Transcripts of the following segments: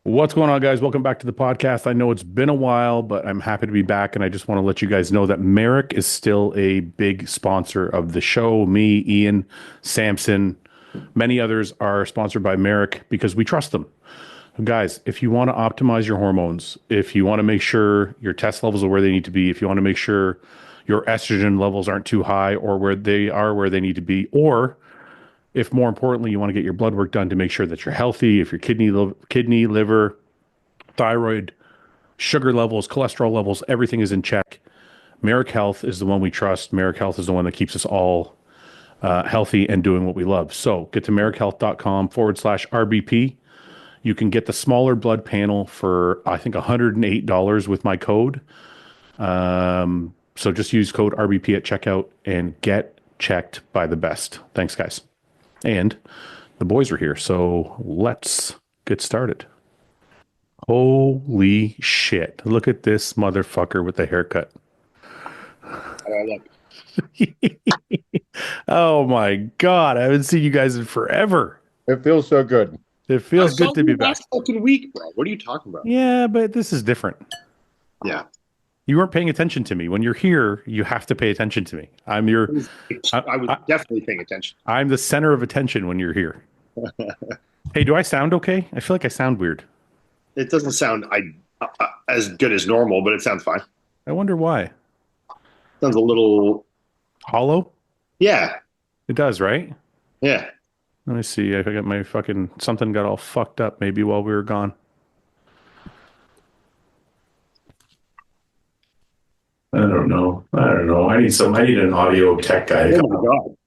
What's going on, guys? Welcome back to the podcast. I know it's been a while, but I'm happy to be back. And I just want to let you guys know that Merrick is still a big sponsor of the show. Me, Ian, Samson, many others are sponsored by Merrick because we trust them. Guys, if you want to optimize your hormones, if you want to make sure your test levels are where they need to be, if you want to make sure your estrogen levels aren't too high or where they are where they need to be, or if more importantly, you want to get your blood work done to make sure that you're healthy, if your kidney, liver, thyroid, sugar levels, cholesterol levels, everything is in check. Merrick Health is the one we trust. Merrick Health is the one that keeps us all healthy and doing what we love. So get to merrickhealth.com/RBP. You can get the smaller blood panel for, I think, $108 with my code. So just use code RBP at checkout and get checked by the best. Thanks, guys. And the boys are here, so let's get started. Holy shit. Look at this motherfucker with the haircut. Oh my God. I haven't seen you guys in forever. It feels so good. It feels good to be back. Last fucking week, bro. What are you talking about? Yeah, but this is different. Yeah. You weren't paying attention to me. When you're here, you have to pay attention to me. I was definitely paying attention. I'm the center of attention when you're here. Hey, do I sound okay? I feel like I sound weird. It doesn't sound as good as normal, but it sounds fine. I wonder why. Sounds a little hollow? Yeah. It does, right? Yeah. Let me see. I got my something got all fucked up maybe while we were gone. I don't know. I need an audio tech guy. Oh my God.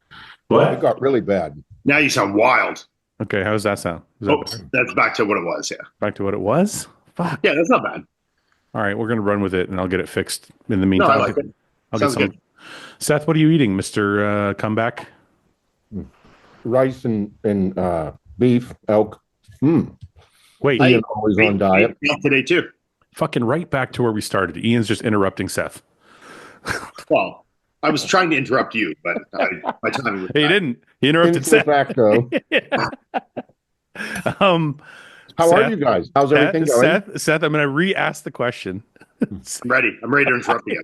What? It got really bad. Now you sound wild. Okay, how does that sound? That's back to what it was, yeah. Back to what it was? Fuck. Yeah, that's not bad. All right, we're going to run with it, and I'll get it fixed in the meantime. No, I like it. Sounds good. Seth, what are you eating, Mr. Comeback? Rice and beef, elk. Wait. Ian always on diet. Today, too. Fucking right back to where we started. Ian's just interrupting Seth. Well, I was trying to interrupt you, but my timing was He didn't. He interrupted Seth. Back, though. How are you guys? How's everything going? Seth, I'm going to re-ask the question. I'm ready to interrupt you.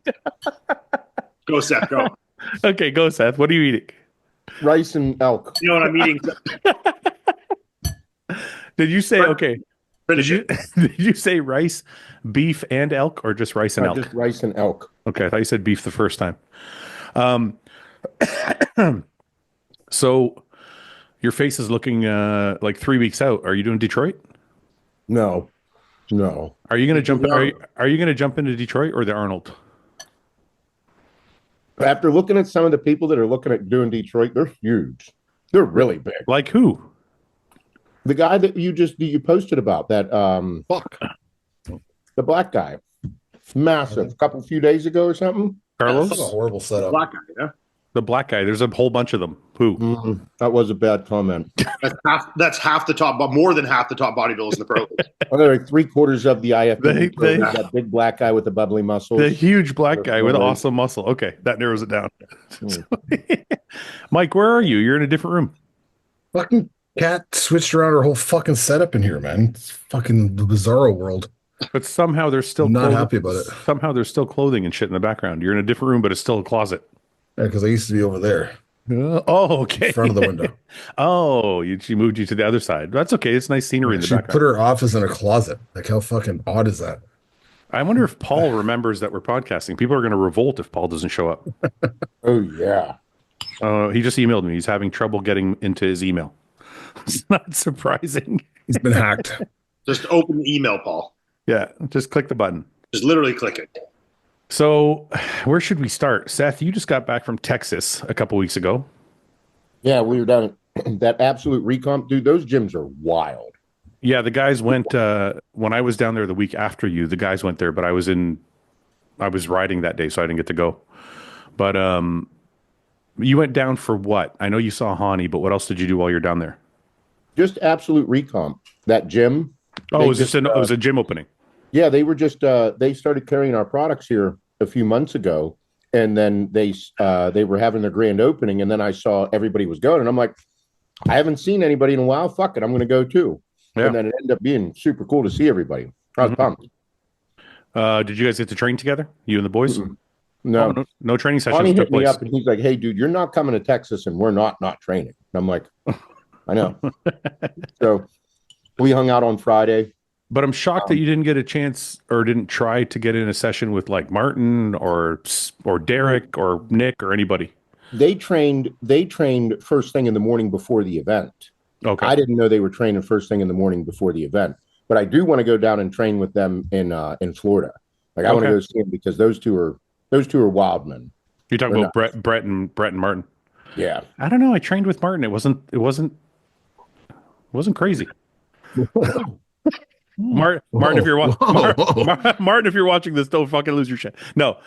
Go, Seth, go. Okay, go, Seth. What are you eating? Rice and elk. You know what I'm eating? Did you say, okay. Finish it. Did you say rice, beef, and elk, or just rice and elk? Just rice and elk. Okay, I thought you said beef the first time. So your face is looking like 3 weeks out. Are you doing Detroit? No. Are you going to jump? Are you going to jump into Detroit or the Arnold? After looking at some of the people that are looking at doing Detroit, they're huge. They're really big. Like who? The guy that you posted about, that the black guy. Massive. A few days ago or something. Carlos? That's a horrible setup. Black guy, yeah? The black guy. There's a whole bunch of them. Who? That was a bad comment. That's half the top, but more than half the top bodybuilders in the pro league. They're like 3/4 of the IFBB. They- That big black guy with the bubbly muscles. The huge black guy with awesome muscle. Okay, that narrows it down. Mike, where are you? You're in a different room. Fucking cat switched around her whole fucking setup in here, man. It's fucking the bizarro world. But somehow there's still I'm not happy about it. Somehow there's still clothing and shit in the background. You're in a different room, but it's still a closet. Yeah, because I used to be over there. Okay. In front of the window. She moved you to the other side. That's okay. It's nice scenery in the She background. put her office in a closet. Like, how fucking odd is that? I wonder if Paul remembers that we're podcasting. People are going to revolt if Paul doesn't show up. Oh, yeah. He just emailed me. He's having trouble getting into his email. It's not surprising. He's been hacked. Just open the email, Paul. Yeah, just click the button. Just literally click it. So, where should we start? Seth, you just got back from Texas a couple weeks ago. Yeah, we were down at that absolute recomp. Dude, those gyms are wild. Yeah, the guys went when I was down there the week after you. The guys went there, but I was riding that day, so I didn't get to go. But you went down for what? I know you saw Hany, but what else did you do while you're down there? Just absolute recomp. That gym. Oh, it was a gym opening. Yeah, they were just they started carrying our products here a few months ago, and then they were having their grand opening, and then I saw everybody was going, and I'm like, I haven't seen anybody in a while. Fuck it, I'm going to go too. Yeah. And then it ended up being super cool to see everybody. I was pumped. Did you guys get to train together? You and the boys? Mm-mm. No. Oh, no training sessions Bonnie took hit me place. up and he's like, "Hey, dude, you're not coming to Texas, and we're not training." And I'm like, "I know." So we hung out on Friday. But I'm shocked that you didn't get a chance or didn't try to get in a session with like Martin or Derek or Nick or anybody. They trained first thing in the morning before the event. Okay. I didn't know they were training first thing in the morning before the event, but I do want to go down and train with them in Florida. Like I want to go see them because those two are wild men. You're talking about Brett and Martin. Yeah. I don't know. I trained with Martin. It wasn't crazy. Martin, if you're Martin, if you're watching this, don't fucking lose your shit. No.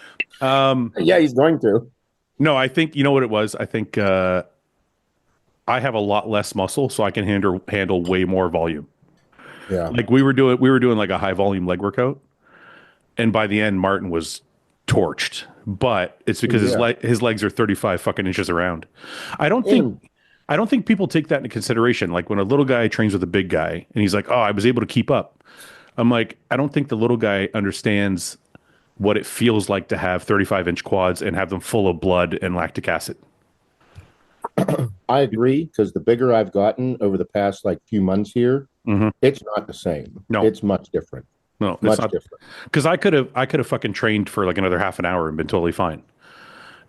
Yeah, he's going to. No, I think you know what it was. I think I have a lot less muscle, so I can handle way more volume. Yeah. Like we were doing like a high volume leg workout, and by the end, Martin was torched. But it's because his legs are 35 fucking inches around. I don't think people take that into consideration. Like when a little guy trains with a big guy, and he's like, "Oh, I was able to keep up." I'm like, I don't think the little guy understands what it feels like to have 35-inch quads and have them full of blood and lactic acid. I agree because the bigger I've gotten over the past like few months here, it's not the same. No, it's much different. No, it's much not different. Because I could have fucking trained for like another half an hour and been totally fine.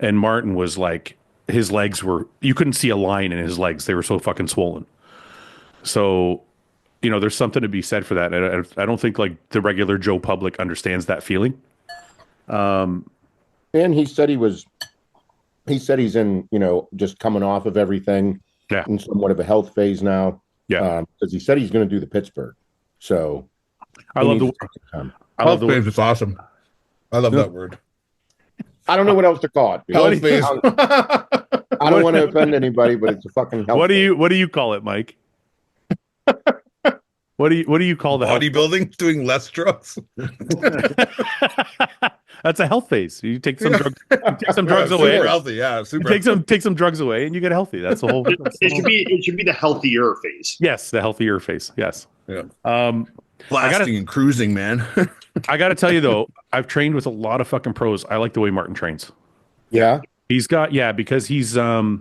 And Martin was like, his legs you couldn't see a line in his legs; they were so fucking swollen. So, you know, there's something to be said for that. And I don't think like the regular Joe public understands that feeling. And he said he's in, you know, just coming off of everything. Yeah. In somewhat of a health phase now. Yeah. Because he said he's going to do the Pittsburgh. So I love health phase is awesome. I love that word. I don't know what else to call it. Health phase. I don't want to offend anybody, but it's a fucking health. What do you call it, Mike? What do you call the bodybuilding? Doing less drugs. That's a health phase. You take some drugs. You take some drugs away. Super healthy, yeah. Super. Take some drugs away, and you get healthy. That's the whole. It should be the healthier phase. Yes, the healthier phase. Yes. Yeah. Blasting and cruising, man. I got to tell you though, I've trained with a lot of fucking pros. I like the way Martin trains. Yeah. Because he's very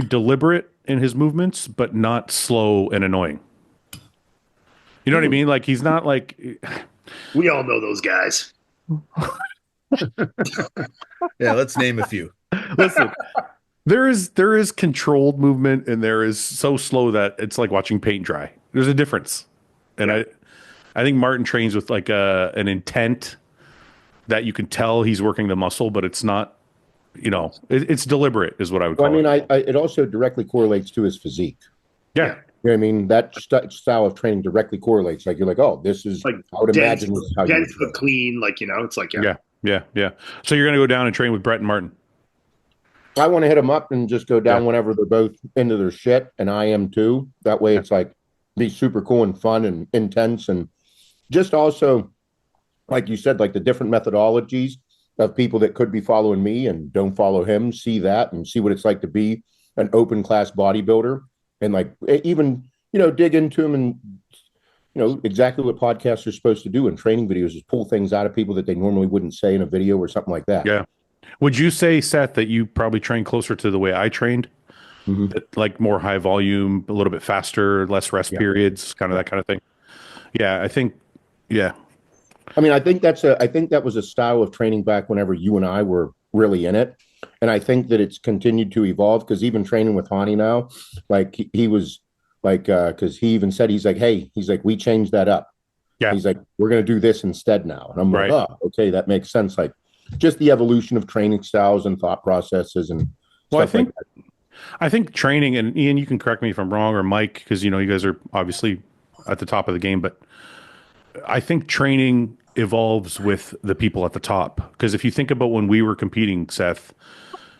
deliberate in his movements, but not slow and annoying. You know what I mean? Like he's not like. We all know those guys. Yeah, let's name a few. Listen, there is controlled movement, and there is so slow that it's like watching paint dry. There's a difference, and I think Martin trains with like an intent that you can tell he's working the muscle, but it's not. You know, it's deliberate, is what I would call it. It also directly correlates to his physique. Yeah. You know what I mean? That style of training directly correlates. Like you're like, oh, this is like I would imagine this is how dense you but clean. Like, you know, it's like yeah. So you're gonna go down and train with Brett and Martin. I want to hit them up and just go down whenever they're both into their shit, and I am too. That way, it's like be super cool and fun and intense, and just also, like you said, like the different methodologies of people that could be following me and don't follow him. See that and see what it's like to be an open class bodybuilder. And like even, you know, dig into them and, you know, exactly what podcasts are supposed to do in training videos is pull things out of people that they normally wouldn't say in a video or something like that. Yeah. Would you say, Seth, that you probably train closer to the way I trained? Like more high volume, a little bit faster, less rest periods, kind of that kind of thing? Yeah, I think, yeah. I mean, I think that was a style of training back whenever you and I were really in it. And I think that it's continued to evolve because even training with Hany now, like he was like, because he even said, he's like, hey, he's like, we changed that up. Yeah. He's like, we're going to do this instead now. And I'm like, oh, okay, that makes sense. Like just the evolution of training styles and thought processes and stuff like that. I think training, and Ian, you can correct me if I'm wrong, or Mike, because, you know, you guys are obviously at the top of the game, but I think training evolves with the people at the top. Because if you think about when we were competing, Seth,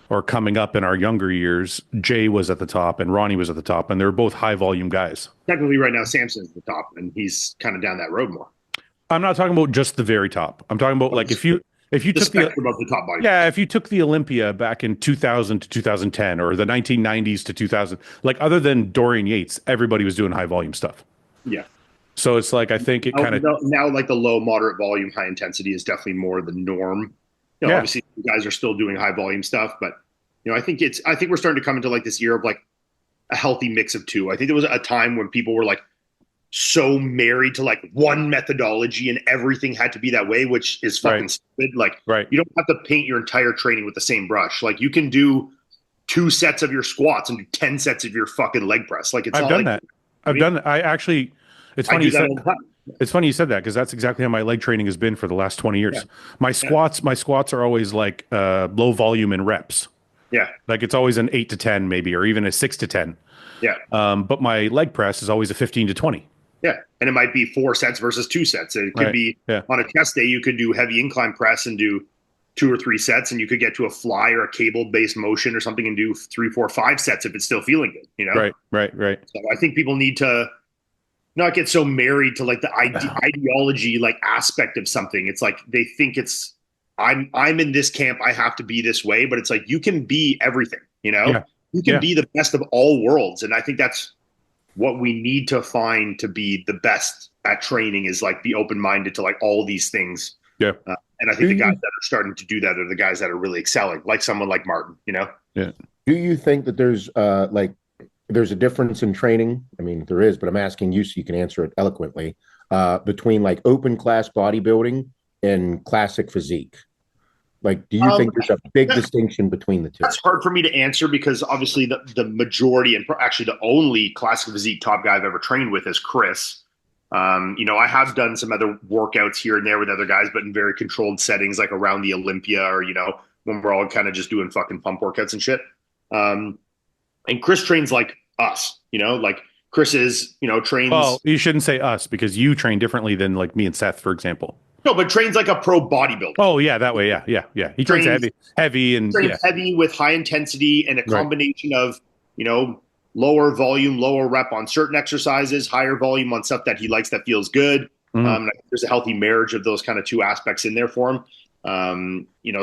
or coming up in our younger years, Jay was at the top and Ronnie was at the top, and they were both high volume guys. Technically, right now, Samson's the top, and he's kind of down that road more. I'm not talking about just the very top. I'm talking about like if If you the took the spectrum of the top body. yeah, if you took the Olympia back in 2000 to 2010 or the 1990s to 2000, like other than Dorian Yates, everybody was doing high volume stuff. Yeah. So it's like I think it kind of now like the low, moderate volume, high intensity is definitely more the norm. Yeah. Obviously, you guys are still doing high volume stuff, but I think we're starting to come into like this era of like a healthy mix of two. I think there was a time when people were like so married to like one methodology and everything had to be that way, which is fucking stupid. Like, you don't have to paint your entire training with the same brush. Like, you can do 2 sets of your squats and do 10 sets of your fucking leg press. Like, I've done that. I've done that. I actually, it's funny you said it's funny you said that because that's exactly how my leg training has been for the last 20 years. Yeah. My squats are always like low volume in reps. Yeah. Like it's always an 8 to 10 maybe, or even a 6 to 10. Yeah. But my leg press is always a 15 to 20. Yeah. And it might be 4 sets versus 2 sets. It could be on a chest day, you could do heavy incline press and do 2 or 3 sets, and you could get to a fly or a cable based motion or something and do 3, 4, 5 sets if it's still feeling good, you know? Right. So I think people need to not get so married to like the ideology, like aspect of something. It's like, they think it's, I'm in this camp, I have to be this way, but it's like, you can be everything, you know? Yeah. You can be the best of all worlds. And I think that's what we need to find to be the best at training, is like be open-minded to like all these things. Yeah. And I think the guys that are starting to do that are the guys that are really excelling, like someone like Martin, you know? Yeah. Do you think that there's there's a difference in training? I mean, there is, but I'm asking you so you can answer it eloquently, between like open class bodybuilding and classic physique. Like, do you think there's a big distinction between the two? That's hard for me to answer because obviously the majority and actually the only classic physique top guy I've ever trained with is Chris. I have done some other workouts here and there with other guys, but in very controlled settings, like around the Olympia or, when we're all kind of just doing fucking pump workouts and shit. And Chris trains like us, like Chris is, trains. Well, you shouldn't say us because you train differently than like me and Seth, for example. No, but trains like a pro bodybuilder. Oh yeah, that way. Yeah. He trains heavy and heavy with high intensity and a combination of, lower volume, lower rep on certain exercises, higher volume on stuff that he likes that feels good. Mm-hmm. There's a healthy marriage of those kind of two aspects in there for him.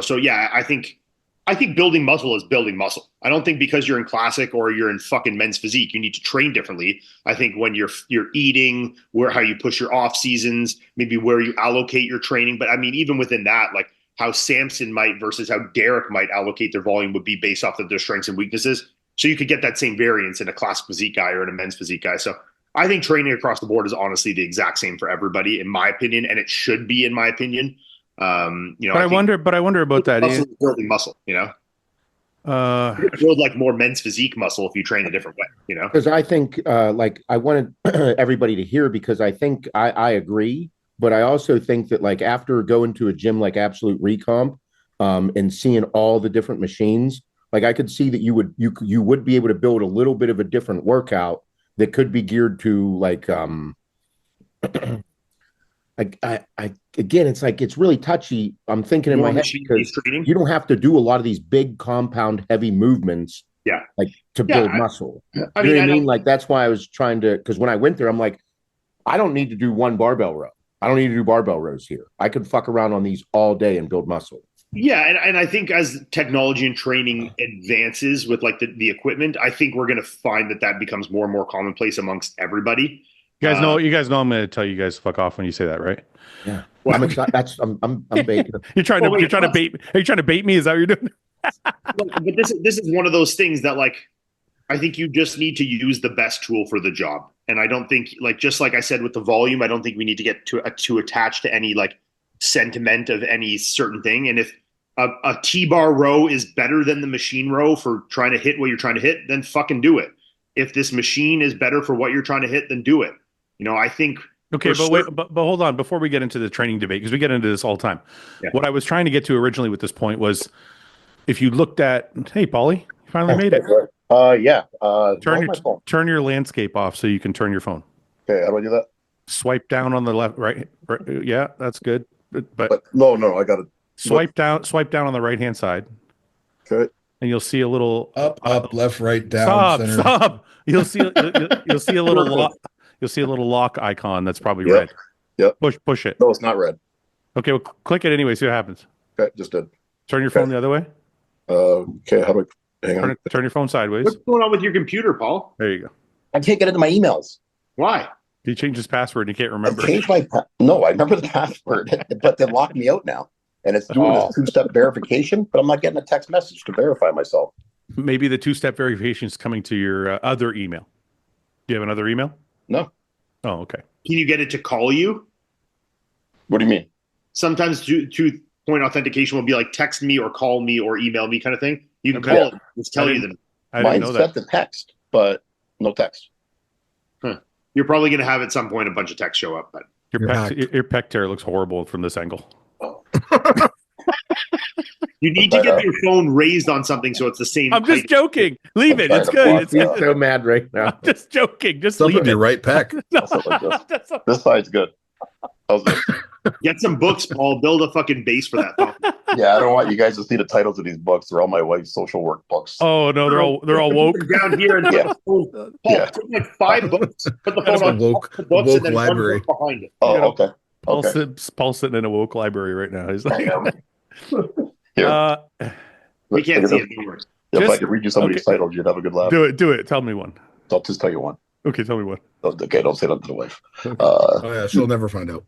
So yeah, I think building muscle is building muscle. I don't think because you're in classic or you're in fucking men's physique, you need to train differently. I think when you're eating, how you push your off seasons, maybe where you allocate your training. But I mean, even within that, like how Samson might versus how Derek might allocate their volume would be based off of their strengths and weaknesses. So you could get that same variance in a classic physique guy or in a men's physique guy. So I think training across the board is honestly the exact same for everybody, in my opinion, and it should be, in my opinion. But I wonder about that. Building muscle, build like more men's physique muscle if you train a different way, Because I think, I wanted everybody to hear, because I think I agree, but I also think that like after going to a gym like Absolute Recomp, and seeing all the different machines, like I could see that you would be able to build a little bit of a different workout that could be geared to like again, it's like, it's really touchy. I'm thinking in my head because you don't have to do a lot of these big compound heavy movements, like to build muscle. I mean? Like that's why I was trying to, because when I went there, I'm like, I don't need to do one barbell row. I don't need to do barbell rows here. I could fuck around on these all day and build muscle. Yeah, and I think as technology and training advances with like the equipment, I think we're going to find that becomes more and more commonplace amongst everybody. You guys know I'm going to tell you guys to fuck off when you say that, right? Yeah. Well, I'm excited. I'm baiting. You're trying to bait. Are you trying to bait me? Is that what you're doing? But this is one of those things that like I think you just need to use the best tool for the job. And I don't think, like, just like I said with the volume, I don't think we need to get too attached to any like sentiment of any certain thing. And if a T-bar row is better than the machine row for trying to hit what you're trying to hit, then fucking do it. If this machine is better for what you're trying to hit, then do it. I think. Okay, but hold on. Before we get into the training debate, because we get into this all the time. Yeah. What I was trying to get to originally with this point was, if you looked at, hey, Paulie, you finally made it. Yeah. Turn your landscape off so you can turn your phone. Okay, how do I do that? Swipe down on the left, right. Yeah, that's good. But no, I got to swipe down on the right hand side. Okay. And you'll see a little up, left, right, down, center. Stop. You'll see a little lock. You'll see a little lock icon that's probably red. Yep. Push it. No, it's not red. Okay, well, click it anyway. See what happens. Okay, just did. Turn your phone the other way. Okay, how do I hang on? Turn your phone sideways. What's going on with your computer, Paul? There you go. I can't get into my emails. Why? He changed his password and he can't I remember. changed my no, I remember the password, but they locked me out now. And it's doing this 2-step verification, but I'm not getting a text message to verify myself. Maybe the 2-step verification is coming to your other email. Do you have another email? No. Oh, okay. Can you get it to call you? What do you mean? Sometimes two-point authentication will be like text me or call me or email me kind of thing. You can Okay. call it. Let's tell you them. I didn't know Mine's that. set to text, but no text. You're probably going to have at some point a bunch of texts show up, but Your You're pec, hacked. your pec tear looks horrible from this angle. you need to get your phone raised on something so it's the same I'm just height. joking. Leave I'm it. trying It's to good. block It's He's good. so mad right now. I'm just joking. Just It's up leave with it. your right pec. Something like this. This side's good. How's this? Get some books, Paul. Build a fucking base for that phone. Yeah, I don't want you guys to see the titles of these books. They're all my wife's social work books. Oh no, they're all woke. Down here and Yeah. Paul, Yeah. take like 5 books. Put the That's phone a on woke- the books woke and then library. one book behind it. Oh, You know, okay. Paul's sitting in a woke library right now. He's like, Here. We can't see it. Don't worry. If I just- could read you some of these okay. titles, you'd have a good laugh. do it. Tell me one. I'll just tell you one. Okay, tell me one. Okay, don't say that to the wife. Oh yeah, she'll never find out.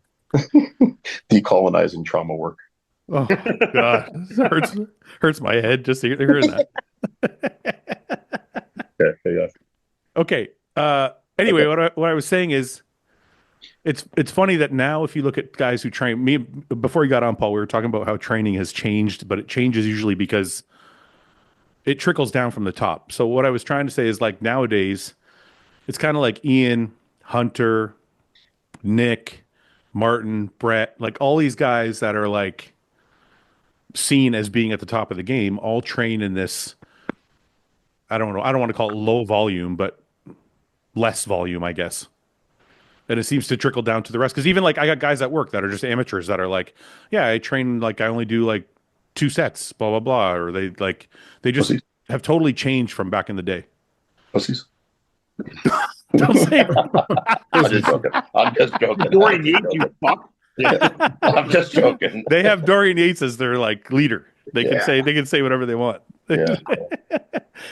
Decolonizing trauma work. Oh God, this hurts my head just hearing that. Okay, yeah. Okay. Anyway, what I was saying is, it's funny that now if you look at guys who train me before you got on, Paul, we were talking about how training has changed, but it changes usually because it trickles down from the top. So what I was trying to say is like nowadays, it's kind of like Ian, Hunter, Nick, Martin, Brett, like all these guys that are like seen as being at the top of the game, all train in this. I don't know. I don't want to call it low volume, but less volume, I guess. And it seems to trickle down to the rest. Because even like I got guys at work that are just amateurs that are like, yeah, I train like I only do like 2 sets, blah blah blah, or they just Pussies. have totally changed from back in the day. Pussies. Don't say I'm just joking. I'm just joking. Dorian Yates, you fuck. Yeah, I'm just joking. they have Dorian Yates as their like leader. They can say whatever they want. Yeah.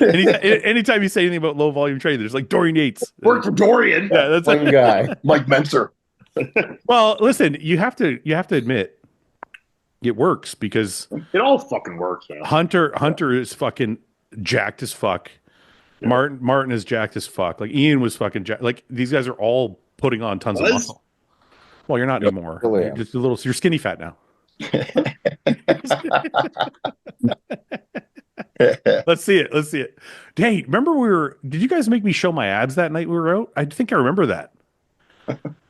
Anytime you say anything about low volume training, there's like Dorian Yates. Work for Dorian. Yeah, that's One like, guy. Mike Menser. well, listen, you have to admit it works because It all fucking works, man. Hunter is fucking jacked as fuck. Yeah. Martin is jacked as fuck. Like Ian was fucking jacked. Like these guys are all putting on tons of Was? muscle. Well, you're not anymore. Still am. You're just a little. You're skinny fat now. Let's see it. Hey, remember did you guys make me show my abs that night we were out? I think I remember that.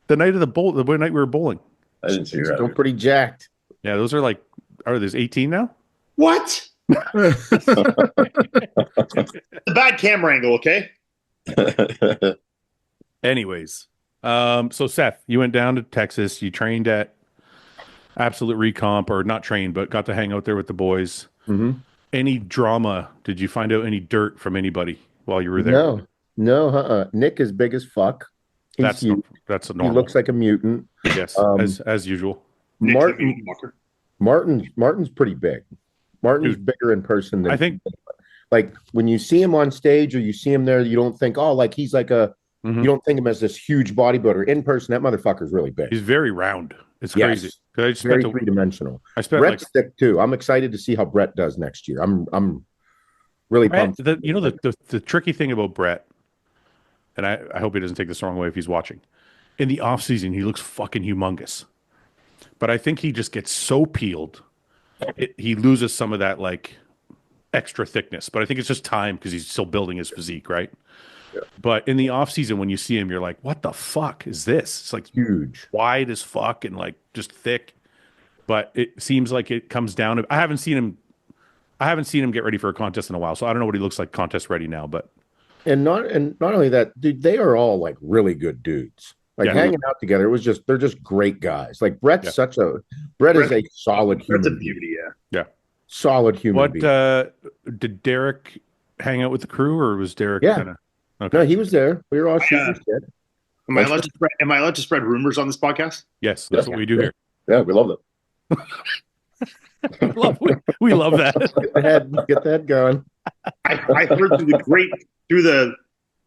The night of the night we were bowling. I didn't see Still that. pretty jacked. Yeah, those are like, there's 18 now? What? The bad camera angle, okay? Anyways, so Seth, you went down to Texas. You trained at Absolute Recomp, or not trained, but got to hang out there with the boys. Mm-hmm. Any drama? Did you find out any dirt from anybody while you were there? No. Nick is big as fuck. He's That's huge. that's a He normal. looks like a mutant. Yes, um, as usual. Nick's the Martin, mutant mucker. Martin's pretty big. Martin's Dude, bigger in person than I think. like when you see him on stage or you see him there, you don't think, oh, like he's like a Mhm. you don't think of him as this huge bodybuilder. In person, that motherfucker's really big. He's very round. It's Yes. crazy. 'Cause I just Very spent three-dimensional. I spent Brett's like thick too. I'm excited to see how Brett does next year. I'm really Brett, pumped. the tricky thing about Brett, and I hope he doesn't take this the wrong way if he's watching. In the off season, he looks fucking humongous, but I think he just gets so peeled, he loses some of that like extra thickness. But I think it's just time because he's still building his physique, right? Yeah. But in the off season, when you see him, you're like, "What the fuck is this?" It's like Huge. wide as fuck and like just thick. But it seems like it comes down to I haven't seen him get ready for a contest in a while, so I don't know what he looks like contest ready now. But And not only that, dude, they are all like really good dudes. Like Yeah. hanging out together, they're just great guys. Like Brett is a solid That's human a being. beauty, yeah. Solid human what being. did Derek hang out with the crew, or was Derek Yeah. kinda No, he was there. We were all shooting shit. Am I allowed to spread rumors on this podcast? Yes, that's what we do here. Yeah, we love it. we love that. Get the head going. I heard through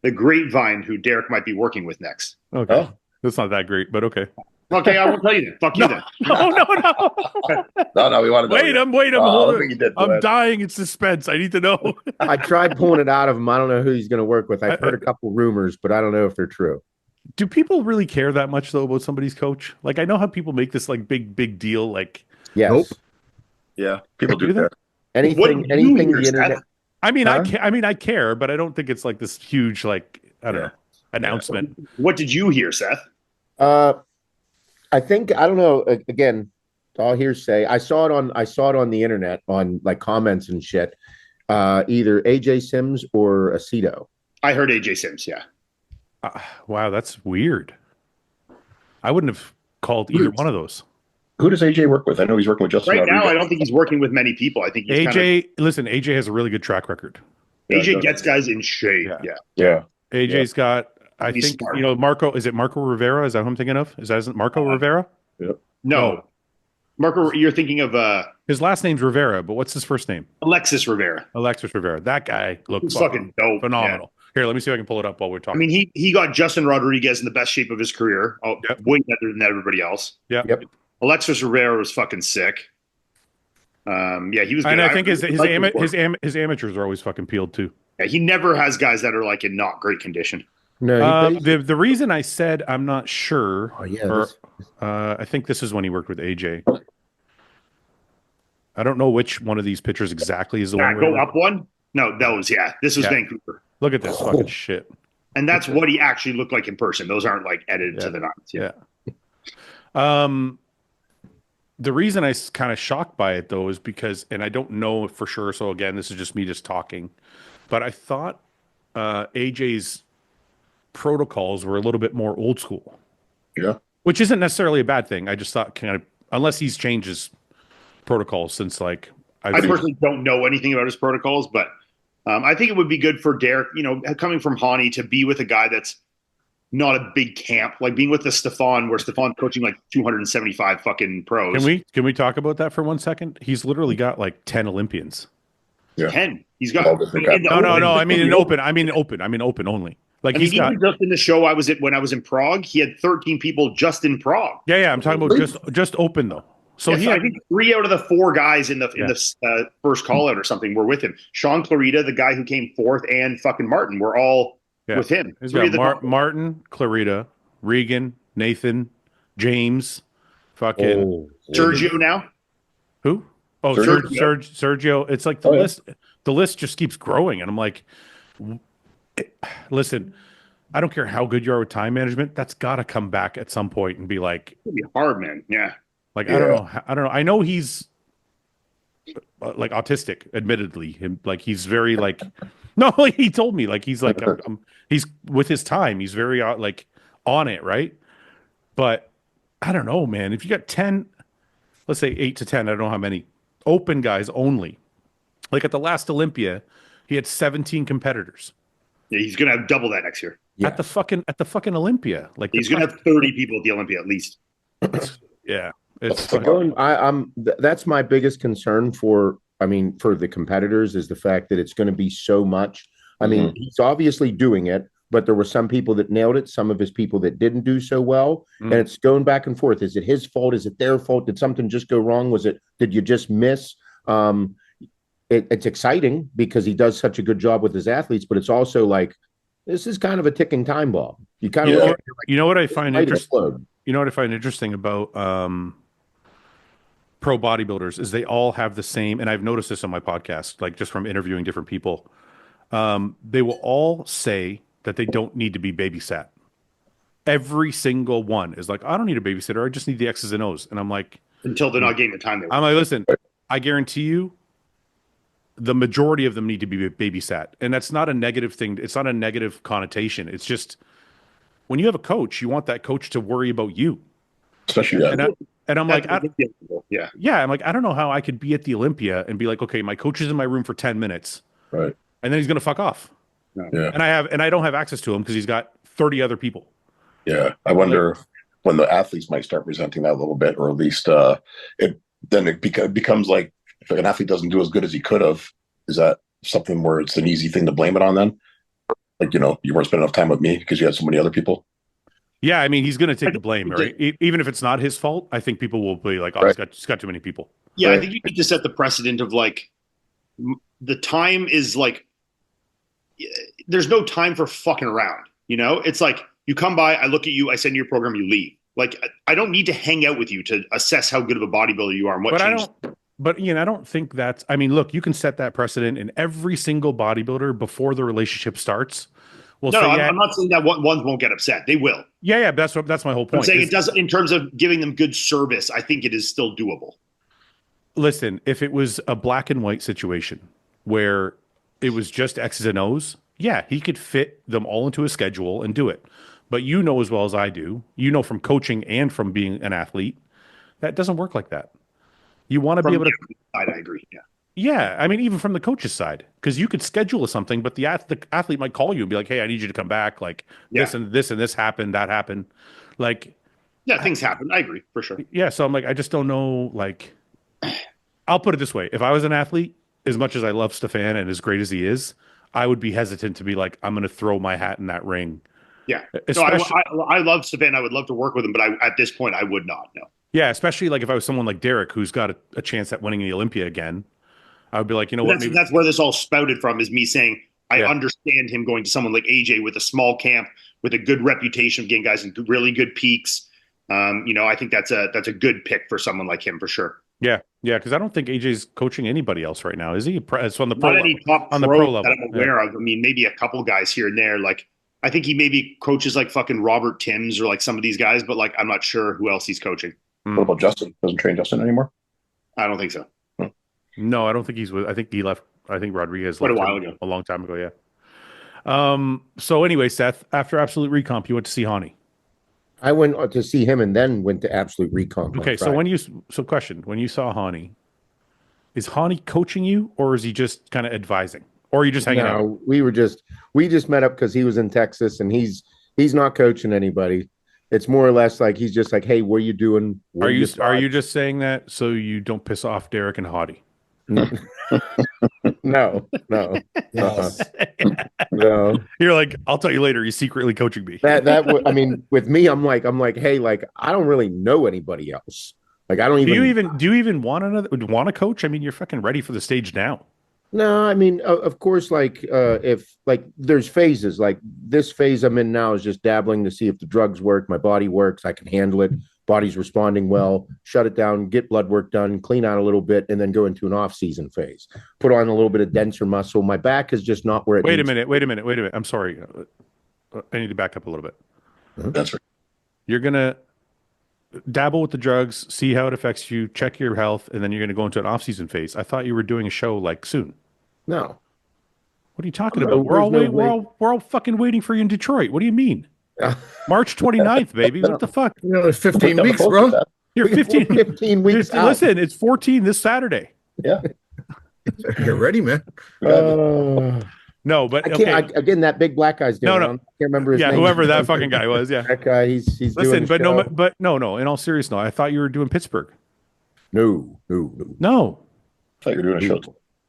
the grapevine who Derek might be working with next. Okay, Oh. that's not that great, but okay. Okay, I won't tell you then. Fuck you then. No. No, we want to know. Wait him. Oh, Hold look on. what you did, I'm Glenn. dying in suspense. I need to know. I tried pulling it out of him. I don't know who he's going to work with. I've heard a couple rumors, but I don't know if they're true. Do people really care that much though about somebody's coach? Like, I know how people make this like big deal. Like, Yes. Nope. Yeah, people Do do they? care. Anything What do you hear, the internet. Seth? I mean, Huh? I care, but I don't think it's like this huge like I don't know announcement. What did you hear, Seth? I think I don't know. Again, all hearsay. I saw it on the internet on like comments and shit. Either AJ Sims or Aceto. I heard AJ Sims. Yeah. Wow, that's weird. I wouldn't have called either one of those. Who does AJ work with? I know he's working with Justin Right now, Rodriguez. I don't think he's working with many people. I think he's Listen, AJ has a really good track record. AJ gets guys in shape. Yeah. Yeah. Yeah. AJ's got, I He's think, smart. Marco. Is it Marco Rivera? Is that who I'm thinking of? Isn't Marco Rivera? No. Marco, you're thinking of His last name's Rivera, but what's his first name? Alexis Rivera. Alexis Rivera. That guy looks He's fucking dope. phenomenal. Here, let me see if I can pull it up while we're I talking. mean, he got Justin Rodriguez in the best shape of his career. Yep. Way better than everybody else. Yeah. Yep. Alexis Rivera was fucking sick. Yeah, he was. And good. I think his like his work. amateurs are always fucking peeled too. Yeah, he never has guys that are like in not great condition. No, he plays- The reason I said I'm not sure, Oh, yeah, or, this- I think this is when he worked with AJ. I don't know which one of these pictures exactly is the Yeah, one. go up one. No, this was Yeah. Vancouver, Look at this fucking shit. and that's what he actually looked like in person. Those aren't like edited to the nines. Yeah. The reason I kind of shocked by it though is because, and I don't know for sure. So again, this is just me just talking, but I thought AJ's protocols were a little bit more old school. Yeah. Which isn't necessarily a bad thing. I just thought kind of, unless he's changed his protocols since like I personally don't know anything about his protocols, but I think it would be good for Derek, coming from Hany, to be with a guy that's not a big camp, like being with the Stefan, where Stefan's coaching like 275 fucking pros. Can we talk about that for 1 second? He's literally got like 10 Olympians. Yeah. 10. He's got All different kinds. No. I mean in open. I mean open only. Like he's got. even just in the show I was at when I was in Prague, he had 13 people just in Prague. Yeah. I'm talking about just open though. So I think 3 out of the 4 guys in the first call out or something were with him. Sean Clarita, the guy who came fourth, and fucking Martin were all with him. He's 3 got of the Martin, Clarita, Regan, Nathan, James, fucking Sergio now. who? Oh, Sergio. It's like the list. The list just keeps growing, and I'm like, listen, I don't care how good you are with time management. That's got to come back at some point and be like, It'd be hard, man. Yeah. like I don't know. I know he's like autistic, admittedly, and like he's very like. No, like he told me, like he's like he's with his time. He's very like on it, right? But I don't know, man. If you got 10, let's say 8 to 10, I don't know how many open guys only. Like at the last Olympia, he had 17 competitors. Yeah, he's gonna have double that next year. Yeah. At the fucking Olympia. Like He's gonna have 30 people at the Olympia at least. yeah. It's That's my biggest concern for the competitors is the fact that it's going to be so much. I mean, he's obviously doing it, but there were some people that nailed it, some of his people that didn't do so well, and it's going back and forth. Is it his fault? Is it their fault? Did something just go wrong? Did you just miss? It's exciting because he does such a good job with his athletes, but it's also like, this is kind of a ticking time bomb. You kind of you know what I find interesting? explode. You know what I find interesting about pro bodybuilders is they all have the same, and I've noticed this on my podcast, like just from interviewing different people. They will all say that they don't need to be babysat. Every single one is like, I don't need a babysitter. I just need the X's and O's. And I'm like, Until they're not getting the time they want. I'm like, listen, I guarantee you, the majority of them need to be babysat, and that's not a negative thing. It's not a negative connotation. It's just when you have a coach, you want that coach to worry about you. Especially And I'm like, yeah. I'm like, I don't know how I could be at the Olympia and be like, okay, my coach is in my room for 10 minutes, right. and then he's gonna fuck off. Yeah. And I don't have access to him because he's got 30 other people. Yeah. I wonder when the athletes might start resenting that a little bit, or at least then it becomes like if an athlete doesn't do as good as he could have, is that something where it's an easy thing to blame it on then? Like, you weren't spending enough time with me because you had so many other people. Yeah, I mean, he's going to take the blame, right? Even if it's not his fault, I think people will be like, "Oh, Right. he's got too many people." Yeah, Right. I think you need to set the precedent of like the time is like there's no time for fucking around. It's like you come by, I look at you, I send you your program, you leave. Like I don't need to hang out with you to assess how good of a bodybuilder you are and what changed. But Ian, I don't think that's. I mean, look, you can set that precedent in every single bodybuilder before the relationship starts. Well, No, I'm not saying that ones won't get upset. They will. Yeah, that's my whole point. I'm saying it does in terms of giving them good service. I think it is still doable. Listen, if it was a black and white situation where it was just X's and O's, yeah, he could fit them all into a schedule and do it. But you know as well as I do, from coaching and from being an athlete, that doesn't work like that. You want to be able to. I agree. Yeah. Yeah, I mean, even from the coach's side, because you could schedule something, but the athlete might call you and be like, "Hey, I need you to come back. Like this and this happened, that happened." Like, yeah, things happen. I agree for sure. Yeah, so I'm like, I just don't know. Like, I'll put it this way: if I was an athlete, as much as I love Stefan and as great as he is, I would be hesitant to be like, I'm going to throw my hat in that ring. Yeah, I love Stefan. I would love to work with him, but at this point, I would not. No. Yeah, especially like if I was someone like Derek, who's got a chance at winning the Olympia again. I would be like, what? That's where this all spouted from, is me saying I understand him going to someone like AJ with a small camp, with a good reputation of getting guys in really good peaks. I think that's a good pick for someone like him for sure. Yeah, because I don't think AJ's coaching anybody else right now, is he? It's on the pro level. On the pro level that I'm aware of. I mean, maybe a couple guys here and there. Like, I think he maybe coaches like fucking Robert Timms or like some of these guys, but like I'm not sure who else he's coaching. What about Justin? Doesn't train Justin anymore? I don't think so. No, I don't think he's with. I think he left. I think Rodriguez quite left a while ago, a long time ago. Yeah. So anyway, Seth, after Absolute Recomp, you went to see Hany. I went to see him and then went to Absolute Recomp. Okay, so question: when you saw Hany, is Hany coaching you, or is he just kind of advising, or are you just hanging out? We just met up because he was in Texas and he's not coaching anybody. It's more or less like he's just like, hey, what are you doing? Are you just saying that so you don't piss off Derek and Hadi? No. No. You're like, I'll tell you later. He's secretly coaching me. I mean, with me, I'm like, hey, like, I don't really know anybody else. Like, I don't even. Do you even want to coach? I mean, you're fucking ready for the stage now. No, I mean, of course, like, if like there's phases, like this phase I'm in now is just dabbling to see if the drugs work, my body works, I can handle it, body's responding well, shut it down, get blood work done, clean out a little bit, and then go into an off-season phase. Put on a little bit of denser muscle. My back is just not where it Wait a minute. I'm sorry. I need to back up a little bit. That's right. You're going to dabble with the drugs, see how it affects you, check your health, and then you're going to go into an off-season phase. I thought you were doing a show like soon. No. What are you talking about? We're all fucking waiting for you in Detroit. What do you mean? March 29th, baby. What the fuck? 15 weeks, bro. You're 15 weeks out. Listen, it's 14 this Saturday. Yeah. Get ready, man. No, but again, that big black guy's doing. No. I can't remember his name. Yeah, whoever that fucking guy was. Yeah, that guy. He's listen, doing but no. In all seriousness, I thought you were doing Pittsburgh. No. I thought you were doing a show.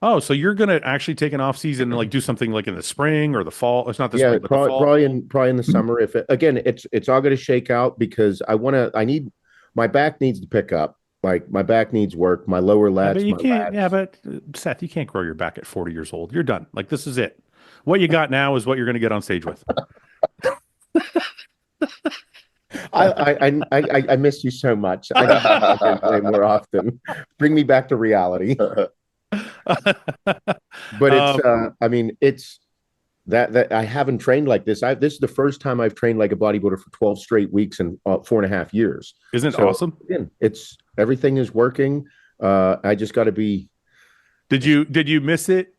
Oh, so you're gonna actually take an off season and like do something like in the spring or the fall? It's not the spring, but the fall. Probably in the summer. If it's all going to shake out because my back needs to pick up. Like my back needs work. My lower lats. But you can't. Yeah, but Seth, you can't grow your back at 40 years old. You're done. Like this is it. What you got now is what you're going to get on stage with. I miss you so much. I can play more often. Bring me back to reality. But it's that I haven't trained like this. This is the first time I've trained like a bodybuilder for 12 straight weeks and 4.5 years. Isn't it awesome? Again, everything is working. I just got to be. Did you miss it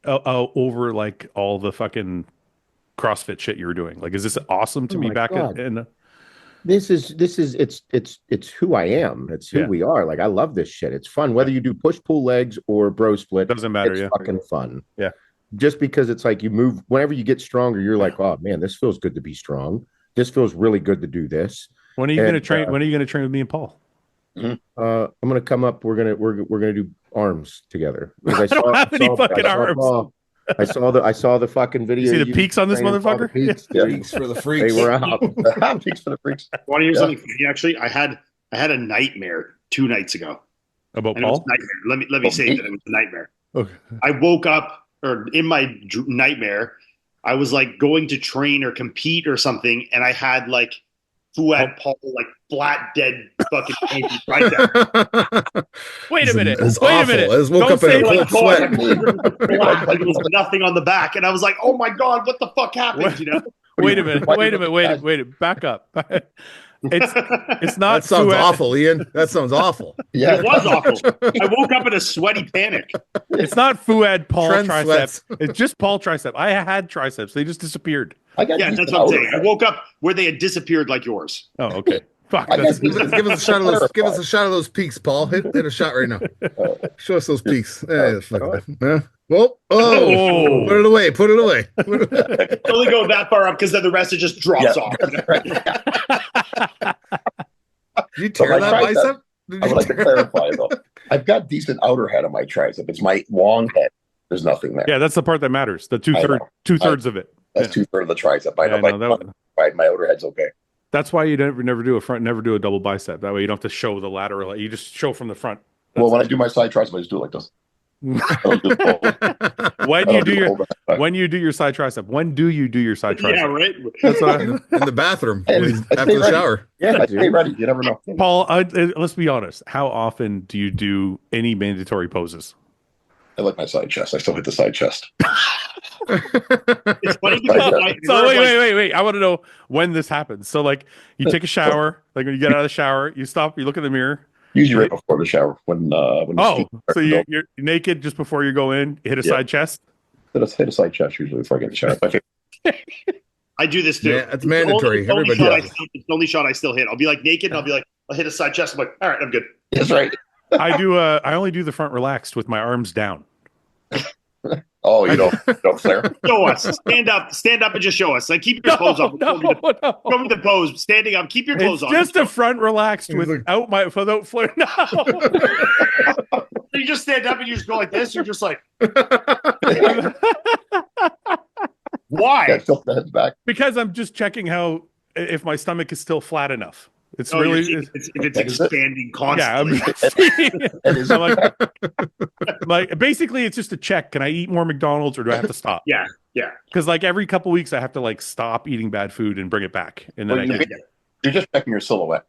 over like all the fucking CrossFit shit you were doing? Like, is this awesome to be back in? This is it's who I am. It's who we are. Like I love this shit. It's fun. Whether you do push pull legs or bro split, doesn't matter. It's fucking fun. Yeah. Just because it's like you move whenever you get stronger, you're like, oh man, this feels good to be strong. This feels really good to do this. When are you gonna train? When are you gonna train with me and Paul? Mhm. I'm gonna come up. We're gonna do arms together. Because I don't have any fucking arms. I saw the fucking video. You see the peaks on this training, saw the motherfucker? peaks, Yeah. dude. Freaks for the They freaks. were out. Peaks for the freaks. Want to hear Yeah. something funny? Actually, I had a nightmare 2 nights ago. About And it was Paul? a nightmare. Let me say that it was a nightmare. Okay. I woke up, or in my nightmare, I was like going to train or compete or something, and I had like Fouad Paul, like flat dead fucking tricep. Wait a minute. It's Wait a awful. minute. I just woke Don't up in say a like cold sweat. Black, like, there was nothing on the back, and I was like, "Oh my god, what the fuck happened?" You know? Wait a minute. Wait a minute. Wait a minute. Wait a minute. Back up. It's not That sounds Fouad- awful, Ian. That sounds awful. Yeah, It was awful. I woke up in a sweaty panic. It's not Fouad Paul Trend tricep. sweats. It's just Paul tricep. I had triceps. They just disappeared. I got Yeah, decent that's what I'm saying. I outer- woke up where they had disappeared like yours. Oh, okay. Fuck. I That's, got Give us a shot of those. Give us a shot of those peaks, Paul. Hit a shot right now. Show us those peaks. Well, oh, Oh. put it away. Put it away. Put it away. I only go that far up because then the rest it just drops Yeah. off. Did you tear my that tricep- bicep? Did I you would like to tear- clarify though. I've got decent outer head on my tricep. It's my long head. There's nothing there. yeah, that's the part that matters. The I two-thirds know. two-thirds of it. That's 2/3 of the tricep. I Yeah, know, no, my outer head's okay. that's why you never do a front, never do a double bicep. That way you don't have to show the lateral. You just show from the front. Well, when I do my side tricep, I just do it like this. I don't do the whole- When I you don't do the your whole back. when you do your side tricep, when do you do your side tricep? Yeah, right. That's what I- in the bathroom Hey, after stay the ready. shower. Yeah, I stay dude. ready. You never know. Paul, let's be honest. How often do you do any mandatory poses? I like my side chest. I still hit the side chest. It's funny because I So heard, like, wait. I want to know when this happens. So like you take a shower, like when you get out of the shower, you stop, you look in the mirror. Usually right before the shower when the Oh, steam so starts to go. you're naked just before you go in, you hit a Yeah. side chest. Hit a side chest usually before I get in the shower. My favorite. I do this too. Yeah, it's mandatory. It's the only Everybody shot I does. it's the only shot I still hit. I'll be like naked, and I'll be like, I'll hit a side chest. I'm like, all right, I'm good. That's right. I only do the front relaxed with my arms down. Oh, you don't flare. Show us. Stand up, and just show us. Like, keep your clothes on. Show me the pose. Standing up. Keep your clothes It's on. just a front relaxed He's without flare. No. You just stand up and you just go like this. You're just like, Yeah, why? tilt the head back. Because I'm just checking how if my stomach is still flat enough. It's Oh, really if it's Is it? expanding yeah. constantly. I'm like basically it's just a check. Can I eat more McDonald's or do I have to stop? Yeah. Because like every couple weeks I have to like stop eating bad food and bring it back, and then Well, you're just checking your silhouette.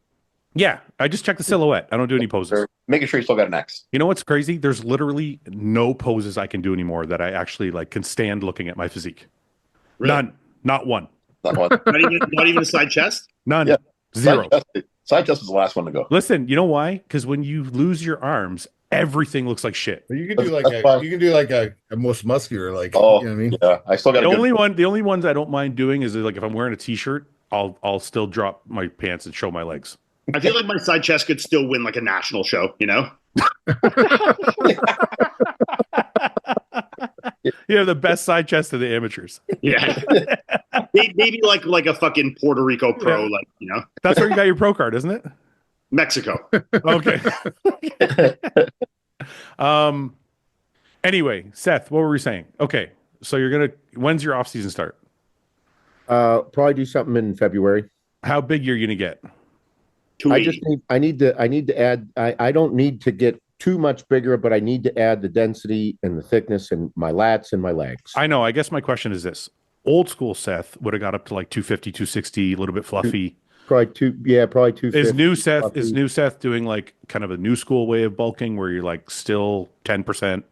I just check the silhouette. I don't do any poses. Or making sure you still got an X. You know what's crazy? There's literally no poses I can do anymore that I actually like can stand looking at my physique. Really? None. Not one. Not one. Not even a side chest. None. Yeah. Zero. Side chest is the last one to go. Listen, you know why? Because when you lose your arms, everything looks like shit. You can do like That's fine. a most muscular, like Oh, you know what I mean? yeah. I still got The only ones I don't mind doing is like if I'm wearing a t-shirt, I'll still drop my pants and show my legs. I feel like my side chest could still win like a national show. You know? You have the best side chest of the amateurs. Yeah. Maybe like a fucking Puerto Rico pro, like, you know, That's where you got your pro card, isn't it? Mexico. Okay. Anyway, Seth, what were we saying? Okay, so when's your off season start? Probably do something in February. How big you're gonna get? 280. I need to add. I don't need to get too much bigger, but I need to add the density and the thickness in my lats and my legs. I know. I guess my question is this: old school Seth would have got up to like 250, 260, a little bit fluffy. Probably 250. Is new Seth fluffy. doing like kind of a new school way of bulking where you're like still 10%?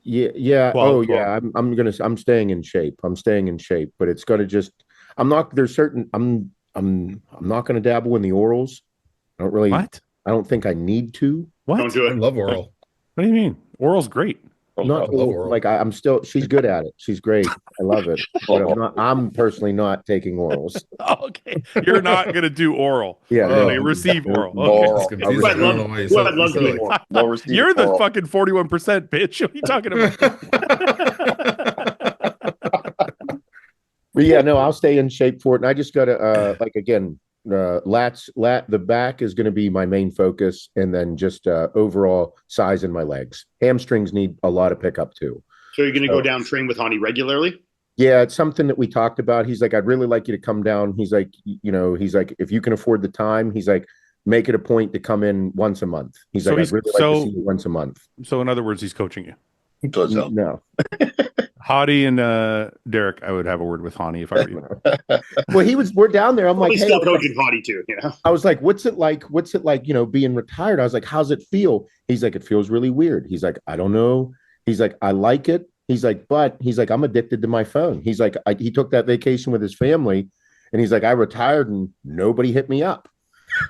Yeah. 12, yeah. I'm staying in shape. But it's gonna just. I'm not. There's certain. I'm not gonna dabble in the orals. I don't really. What? I don't think I need to. What? Don't do I it. love oral. What do you mean? Oral's great. Not love oral. like I'm still. She's good at it. She's great. I love it. But I'm personally not taking orals. Okay, you're not gonna do oral. Yeah. Oh, You receive oral. no Okay. oral. It's confusing. I'd I don't love- know why you well, said I'd love to silly. do more. No receipt You're the oral. fucking 41%, bitch. What are you talking about? But yeah, no, I'll stay in shape for it. And I just gotta like again, the back is going to be my main focus, and then just overall size in my legs. Hamstrings need a lot of pickup too. So you're going to go down train with Hany regularly? Yeah, it's something that we talked about. He's like, I'd really like you to come down. He's like, he's like, if you can afford the time, he's like, make it a point to come in once a month. He's like, I'd really like to see you once a month. So in other words, he's coaching you. He does help. No. Hottie and Derek, I would have a word with Hany if I were you. Well, we're down there. I'm like, He's hey, still coaching Hany too, you know? I was like, what's it like, being retired? I was like, how's it feel? He's like, it feels really weird. He's like, I don't know. He's like, I like it. He's like, but he's like, I'm addicted to my phone. He's like, he took that vacation with his family, and he's like, I retired and nobody hit me up.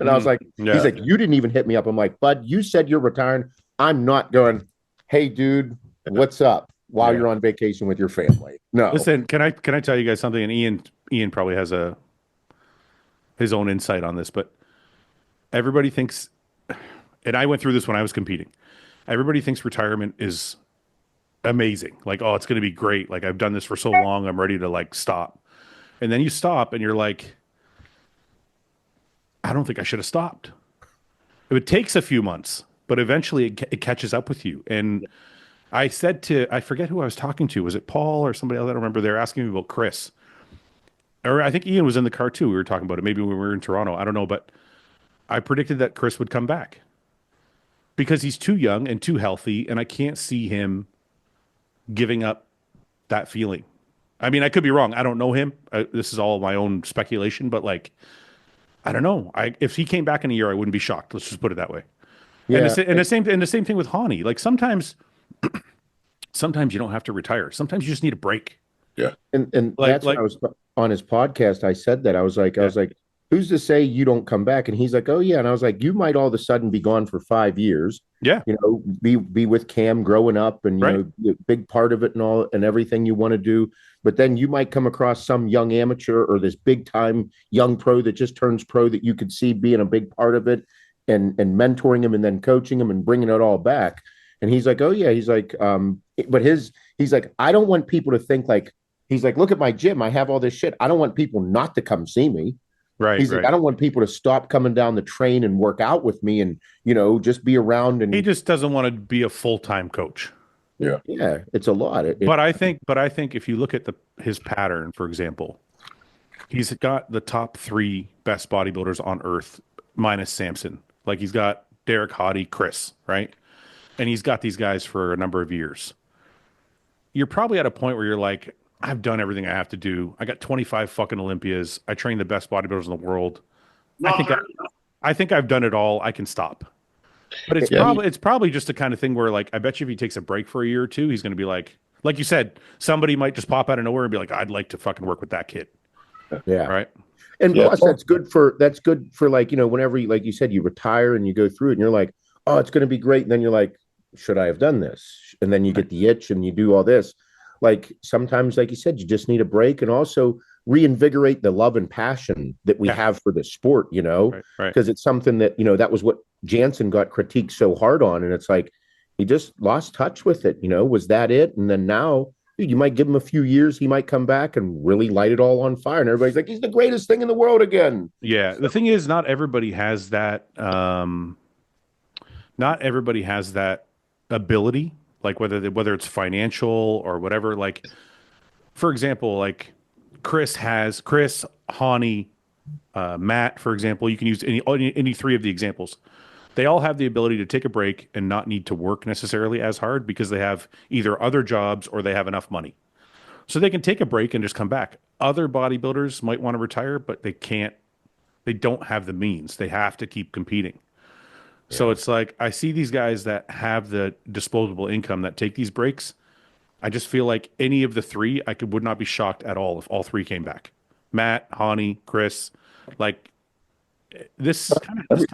And I was like, he's like, you didn't even hit me up. I'm like, bud, you said you're retiring. I'm not going, hey, dude, what's up? While you're on vacation with your family. No. Listen, can I tell you guys something? And Iain probably has his own insight on this, but everybody thinks, and I went through this when I was competing. Everybody thinks retirement is amazing. Like, oh, it's going to be great. Like, I've done this for so long, I'm ready to like stop. And then you stop and you're like, I don't think I should have stopped. It takes a few months, but eventually it catches up with you. And I said I forget who I was talking to. Was it Paul or somebody else? I don't remember. They were asking me about Chris. Or I think Iain was in the car too. We were talking about it. Maybe when we were in Toronto. I don't know. But I predicted that Chris would come back because he's too young and too healthy. And I can't see him giving up that feeling. I mean, I could be wrong. I don't know him. This is all my own speculation. But like, I don't know. If he came back in a year, I wouldn't be shocked. Let's just put it that way. Yeah. And the same thing with Hany. Like sometimes you don't have to retire. Sometimes you just need a break. Yeah. And that's when I was on his podcast. I said that I was like, who's to say you don't come back? And he's like, oh yeah. And I was like, you might all of a sudden be gone for 5 years. Yeah. Be with Cam growing up and, be a big part of it and all and everything you want to do. But then you might come across some young amateur or this big time young pro that just turns pro that you could see being a big part of it and mentoring him and then coaching him and bringing it all back. And he's like, oh yeah. He's like, but he's like, I don't want people to think like, he's like, look at my gym. I have all this shit. I don't want people not to come see me. Right. He's like, I don't want people to stop coming down the train and work out with me and, just be around. And he just doesn't want to be a full-time coach. Yeah. Yeah. It's a lot. But I think if you look at his pattern, for example, he's got the top 3 best bodybuilders on earth minus Samson. Like he's got Derek, Hottie, Chris, right? And he's got these guys for a number of years. You're probably at a point where you're like, I've done everything I have to do. I got 25 fucking Olympias. I train the best bodybuilders in the world. I think I've done it all. I can stop. But it's probably just the kind of thing where like I bet you if he takes a break for a year or two, he's going to be like you said, somebody might just pop out of nowhere and be like, I'd like to fucking work with that kid. Yeah. Right. And plus that's good for like, whenever you, like you said, you retire and you go through it and you're like, oh, it's going to be great. And then you're like, should I have done this? And then you get the itch and you do all this. Like sometimes, like you said, you just need a break and also reinvigorate the love and passion that we have for the sport, because it's something that, that was what Jansen got critiqued so hard on. And it's like, he just lost touch with it. Was that it? And then now you might give him a few years. He might come back and really light it all on fire. And everybody's like, he's the greatest thing in the world again. Yeah. The thing is, not everybody has that. Not everybody has that ability, like whether it's financial or whatever. Like, for example, like Chris, Hany, Matt, for example. You can use any 3 of the examples. They all have the ability to take a break and not need to work necessarily as hard because they have either other jobs or they have enough money. So they can take a break and just come back. Other bodybuilders might want to retire, but they can't. They don't have the means. They have to keep competing. So it's like, I see these guys that have the disposable income that take these breaks. I just feel like any of the 3, would not be shocked at all if all 3 came back. Matt, Hany, Chris, like this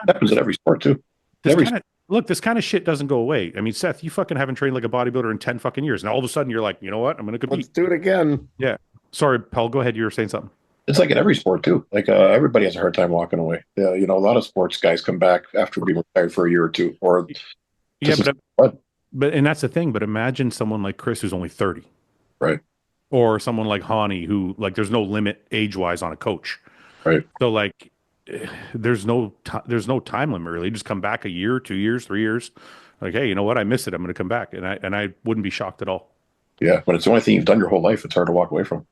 happens in every sport too. This kind of shit doesn't go away. I mean, Seth, you fucking haven't trained like a bodybuilder in 10 fucking years. And all of a sudden you're like, you know what? I'm going to compete. Let's do it again. Yeah. Sorry, Paul, go ahead. You were saying something. It's like in every sport too. Like everybody has a hard time walking away. Yeah, a lot of sports guys come back after being retired for a year or two. Or but and that's the thing. But imagine someone like Chris who's only 30, right? Or someone like Hany who like there's no limit age wise on a coach, right? So like there's no time limit really. You just come back a year, 2 years, 3 years. Like, hey, you know what? I miss it. I'm going to come back, and I wouldn't be shocked at all. Yeah, when it's the only thing you've done your whole life, it's hard to walk away from.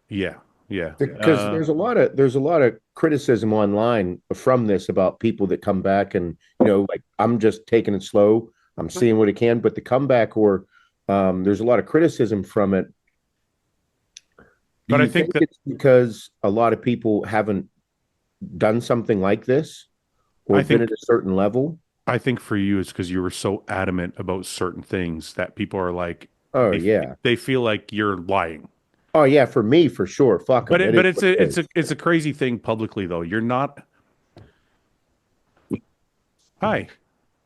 Yeah, yeah. Because there's a lot of criticism online from this about people that come back and like I'm just taking it slow. I'm seeing what I can, but the comeback or there's a lot of criticism from it. But I think that it's because a lot of people haven't done something like this or been at a certain level. I think for you, it's because you were so adamant about certain things that people are like, oh they feel like you're lying. Oh yeah, for me, for sure. Fuck. But it's a crazy thing publicly though. You're not. Hi,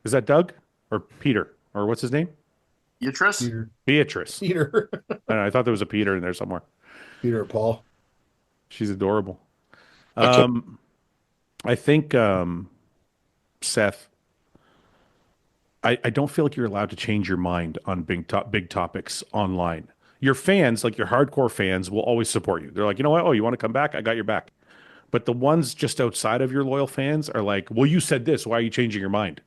is that Doug or Peter or what's his name? Beatrice. Beatrice. Peter. I don't know, I thought there was a Peter in there somewhere. Peter or Paul. She's adorable. I think Seth. I don't feel like you're allowed to change your mind on big topics online. Your fans, like your hardcore fans, will always support you. They're like, you know what? Oh, you want to come back? I got your back. But the ones just outside of your loyal fans are like, well, you said this. Why are you changing your mind?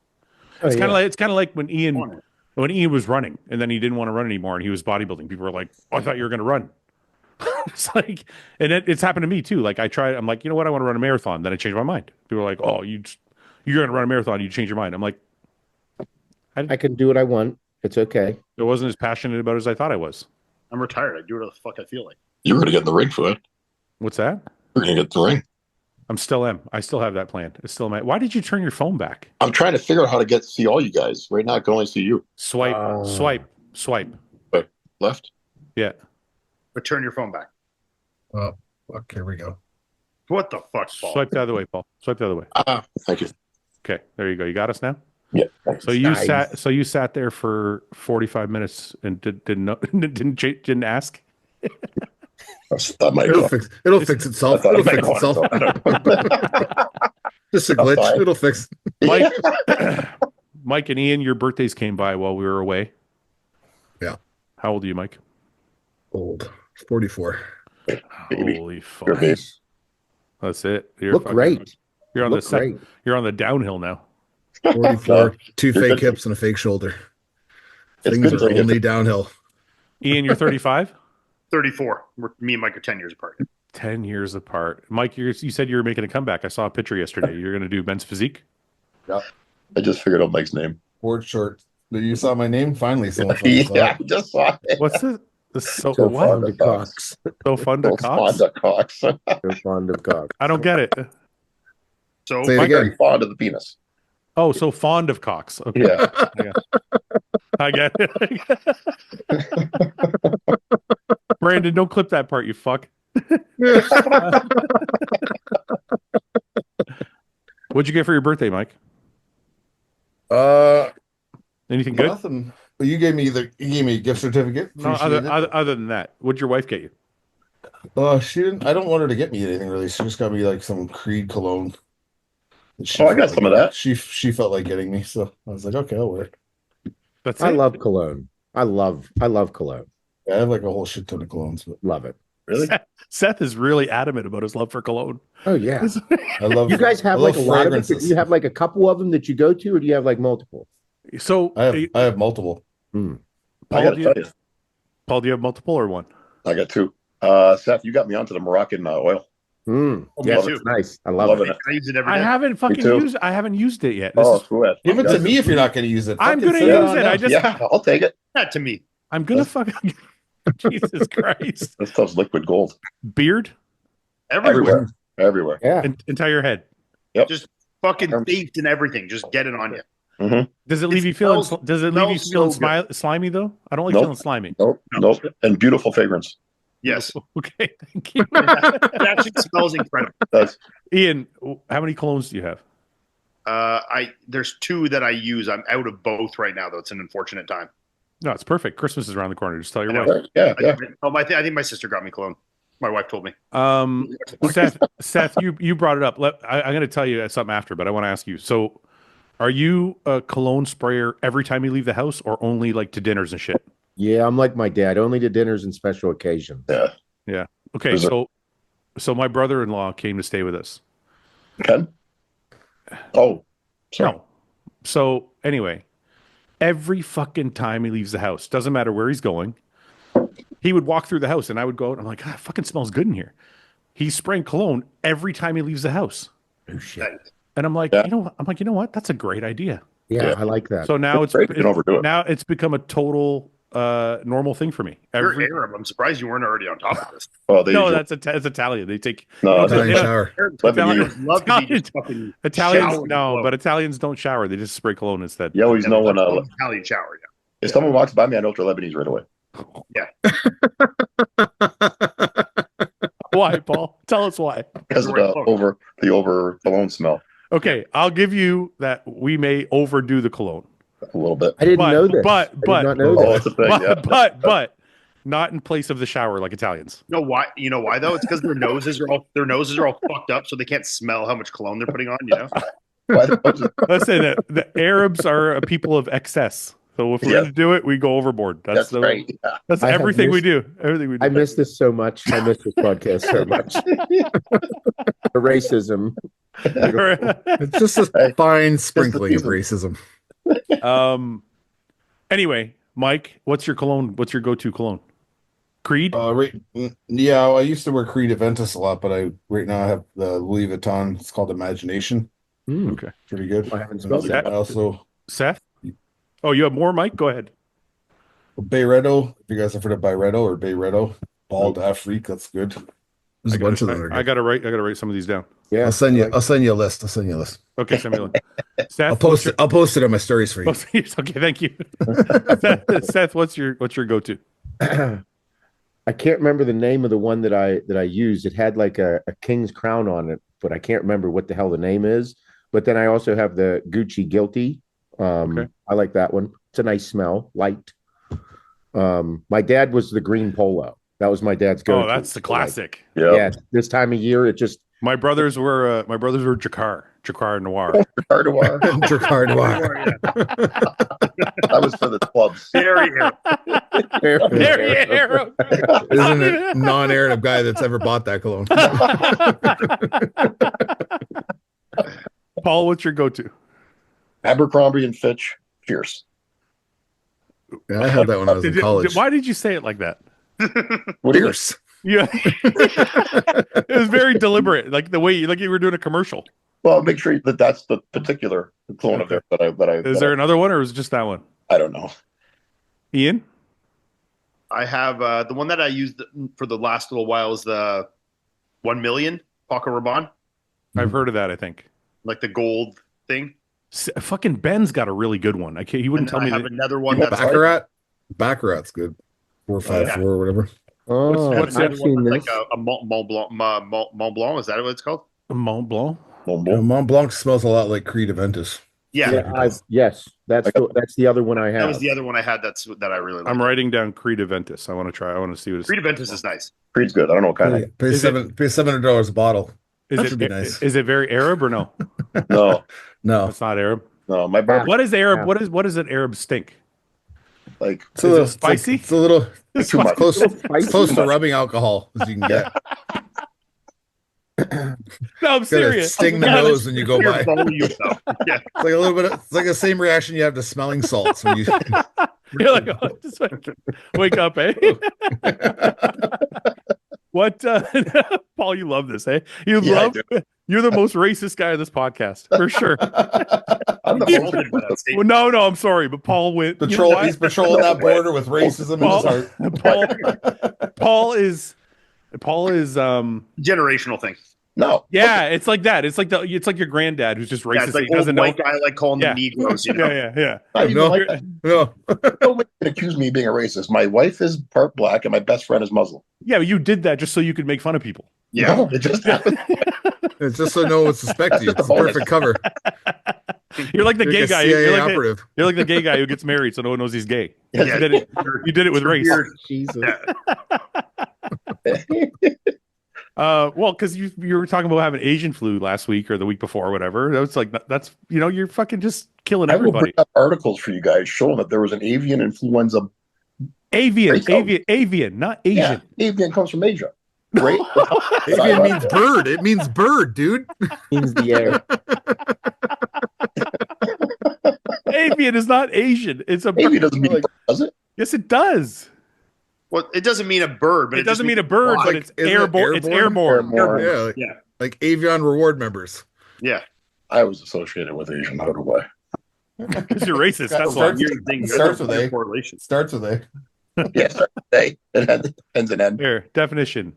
It's kind of like when Ian was running and then he didn't want to run anymore and he was bodybuilding. People were like, oh, I thought you were going to run. It's like, and it's happened to me too. Like I'm like, you know what? I want to run a marathon. Then I changed my mind. People were like, oh, you're going to run a marathon. You change your mind. I'm like, I can do what I want. It's okay. I wasn't as passionate about it as I thought I was. I'm retired. I do whatever the fuck I feel like. You were going to get in the ring for it. What's that? You're going to get the ring. I still have that plan. It's still why did you turn your phone back? I'm trying to figure out how to get to see all you guys. Right now, I can only see you. Swipe. But left? Yeah. But turn your phone back. Oh, fuck. Here we go. What the fuck, Paul? Swipe the other way, Paul. Swipe the other way. Thank you. Okay, there you go. You got us now? Yeah. Thanks. So you sat there for 45 minutes and didn't ask? That might It'll fix itself. It'll fix itself. Just a glitch. It'll fix. Mike and Ian, your birthdays came by while we were away. Yeah. How old are you, Mike? Old. 44. Baby. Holy fuck. Nice. That's it. Look great. You're on Look great. You're on the downhill now. 44. Two fake hips and a fake shoulder. Things are only downhill. Ian, you're 35? 34. Me and Mike are 10 years apart. 10 years apart. Mike, you said you were making a comeback. I saw a picture yesterday. You're going to do men's physique? Yeah. I just figured out Mike's name. Board short. You saw my name? Finally, someone Yeah, I just saw it. What's this? So fond of cocks. So fond of cocks? Fond of cocks. So fond of cocks. I don't get it. So Say it Mike again. very fond of the penis. Oh, so fond of cocks. Okay. Yeah. I get it. Brandon, don't clip that part, you fuck. What'd you get for your birthday, Mike? Anything good? Nothing. Well, you gave me a gift certificate. No, other than that, what'd your wife get you? She didn't. I don't want her to get me anything really. She just got me like some Creed cologne. I got some of that. She felt like getting me, so I was like, okay, I'll wear it. That's it. I love cologne. I love cologne. Yeah, I have like a whole shit ton of colognes. But Love it. Really? Seth is really adamant about his love for cologne. Oh yeah. I love. You guys have I like love a lot of it. fragrances. Do you have like a couple of them that you go to, or do you have like multiple? So I have multiple. I Paul, got to tell you. Paul, do you have multiple or one? I got two. Seth, you got me onto the Moroccan oil. Yeah, love it's it. nice. I love Loving it. it. I use it every I day. haven't fucking too. used. I haven't used it yet. Fouad. Give it to me if you're not going to use it. I'm Fucking gonna send it use on it. down. I just. Yeah, I'll take it. That to me. I'm gonna fucking. Jesus Christ. This stuff's liquid gold. Beard, Everywhere. Everywhere. Yeah. entire head. Just fucking baked and everything. Just get it on you. Mm-hmm. Does it leave you feeling? smells- Does it leave you smells feeling so slimy though? I don't like Nope. feeling slimy. Nope. And beautiful fragrance. Yes. Okay, thank you. It actually smells incredible. That's Ian, how many colognes do you have? There's two that I use. I'm out of both right now, though. It's an unfortunate time. No, it's perfect. Christmas is around the corner. Just tell your I know. wife. yeah. I think my sister got me cologne. My wife told me. Seth, you brought it up. I'm going to tell you something after, but I want to ask you. So, are you a cologne sprayer every time you leave the house, or only like to dinners and shit? Yeah, I'm like my dad, only to dinners and special occasions. Yeah. Okay. So my brother-in-law came to stay with us, Ken? Oh, sorry. No. So anyway, every fucking time he leaves the house, doesn't matter where he's going, he would walk through the house and I would go out and I'm like, God, it fucking smells good in here. He's spraying cologne every time he leaves the house. Oh shit. And I'm like, Yeah. you know what? That's a great idea. Yeah, Yeah. I like that. So now It's great if you can overdo it. now it's become a total normal thing for me. You're Arab. I'm surprised you weren't already on top of this. Oh, they No, usually- that's Italian. They take no, they they- don't- Italian shower. Italians love to be just fucking Italians showering no, cologne. but Italians don't shower. They just spray cologne instead. you always know when Italian shower. if someone walks by me, I know if they're Lebanese right away. Why, Paul? Tell us why. Because of the over cologne smell Okay, I'll give you that we may overdo the cologne. a little bit. I didn't but- know this. but- I did not know Oh, this. that's a thing. Yeah. But not in place of the shower like Italians. You know why? You know why though? It's because their noses are all fucked up, so they can't smell how much cologne they're putting on. You know. Why the fuck is- Let's say that the Arabs are a people of excess. So if we're Yeah. going to do it, we go overboard. That's right. Yeah. That's I have everything we missed- do. Everything we do. I miss this so much. I miss this podcast so much. The racism. It's just a fine sprinkling of racism. Anyway, Mike, what's your cologne? What's your go-to cologne? Creed? Yeah, I used to wear Creed Aventus a lot, but right now I have the Louis Vuitton. It's called Imagination. Okay. Pretty good. I haven't spelled that. I also Seth? Oh, you have more, Mike? Go ahead. Bayretto. If you guys have heard of Bayretto or Bayretto, Bald Afrique, that's good. There's a bunch of them. that are I good. gotta write some of these down. Yeah. I'll send you a list. Okay, send me a link. Seth, I'll post it. I'll post it on my stories for you. Okay, thank you. Seth, what's your go-to? I can't remember the name of the one that I used. It had like a king's crown on it, but I can't remember what the hell the name is. But then I also have the Gucci Guilty. Okay. I like that one. It's a nice smell, light. My dad was the green polo. That was my dad's go-to. Oh, that's the classic. Yeah. Yeah, this time of year, it just My brothers were Jacquard Noir. Hard to wear. Jacquard Noir. That was for the clubs. Very Arab. Very Arab. Isn't it non-Arab guy that's ever bought that cologne? Paul, what's your go-to? Abercrombie and Fitch, Fierce. Yeah, I had that when I was in college. Why did you say it like that? What do you Fierce. Yeah, it was very deliberate, like the way you were doing a commercial. Well, make sure that that's the particular clone of there that I. Is there another one, or is it just that one? I don't know. Ian? I have the one that I used for the last little while is the 1 million Paco Rabanne, I've heard of that. I think like the gold thing. fucking Ben's got a really good one. I can't. He wouldn't And tell I me. have That, another one You that's want Baccarat's good. 454 or whatever. oh, what's I've that seen like this. a Mont Blanc. Is that what it's called? Mont Blanc. Mont Blanc smells a lot like Creed Aventus. Yeah, Yes, that's the other one I have. that was the other one I had. That I really like. I'm writing down Creed Aventus. I want to try. I want to see what it's. Creed Aventus is nice. Creed's good. I don't know what kind Pay Is $700 a bottle. Is That it should be nice. Is it very Arab or no? of. No, No, It's not Arab. no. My barber, What is Arab? Yeah. What is an Arab stink? like, it's a Is little it spicy? It's a little It's too much. close, Spicy. close to rubbing alcohol as you can get. No, I'm Gotta serious. sting the nose when you go by. Yeah. It's like a little bit. It's like the same reaction you have to smelling salts when you. You're like, oh, just wake up, eh? What, Paul? You love this, eh? Yeah, I You're the most racist guy on this podcast for sure. I'm the most Insulted by that Well, statement. no, I'm sorry, but Paul went. you know why? He's patrolling that border with racism in his heart. Paul is Generational thing. No. yeah, it's like that. It's like your granddad who's just Yeah, racist. it's like he doesn't old know. white guy like calling Yeah. them Negroes. You know? Yeah. Not even No. like that. No, Nobody can accuse me of being a racist. My wife is part black and my best friend is Muslim. Yeah, but you did that just so you could make fun of people. Yeah. No, it just happened. it's just so no one would suspect you. It's a Bonus. perfect cover. You're like the You're gay like a guy. CIA You're like operative. you're like the gay guy who gets married so no one knows he's gay. Yeah. You did it with race. Jesus. Well, because you were talking about having Asian flu last week or the week before or whatever. That was like that's you're fucking just killing I will bring everybody. up articles for you guys showing that there was an avian influenza. Avian, Race not Asian. Yeah, avian comes from Asia. Great. Avian means bird. It means bird, dude. Means the air. Avian is not Asian. It's a Maybe it bird. doesn't mean bird, does it? Yes, it does. Well, it doesn't mean a bird, but It doesn't mean a bird, fly. but it's Isn't it airborne. It's airborne? airborne. Airborne. Yeah, like, Yeah. like Avian reward members. Yeah. I was associated with Asian. I don't know why. Because you're racist. That's why. Starts- Weird thing. starts with A. Correlation. Starts with A. Yeah, start with A. It ends in N. Here, definition.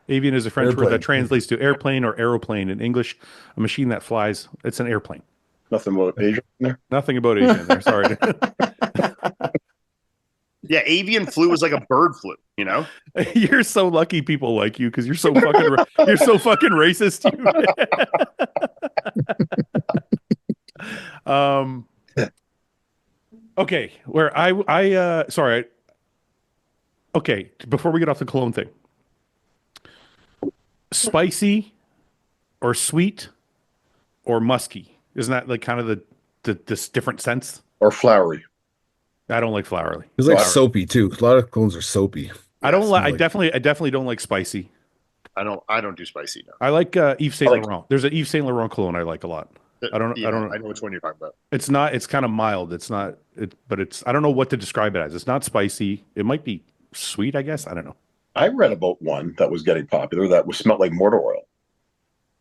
Avian is a French word Airplane. that translates to airplane or aeroplane. In English, a machine that flies. It's an airplane. Nothing about Asian in there. Nothing about Asian there. Sorry. Yeah, avian flu is like a bird flu, you know? You're so lucky people like you because you're so fucking racist. Okay, where I sorry. Okay, before we get off the Cologne thing, spicy or sweet or musky, isn't that like kind of this different sense? Or flowery. I don't like flowery. It's like Flower. soapy too. A lot of clones are soapy. I don't like. I like- definitely don't like spicy. I don't do spicy now. I like Yves Saint I like- Laurent. There's an Yves Saint Laurent cologne I like a lot. I don't know. I know which one you're talking about. It's not. It's kind of mild. It's not. But it's. I don't know what to describe it as. It's not spicy. It might be sweet. I guess. I don't know. I read about one that was getting popular that was smelled like mortar oil.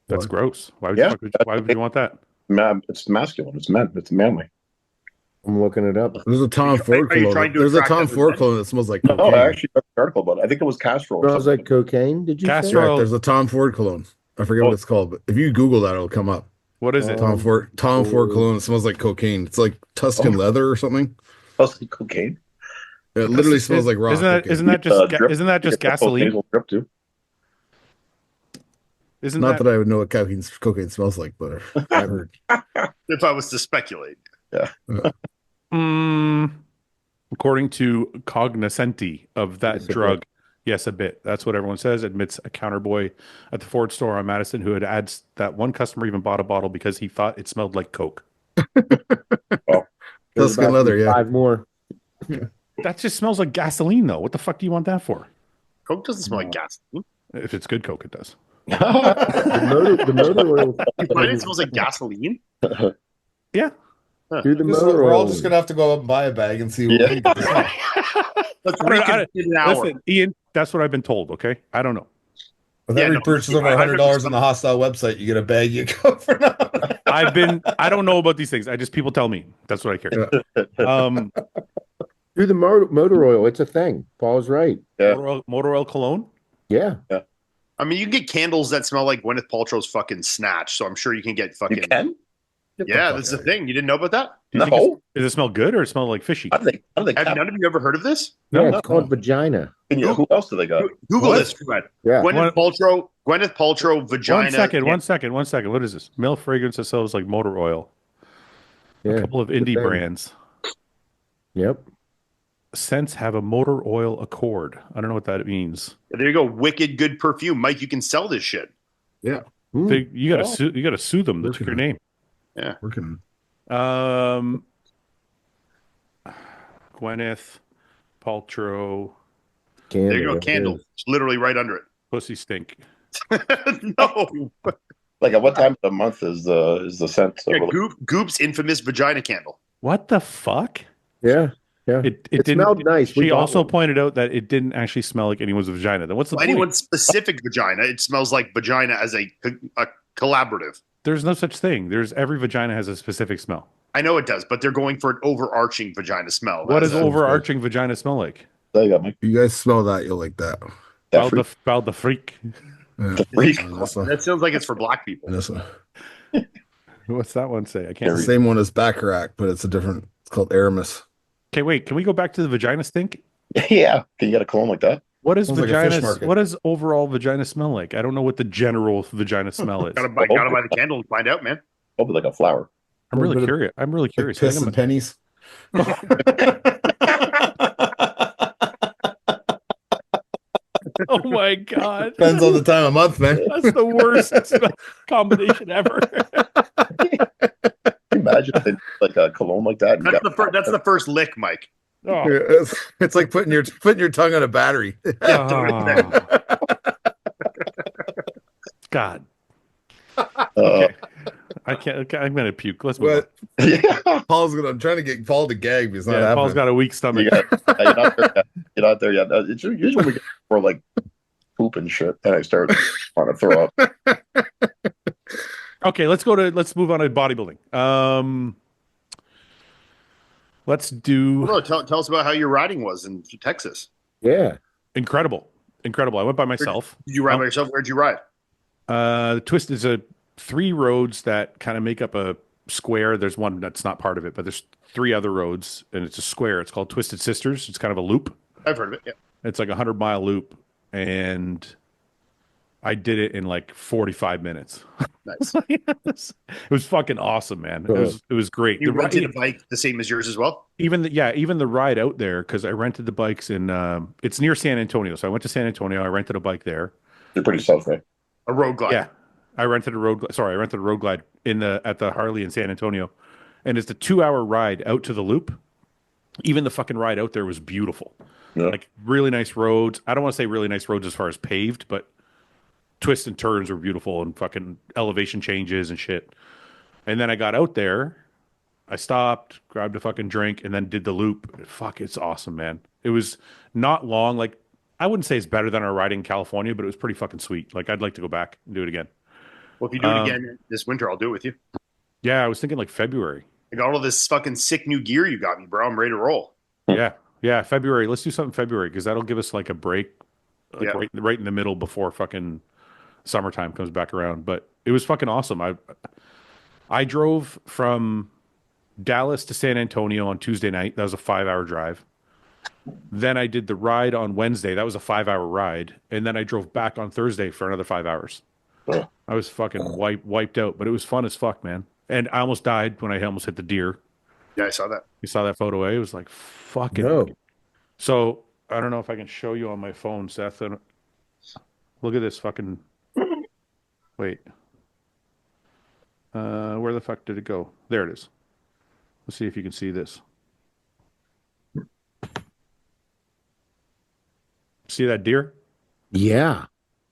That's gross. Why would, Yeah. why would you want that? It's masculine. It's men. It's manly. I'm looking it up. There's a Tom Are you Ford trying cologne. to There's a attract Tom other Ford men? cologne that smells like No, cocaine. I actually read an article about it. I think it was castor oil. or Smells something. like cocaine. Did you Castor say? oil. Correct. There's a Tom Ford cologne. I forget what it's called, but if you Google that, it'll come up. What is it? Tom Ford cologne. It smells like cocaine. It's like Tuscan leather or something. Smells like cocaine. It literally smells like raw. Isn't that cocaine. isn't that just Drip. isn't that just You get that gasoline? nasal drip too. Isn't Not that I would know what cocaine smells like, but I've heard. If I was to speculate. According to cognoscenti of that Yes, a drug, yes, a bit. That's what everyone says. Admits a counter boy at the Ford store on Madison who had adds that one customer even bought a bottle because he thought it smelled like Coke. There's Tuscan about leather, yeah. 5 more. That just smells like gasoline, though. What the fuck do you want that for? Coke doesn't smell like gasoline. If it's good Coke, it does. The motor oil. You find it smells like gasoline? Yeah. Do the Just- motor we're all oil. just gonna have to go up and buy a bag and see what Yeah. we can smell. Let's I don't- I reconsider don't- an hour. Listen, Ian, that's what I've been told, okay? I don't know. With Yeah, every no, purchase over I- I've $100 on the hostile website, you get a bag. You go for nothing. I don't know about these things. I just, people tell me. That's what I care. Do the motor oil. It's a thing. Paul's right. Yeah. Motor oil cologne? Yeah. I mean, you can get candles that smell like Gwyneth Paltrow's fucking Snatch, so I'm sure you can get fucking. You can? Yeah, that's the thing. You didn't know about that? Do you think No. does it smell good or it smell like fishy? How do they Have cap- none of you ever heard of this? Yeah, No. it's called vagina. Who else do they got? Google What? this, Fred. Yeah. Gwyneth Paltrow, vagina. One second. What is this? Male fragrance that sells like motor oil. Yeah. A couple of indie thing. brands. Yep. Scents have a motor oil accord. I don't know what that means. There you go. Wicked good perfume. Mike, you can sell this shit. Mm. You gotta sue them. They took your name. Working. Gwyneth Paltrow Candle. There you go. Candle. It's literally right under pussy stink. it. No. Like at what time of the month is the scent? Yeah, Goop's infamous vagina candle. What the fuck? Yeah. Yeah. It It didn't. smelled nice. We She bought also one. pointed out that it didn't actually smell like anyone's vagina. Then what's the point? Anyone's specific vagina, it smells like vagina as a collaborative. There's no such thing. Every vagina has a specific smell. I know it does, but they're going for an overarching vagina smell. What does That's- overarching vagina smell like? There you go, Mike. You guys smell that, you'll like that. That freak. About the freak. Yeah. freak. That sounds like it's for black people. This one. What's that one say? I It's can't the read. same one as Bacharach, but it's a different. It's called Aramis. Okay, wait. Can we go back to the vagina stink? Yeah. Can you get a cologne like that? What does Sounds like a fish vagina? market. What does overall vagina smell like? I don't know what the general vagina smell is. Gotta buy the candle and find out, man. Probably like a flower. I'm really bit of- curious. I'm really Like curious. I piss think and pennies. oh my god, Depends on the time of month, man. that's the worst combination ever. Can you imagine if they did like a cologne like that? and you That's the first lick, Mike. Oh, It's like putting your tongue on a battery. ah. God. Uh, Okay. I can't. Okay, I'm gonna puke. Let's move But yeah, I'm trying to get Paul to gag, but it's on. not Yeah, Paul's happening. got a weak stomach. you're not there yet. You're not there yet. It's usually when we get for like poop and shit, and I start want to throw up. Okay, let's move on to bodybuilding. Let's do Well, no, tell us about how your riding was in Texas. Yeah. incredible. I went by myself. Did you ride by yourself? Where'd you ride? The twist is 3 roads that kind of make up a square. There's one that's not part of it, but there's 3 other roads, and it's a square. It's called Twisted Sisters. It's kind of a loop. I've heard of it. Yeah. It's like a 100-mile loop, and I did it in like 45 minutes. Nice. It was fucking awesome, man. It was great. You The rented ride- a bike the same as yours as well? even the ride out there, because I rented the bikes in it's near San Antonio. So I went to San Antonio, I rented a bike there. You're pretty south, right? A road glide. Yeah. I rented a road glide at the Harley in San Antonio. And it's a 2-hour ride out to the loop. Even the fucking ride out there was beautiful. Yeah. Like really nice roads. I don't want to say really nice roads as far as paved, but twists and turns were beautiful and fucking elevation changes and shit. And then I got out there, I stopped, grabbed a fucking drink, and then did the loop. Fuck, it's awesome, man. It was not long. Like, I wouldn't say it's better than our riding in California, but it was pretty fucking sweet. Like, I'd like to go back and do it again. Well, if you do it again this winter, I'll do it with you. Yeah, I was thinking like February. I got all this fucking sick new gear you got me, bro. I'm ready to roll. Yeah, February. Let's do something February because that'll give us like a break, like Yeah. right in the middle before fucking summertime comes back around. But it was fucking awesome. I drove from Dallas to San Antonio on Tuesday night. That was a 5-hour drive. Then I did the ride on Wednesday. That was a 5-hour ride. And then I drove back on Thursday for another 5 hours. Oh. I was fucking wiped out, but it was fun as fuck, man. And I almost died when I almost hit the deer. Yeah, I saw that. You saw that photo, eh? It was like fucking. No. So I don't know if I can show you on my phone, Seth. Look at this fucking. Wait. Where the fuck did it go? There it is. Let's see if you can see this. See that deer? Yeah.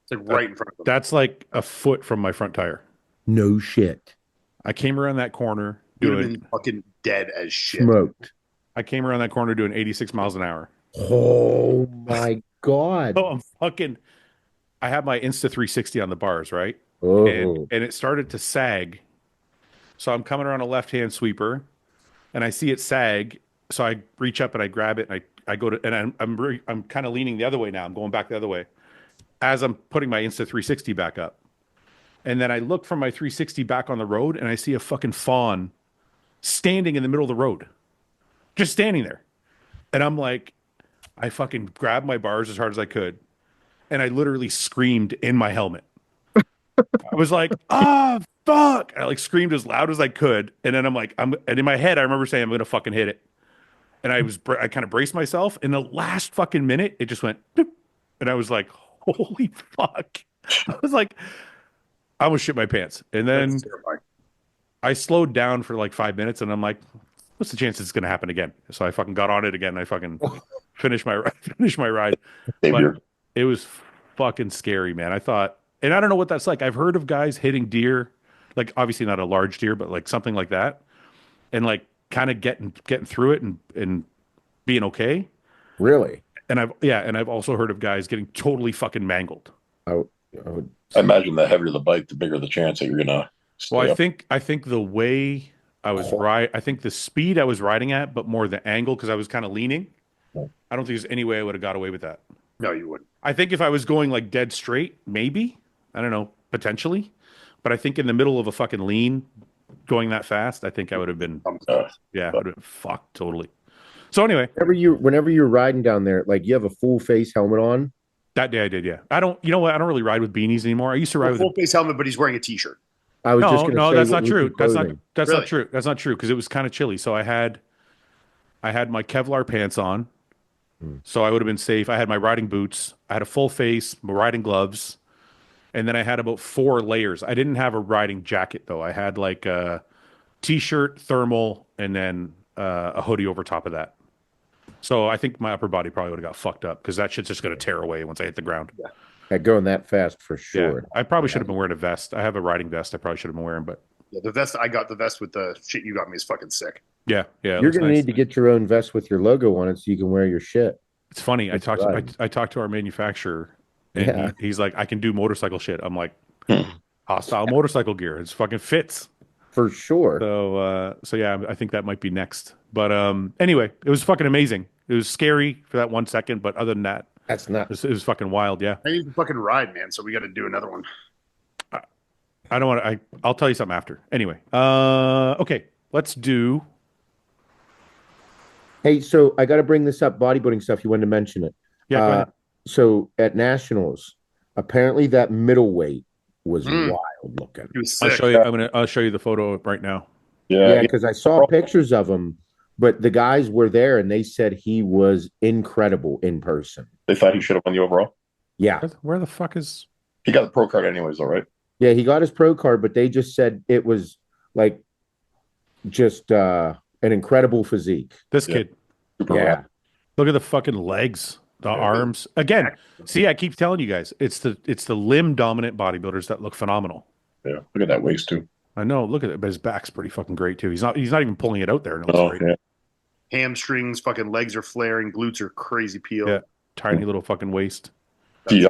It's like right in front of them. That's like a foot from my front tire. No shit. I came around that corner You would have doing. been fucking dead as shit. Smoked. I came around that corner doing 86 miles an hour. Oh my God. Oh, I'm fucking. I have my Insta 360 on the bars, right? Oh. And it started to sag. So I'm coming around a left-hand sweeper, and I see it sag. So I reach up and I grab it, and I go to, and I'm kind of leaning the other way now. I'm going back the other way as I'm putting my Insta 360 back up. And then I look from my 360 back on the road, and I see a fucking fawn standing in the middle of the road, just standing there. And I'm like, I fucking grabbed my bars as hard as I could, and I literally screamed in my helmet. I was like, "Ah, fuck!" I like screamed as loud as I could, and then and in my head, I remember saying, "I'm gonna fucking hit it." And I kind of braced myself. In the last fucking minute, it just went, boop, and I was like, "Holy fuck!" I was like, I almost shit my pants. And then That's terrifying. I slowed down for like 5 minutes, and I'm like, "What's the chance it's gonna happen again?" So I fucking got on it again. I fucking finished my ride. Savior. But it was fucking scary, man. I thought, and I don't know what that's like. I've heard of guys hitting deer, like obviously not a large deer, but like something like that, and like kind of getting through it and being okay. Really? And I've also heard of guys getting totally fucking mangled. I would I imagine the heavier the bike, the bigger the chance that you're gonna. Stay Well, up. I think the way I was I think the speed I was riding at, but more the angle because I was kind of leaning. I don't think there's any way I would have got away with that. No, you wouldn't. I think if I was going like dead straight, maybe. I don't know, potentially. But I think in the middle of a fucking lean, going that fast, I think I would have been, yeah, I would have been fucked totally. So anyway, whenever you're riding down there, like you have a full face helmet on. that day I did, yeah. You know what? I don't really ride with beanies anymore. I used to ride with Full face helmet, but he's wearing a t-shirt. I was just going to say that's what not was true. your clothing? That's Really? not true. That's not true because it was kind of chilly. So I had my Kevlar pants on, so I would have been safe. I had my riding boots. I had a full face, my riding gloves, and then I had about 4 layers. I didn't have a riding jacket though. I had like a t-shirt, thermal, and then a hoodie over top of that. So I think my upper body probably would have got fucked up because that shit's just going to tear away once I hit the ground. At going that fast for Yeah, sure. I probably should have been wearing a vest. I have a riding vest. I probably should have been wearing, but Yeah, the vest I got, the vest with the shit you got me is fucking sick. yeah, it You're looks gonna nice. need to get your own vest with your logo on it so you can wear your shit. It's funny. It's right. I talked to our manufacturer, and Yeah. he's like, I can do motorcycle shit. I'm like, Hmm. hostile motorcycle gear. It's fucking fits. For sure. So yeah, I think that might be next. But anyway, it was fucking amazing. It was scary for that 1 second, but other than that, That's not it was fucking wild. Yeah. I need to fucking ride, man. So we got to do another one. I don't want to. I'll tell you something after. Anyway. Okay. Let's do. Hey, so I got to bring this up. Bodybuilding stuff. You wanted to mention it. Yeah. Go ahead. So at nationals, apparently that middleweight was wild looking. He was I'll sick. show you. I'll show you the photo right now. Yeah, because I saw pictures of him, but the guys were there and they said he was incredible in person. They thought he should have won the overall. Yeah. Where the fuck is? He got the pro card anyways, all right. Yeah, he got his pro card, but they just said it was like just an incredible physique. This Yeah. kid? Super Yeah. rad. Look at the fucking legs, the arms. Again, see, I keep telling you guys, it's the limb dominant bodybuilders that look phenomenal. Yeah. Look at that waist too. I know. Look at it, but his back's pretty fucking great too. He's not even pulling it out there, and it looks Oh, great. yeah. Hamstrings, fucking legs are flaring, glutes are crazy peeled. Yeah. Tiny little fucking waist. His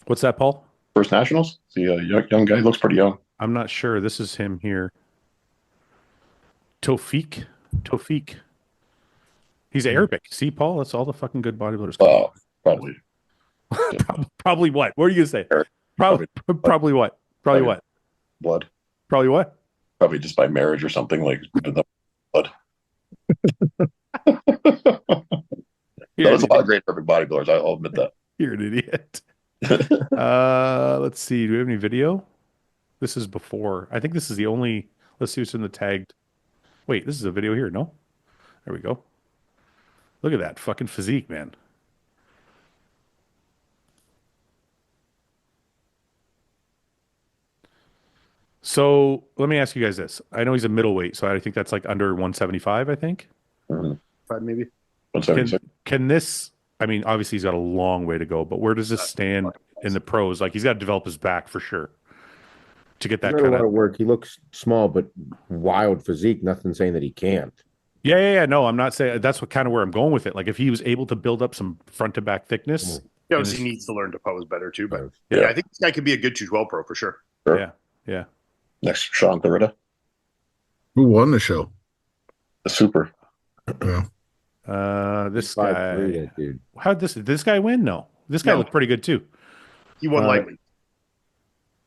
What's that, Paul? first nationals. See a young guy. He looks pretty young. I'm not sure. This is him here. Tofik. He's Arabic. See, Paul? That's all the fucking good bodybuilders. Oh, probably. Probably what? What are you gonna say? Probably what? Probably what? Blood. Probably what? Probably just by marriage or something like blood. There's a lot of great perfect bodybuilders. I'll admit that. You're an idiot. Let's see. Do we have any video? This is before. I think this is the only. Let's see what's in the tagged. Wait, this is a video here. No? There we go. Look at that fucking physique, man. So let me ask you guys this. I know he's a middleweight, so I think that's like under 175, I think. Five maybe. 176. Can this, I mean, obviously he's got a long way to go, but where does this stand in the pros? Like he's got to develop his back for sure to get that He's got kind a lot of of work. He looks small, but wild physique. Nothing saying that he can't. Yeah. No, I'm not saying that's what kind of where I'm going with it. Like if he was able to build up some front to back thickness. He obviously needs to learn to pose better too. But Yeah. yeah, I think this guy could be a good 212 pro for sure. Sure. Yeah. Next, Sean Clarita, Who won the show? the super. Yeah. This 5'3", guy, that dude. how'd this guy win? No, this guy No. looked pretty good too. He won lightly.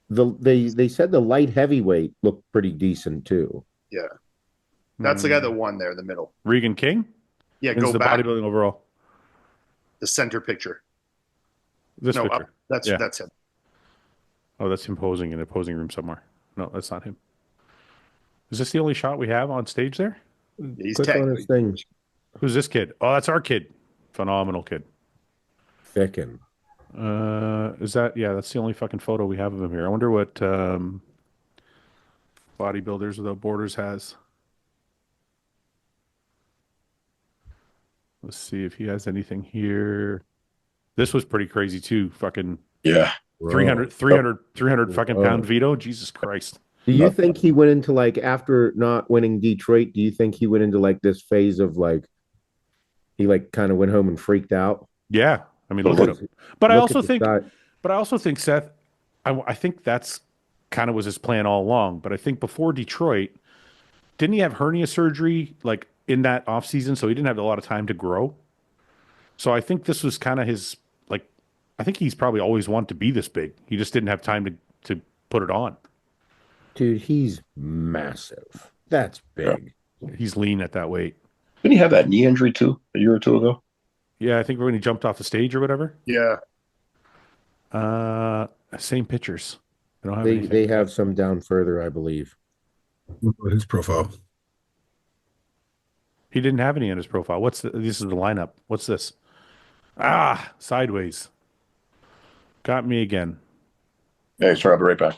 They said the light heavyweight looked pretty decent too. Yeah. That's the guy that won there in the middle. Regan King. Yeah, Wins go the back. bodybuilding overall. The center picture. This No, picture. that's Yeah. that's him. Oh, that's him posing in a posing room somewhere. No, that's not him. Is this the only shot we have on stage there? He's Click on tagged. his thing. Who's this kid? Oh, that's our kid. Phenomenal kid. Thicken. Is that? Yeah, that's the only fucking photo we have of him here. I wonder what Bodybuilders Without Borders has. Let's see if he has anything here. This was pretty crazy too. Fucking Yeah. 300 fucking pound Vito. Jesus Christ. Do you think he went into like after not winning Detroit? Do you think he went into like this phase of like he like kind of went home and freaked out? Yeah. I mean, look at him. But I Look also at the think, guy. but I also think Seth, I think that's kind of was his plan all along. But I think before Detroit, didn't he have hernia surgery like in that off season? So he didn't have a lot of time to grow. So I think this was kind of his, like, I think he's probably always wanted to be this big. He just didn't have time to put it on. Dude, he's massive. That's big. He's lean at that weight. Didn't he have that knee injury too a year or two ago? Yeah, I think when he jumped off the stage or whatever. Yeah. Same pictures. I don't have They anything. they have some down further, I believe. His profile. He didn't have any in his profile. This is the lineup. What's this? Ah, sideways. Got me again. Yeah, sorry, I'll be right back.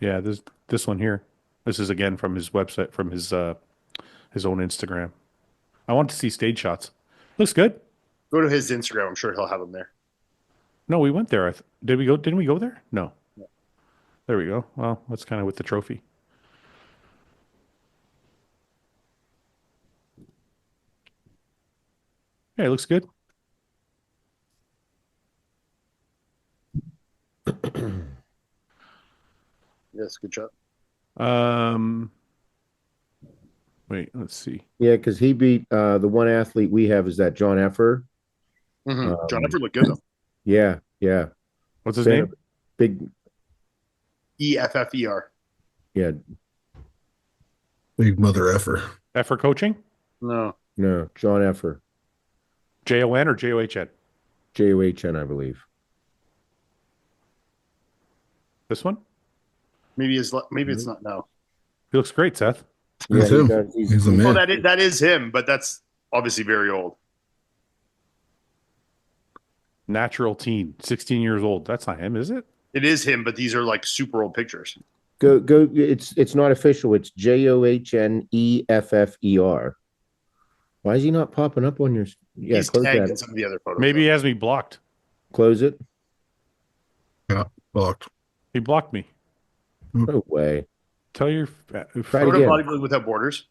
Yeah, this one here. This is again from his website, from his own Instagram. I want to see stage shots. Looks good. Go to his Instagram. I'm sure he'll have them there. No, we went there. Did we go? Didn't we go there? No. There we go. Well, that's kind of with the trophy. Yeah, it looks good. Yes, good job. Wait, let's see. Yeah, because he beat the one athlete we have is that John Effer. John Efford looked good though. Yeah, yeah. What's his name? Big. EFFER. Yeah. Big mother effer. Effer Coaching? No. John Effer. JON or JOHN? JOHN, I believe. This one? Maybe it's not. No. He looks great, Seth. That's he him. does. He's the Well, man. that is him, but that's obviously very old. Natural teen, 16 years old. That's not him, is it? It is him, but these are like super old pictures. Go. It's not official. It's JOHNEFFER. Why is he not popping up on your? Yeah, He's close tagged in that. some of the other photos. Maybe he has me blocked. Close it. Yeah, blocked. He blocked me. No way. Tell your Try Go it to again. Bodybuilding Without Borders.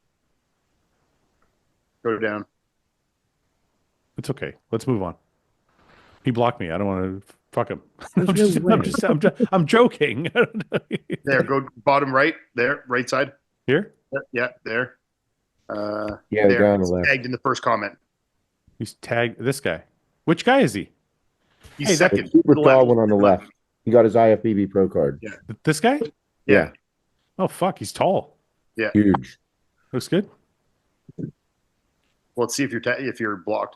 Go down. It's okay. Let's move on. He blocked me. I don't want to fuck him. There's no way. I'm joking. There, go bottom right. There, right side. Here? Yeah, there. Yeah, there. the guy on the He's left. tagged in the first comment. He's tagged this guy. Which guy is he? He's Hey, that second. The super to the tall left. one on the left. He got his IFBB Pro card. Yeah. This guy? Yeah. Oh, fuck. He's tall. Huge. Looks good. Well, let's see if you're blocked.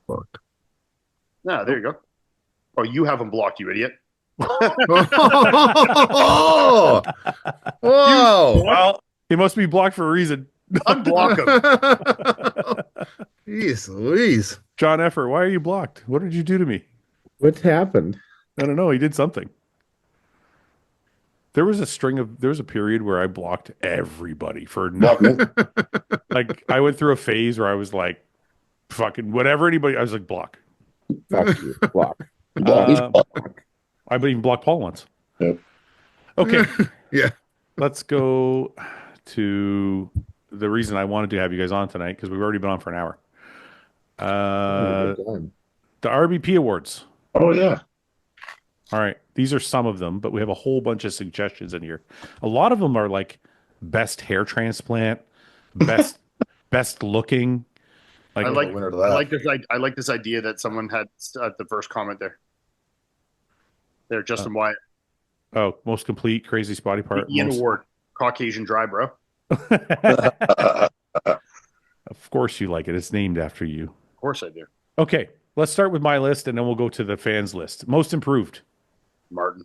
Blocked. No, there you go. Oh, you haven't blocked, you idiot. Oh! Whoa! Well, he must be blocked for a reason. Unblock him. Jeez Louise. John Effer, why are you blocked? What did you do to me? What's happened? I don't know. He did something. There was a period where I blocked everybody for nothing. Like I went through a phase where I was like, fucking whatever anybody. I was like, block. Fuck you. Block. He's I even blocked Paul once. Yep. Okay. Yeah. Let's go to the reason I wanted to have you guys on tonight because we've already been on for an hour. The RBP Awards. Oh yeah. All right. These are some of them, but we have a whole bunch of suggestions in here. A lot of them are like best hair transplant, best looking. Like, I like winner to I that. like this. I like this idea that someone had at the first comment there. There, Justin Wyatt. oh, most complete, crazy spotty part. The Ian most- Award, Caucasian dry, bro. Of course you like it. It's named after you. Of course I do. Okay. Let's start with my list and then we'll go to the fans list. Most improved. Martin.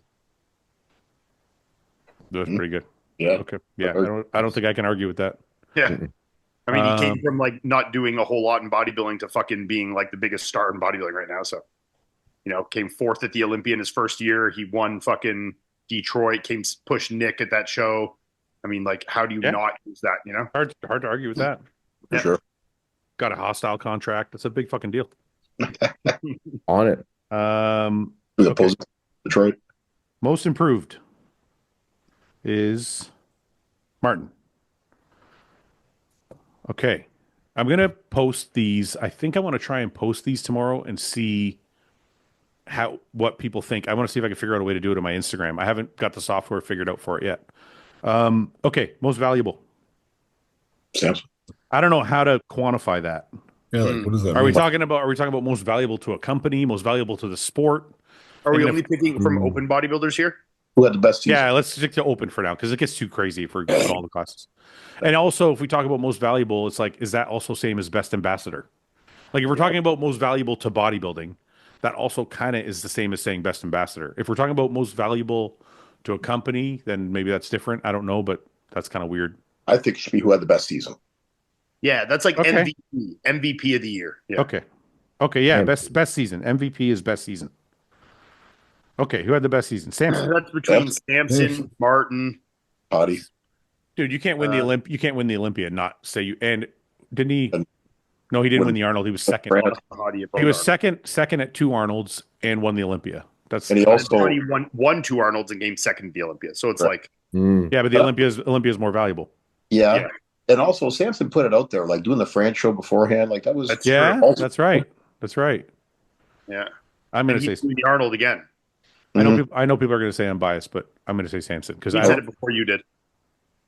That was pretty good. Yeah. Okay. Yeah. I don't think I can argue with that. Yeah. I mean, he came from like not doing a whole lot in bodybuilding to fucking being like the biggest star in bodybuilding right now. So, came fourth at the Olympia in his first year. He won fucking Detroit, pushed Nick at that show. I mean, like, how do you not use that, Hard to argue with that. For sure. Got a hostile contract. That's a big fucking deal. On it. The opposing Detroit. Most improved is Martin. Okay. I'm going to post these. I think I want to try and post these tomorrow and see what people think. I want to see if I can figure out a way to do it on my Instagram. I haven't got the software figured out for it yet. Okay. Most valuable. Samson. I don't know how to quantify that. Yeah, like, what does that Are we mean? talking about most valuable to a company, most valuable to the sport? Are we And only picking from open bodybuilders here? Who had the best season? Yeah, let's stick to open for now because it gets too crazy if we're doing all the classes. And also, if we talk about most valuable, it's like, is that also same as best ambassador? Like, if we're talking about most valuable to bodybuilding, that also kind of is the same as saying best ambassador. If we're talking about most valuable to a company, then maybe that's different. I don't know, but that's kind of weird. I think it should be who had the best season. Yeah, that's like Okay. MVP of the year. Yeah. Okay, yeah, best season. MVP is best season. Okay, who had the best season? Samson. That's between Samson, Martin. Body. Dude, you can't win the You can't win the Olympia and not say you. And didn't he? No, he didn't win the Arnold. He was second. Hany He was second at 2 Arnolds and won the Olympia. That's And he also Hany won 2 Arnolds and came second at the Olympia. So it's like, yeah, but the Olympia is more valuable. yeah. And also Samson put it out there, like doing the France show beforehand. Like that was That's Yeah, true. that's right. That's right. yeah. I'm going And to he's say doing the Arnold again. I know people are going to say I'm biased, but I'm going to say Samson because He said it before you did.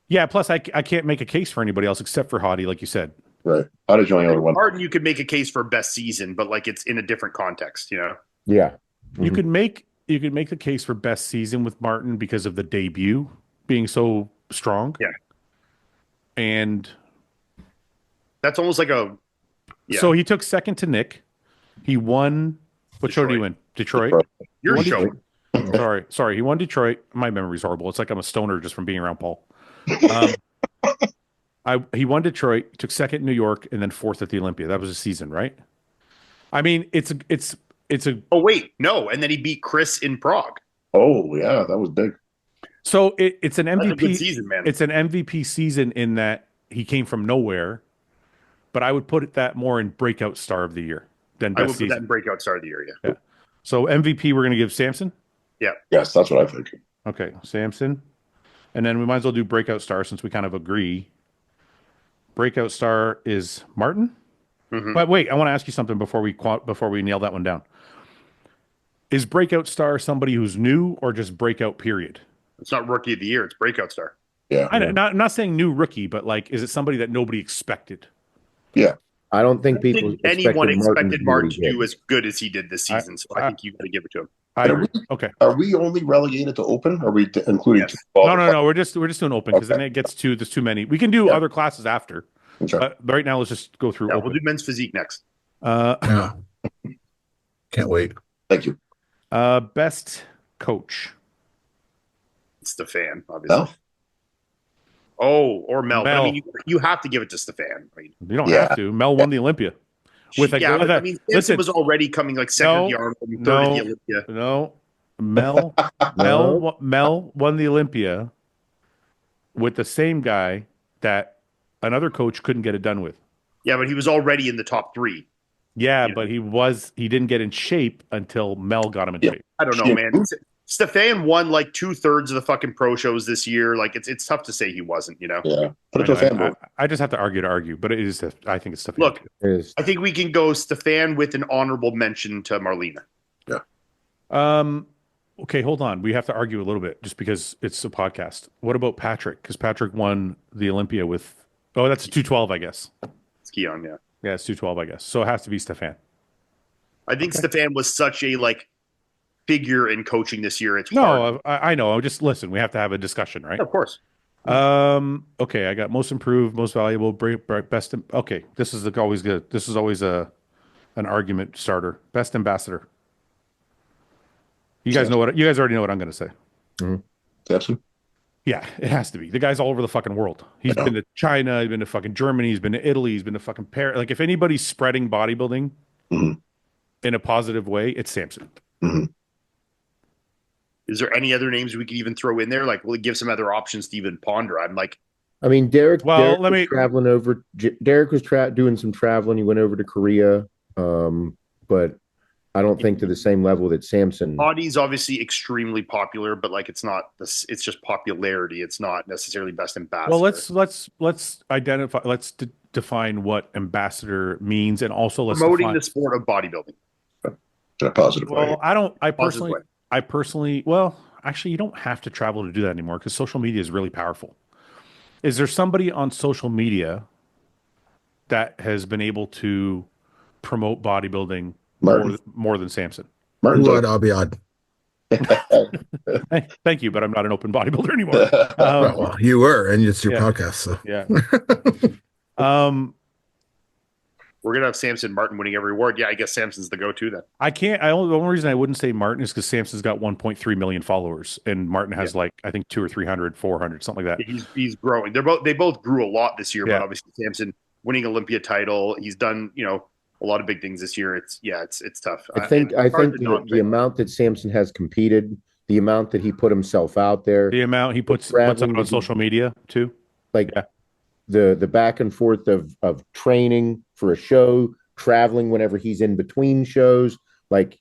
yeah. Plus, I can't make a case for anybody else except for Hany, like you said. right. How did you only one? Martin, you could make a case for best season, but like it's in a different context, you know. Yeah. You could make the case for best season with Martin because of the debut being so strong. Yeah. And That's almost like a so he took second to Nick. He won. What show did he win? Detroit. your What show. Sorry. He won Detroit. My memory's horrible. It's like I'm a stoner just from being around Paul. He won Detroit, took second in New York, and then fourth at the Olympia. That was a season, right? I mean, it's a. Oh wait, no, and then he beat Chris in Prague. Oh yeah, that was big. So it's an That's a good MVP season, man. It's an MVP season in that he came from nowhere, but I would put that more in breakout star of the year than I best would put season. that in breakout star of the year. Yeah. So MVP, we're going to give Samson. Yes, that's what I think. Okay, Samson, and then we might as well do breakout star since we kind of agree. Breakout star is Martin. Mhm. But wait, I want to ask you something before we nail that one down. Is breakout star somebody who's new or just breakout period? It's not rookie of the year; it's breakout star. Yeah. I'm not saying new rookie, but like, is it somebody that nobody expected? Yeah. I don't think I people think anyone expected Martin to do do as good as he did this season, so I think you got to give it to him. Okay. Are we only relegated to open? Are we including? Yes. No. We're just doing open because then it gets there's too many. We can do other classes after. Okay. But right now, let's just go through Yeah, open. we'll do men's physique next. Yeah. Can't wait. Thank you. Best coach. Stefan, obviously. No. Oh, or Mel. But I Mel. mean, you have to give it to Stefan. I mean, You don't Yeah. have to. Mel won the Olympia. With a- yeah, with but, a- I mean, listen. Samson was already coming like second at the Arnold, and third at the Olympia. No, Mel won the Olympia with the same guy that another coach couldn't get it done with. Yeah, but he was already in the top 3. Yeah, Yeah. but he didn't get in shape until Mel got him in Yeah. shape. I don't know, man. Stefan won like 2/3 of the fucking pro shows this year. Like it's tough to say he wasn't. You know. Yeah. Put it to a fan vote. I just have to argue, but it is. I think it's Stefan. Look, is I think we can go Stefan with an honorable mention to Marlena. Okay, hold on. We have to argue a little bit just because it's a podcast. What about Patrick? Because Patrick won the Olympia with. Oh, that's a 212, I guess. It's Keon, yeah. Yeah, it's 212, I guess. So it has to be Stefan. I think Stefan was such a like figure in coaching this year. It's hard. No, I know. Just listen. We have to have a discussion, right? Of course. Okay, I got most improved, most valuable, best. Okay, this is always good. This is always an argument starter. Best ambassador. You guys already know what I'm going to say. Samson. Yeah, it has to be. The guy's all over the fucking world. He's been to China, he's been to fucking Germany, he's been to Italy, he's been to fucking Paris. Like if anybody's spreading bodybuilding in a positive way, it's Samson. Is there any other names we could even throw in there? Like, will it give some other options to even ponder? I'm like, I mean, Derek. Well, Derek let was me- traveling over. Derek was doing some traveling. He went over to Korea, but I don't think to the same level that Samson. Body's obviously extremely popular, but like it's not this. It's just popularity. It's not necessarily best ambassador. Well, let's identify. Let's define what ambassador means, and also let's promoting define, the sport of bodybuilding. In a positive way. Well, I Positive way. personally, well, actually, you don't have to travel to do that anymore because social media is really powerful. Is there somebody on social media that has been able to promote bodybuilding Martin. more than Samson? Martin's Fouad Abiad. Thank you, but I'm not an open bodybuilder anymore. Well, you were, and it's your yeah. podcast, so Yeah. We're gonna have Samson Martin winning every award. Yeah, I guess Samson's the go-to then. The only reason I wouldn't say Martin is because Samson's got 1.3 million followers, and Martin has like I think 200 or 300, 400, something like that. He's growing. They both grew a lot this year, Yeah. but obviously Samson winning Olympia title. He's done a lot of big things this year. It's tough. I think the amount that Samson has competed, the amount that he put himself out there, The amount he puts out on traveling social media too. like Yeah. the back and forth of training for a show, traveling whenever he's in between shows, like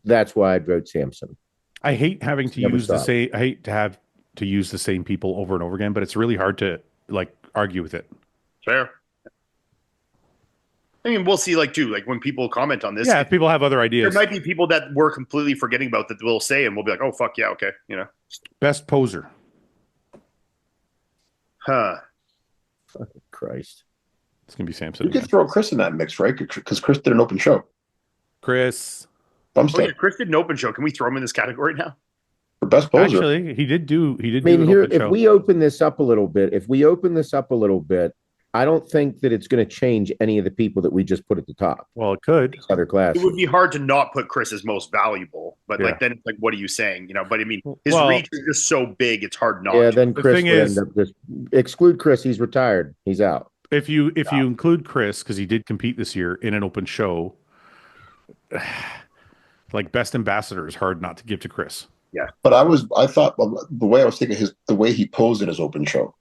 that's why I'd vote Samson. I hate having to Never use the stop. same. I hate to have to use the same people over and over again, but it's really hard to like argue with it. Fair. I mean, we'll see, like, too, like when people comment on this. Yeah, if people have other There ideas. might be people that we're completely forgetting about that we'll say, and we'll be like, oh, fuck yeah, okay, you know. Best poser. Huh. Fucking Christ. It's gonna be Samson. You could Again. throw Chris in that mix, right? Because Chris did an open show. Chris. I'm Oh, yeah, saying Chris did an open show. Can we throw him in this category now? for best poser. Actually, he did do. He did. I mean, do an here, open if show. we open this up a little bit, I don't think that it's going to change any of the people that we just put at the top, Well, it could. other It classes. would be hard to not put Chris as most valuable, but Yeah. like then it's like, what are you saying? You know, but I mean, his Well- reach is just so big, it's hard not. Yeah, to. then The Chris thing would is- end up just exclude Chris. He's retired. He's out. If you include Chris, because he did compete this year in an open show, like best ambassador is hard not to give to Chris. But I thought the way I was thinking the way he posed in his open show.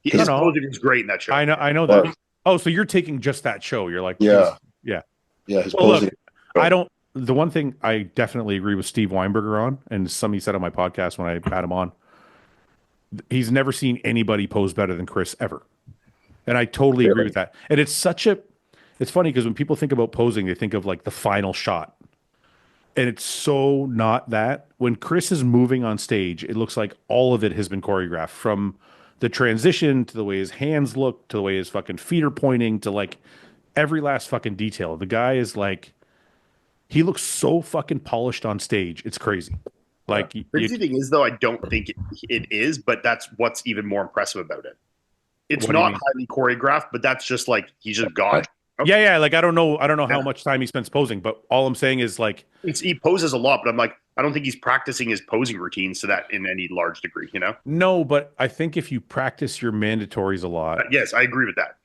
His No, no. posing was great in that show. I know that. But, Oh, so you're taking just that show? You're like, Yeah. yeah. his Well, posing. look, I don't. The one thing I definitely agree with Steve Weinberger on, and some he said on my podcast when I had him on, he's never seen anybody pose better than Chris ever, and I totally agree with that. And it's funny because when people think about posing, they think of like the final shot, and it's so not that. When Chris is moving on stage, it looks like all of it has been choreographed, from the transition to the way his hands look to the way his fucking feet are pointing to like every last fucking detail. The guy is like, he looks so fucking polished on stage. It's crazy. Like, Crazy thing is, though, I don't think it is, but that's what's even more impressive about it. It's What do you not mean? highly choreographed, but that's just like he's just got it. yeah. Like, I don't know how Yeah. much time he spends posing, but all I'm saying is like, He poses a lot, but I'm like, I don't think he's practicing his posing routines to that in any large degree, you know? no, but I think if you practice your mandatories a lot, Yes, I agree with that.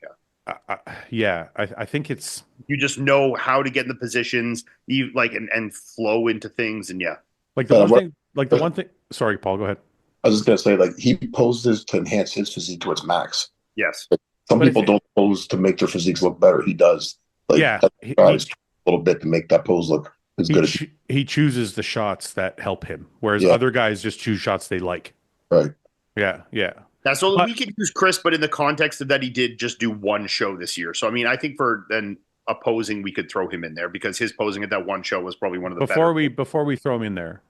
Yeah. I think it's, You just know how to get in the positions, you like, and flow into things, and yeah. like the But one what- thing, like the one thing, sorry, Paul, go ahead. I was just gonna say, like, he poses to enhance his physique to its max. Yes. Some But people if- don't pose to make their physiques look better. He does. Like, Yeah, he tries a little bit to make that pose look as good as he chooses the shots that help him, whereas Yeah. other guys just choose shots they like. right. Yeah. That's so But- we can use Chris, but in the context of that, he did just do one show this year. So I mean, I think for then opposing, we could throw him in there because his posing at that one show was probably one of the Before better. we throw him in there,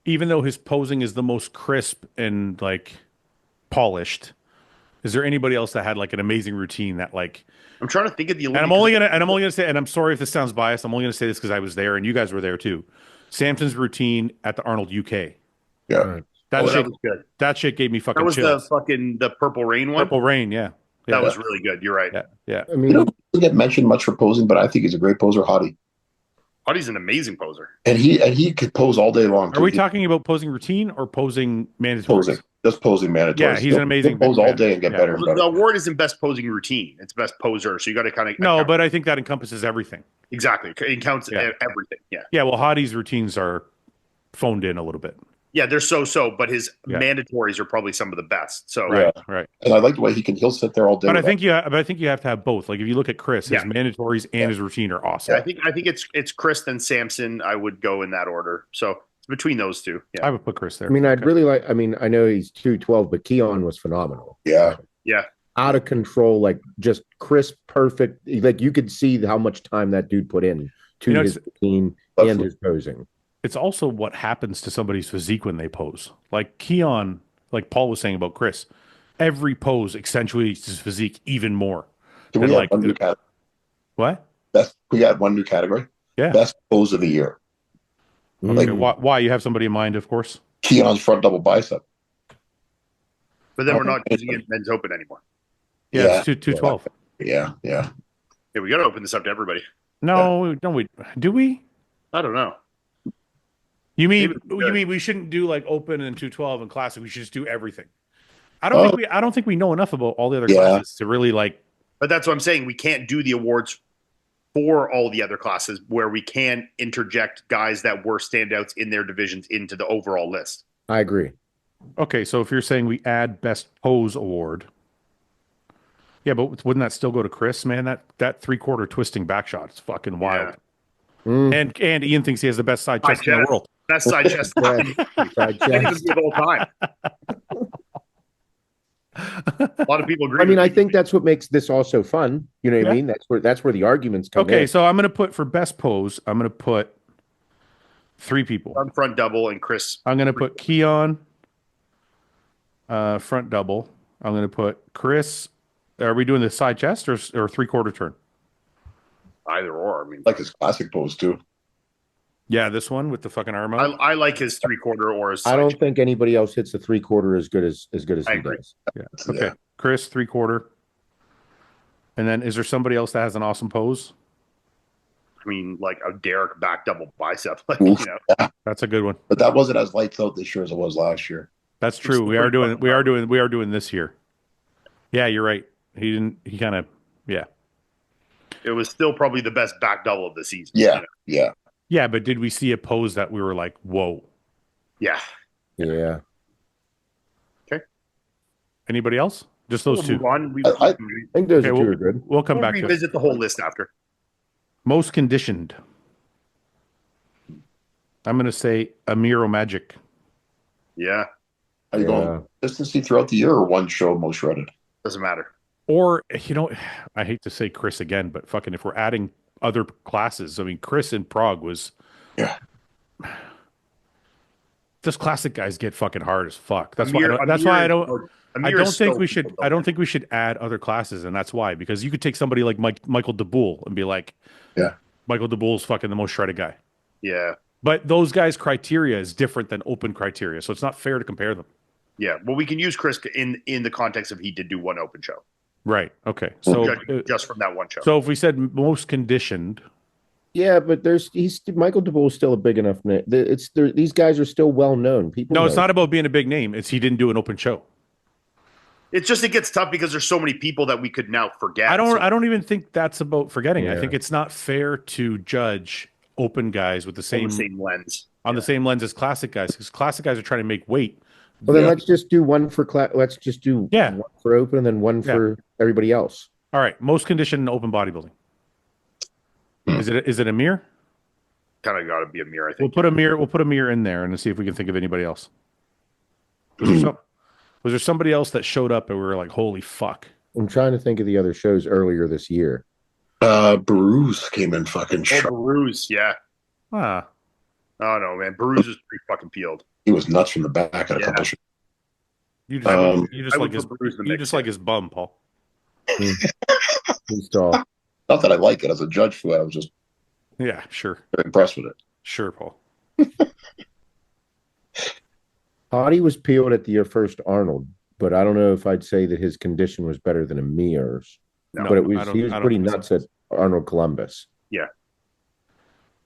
even though his posing is the most crisp and like polished, is there anybody else that had like an amazing routine that like? I'm trying to think of the And I'm only gonna say, and I'm sorry if this sounds biased, I'm only gonna say this because I was there and you guys were there too. Samson's routine at the Arnold UK. Yeah. That Oh, shit, that was good. that shit gave me fucking That was chills. the Purple Rain one. Purple Rain, yeah. That was really good. You're right. Yeah. I mean, You know, he doesn't get mentioned much for posing, but I think he's a great poser, Hottie. Hotty's an amazing poser. And he could pose all day long. Are we too. talking about posing routine or posing mandatory? posing? Just posing mandatory. Yeah, he's an amazing He'll pose all man. day and get Yeah. better and The better. award isn't best posing routine; it's best poser. So you got to kind of No, but I think that encompasses everything. exactly it counts Yeah. everything. Yeah, Yeah, well, Hottie's routines are phoned in a little bit. yeah, they're so, but his Yeah. mandatories are probably some of the best. So Right, right. And I like the way he'll sit there all day. But I with think you have to have both. Like if you look at Chris, his Yeah. mandatories and his routine are awesome. yeah, I think it's Chris and Samson. I would go in that order. So it's between those two. Yeah, I would put Chris there. I mean, I'd Okay. really like. I mean, I know he's 212, but Keon was phenomenal. that. Yeah. Out of control, like just crisp, perfect. Like you could see how much time that dude put in to You know, his routine That's and what- his posing. It's also what happens to somebody's physique when they pose. Like Keon, like Paul was saying about Chris, every pose accentuates his physique even more. Do we And have like one new category? what? We got one new category. Yeah. Best pose of the year. Like Mm. Why you have somebody in mind, of course. Keon's front double bicep. but then we're not using it men's open anymore. Yeah, Yeah. it's 212. Yeah. Yeah, we got to open this up to everybody. No, we do we? I don't know. You mean Maybe- we shouldn't do like open and 212 and classic? We should just do everything. I Oh. don't think we know enough about all the other Yeah. classes to really like. But that's what I'm saying. We can't do the awards for all the other classes where we can interject guys that were standouts in their divisions into the overall list. I agree. Okay, so if you're saying we add best pose award, Yeah, but wouldn't that still go to Chris, man? That 3/4 twisting back shot is fucking wild. And Ian thinks he has the best side chest in the world. Best side chest. Yeah. Side Can't even chest. be of all time. A lot of people agree. I mean, with I me. think that's what makes this also fun. You know what I mean? That's where the arguments come in. Okay, so I'm gonna put for best pose, I'm gonna put 3 people. Front double and Chris. I'm gonna put Keon front double. I'm gonna put Chris. Are we doing the side chest or 3/4 turn? Either or. I mean, Like his classic pose too. Yeah, this one with the fucking arm out. I like his 3/4 or his. I don't think anybody else hits the 3/4 as good as I he agree. does. Yeah. Okay. Yeah. Chris 3/4. And then is there somebody else that has an awesome pose? I mean, like a Derek back double bicep. Like, Oof. you know, That's a good one. But that wasn't as lights out this year as it was last year. That's true. We are doing this here. Yeah, you're right. He kind of, yeah. it was still probably the best back double of the season. Yeah, you know? yeah. Yeah, but did we see a pose that we were like, whoa? Yeah. Yeah. Anybody else? Just those We'll two. move on. I think those Okay, two are good. We'll come We'll back to it. revisit the whole list after. Most conditioned. I'm going to say Amiro Magic. Yeah. Are you going consistency throughout the year or one show most shredded? Doesn't matter. Or, I hate to say Chris again, but fucking if we're adding other classes, I mean, Chris in Prague was. Yeah. This classic guys get fucking hard as fuck. That's Amir- why I don't. Amir I don't is think so we should. cool, I don't think we should add other classes, and that's why. Because you could take somebody like Michael DeBoule and be like, Yeah. Michael DeBoule's fucking the most shredded guy. Yeah. But those guys' criteria is different than open criteria, so it's not fair to compare them. Yeah. Well, we can use Chris in the context of he did do one open show. Right. Okay. So Just from that one show. so if we said most conditioned, Yeah, but Michael DeBoul's still a big enough name. These guys are still well known. People. no, it's know. not about being a big name. It's he didn't do an open show. It's just, it gets tough because there's so many people that we could now forget. I So- don't even think that's about forgetting. I Yeah. think it's not fair to judge open guys with the on same the same lens. the same lens as classic guys, because classic guys are trying to make weight. Well, then Yeah. let's just do one for let's just do Yeah. one for open and then one for everybody else. All right, most conditioned open bodybuilding. Is it Amir? Kind of got to be a mirror, I We'll think. put Amir in there and see if we can think of anybody else. Was there somebody else that showed up and we were like, holy fuck? I'm trying to think of the other shows earlier this year. Bruce came in fucking Oh, sharp. Baruz, yeah. Ah, Oh no, man, Baruz is pretty fucking peeled. He was nuts from the back at a Yeah. couple shows. you just I like would his put Baruz in the you mix, just like his bum, Paul. He's tall. Not that I like it as a judge for that. I was just Yeah, sure, very impressed with it. sure, Paul. Hany was peeled at the first Arnold, but I don't know if I'd say that his condition was better than Amir's. No, but I he was don't pretty think so. nuts at Arnold Columbus.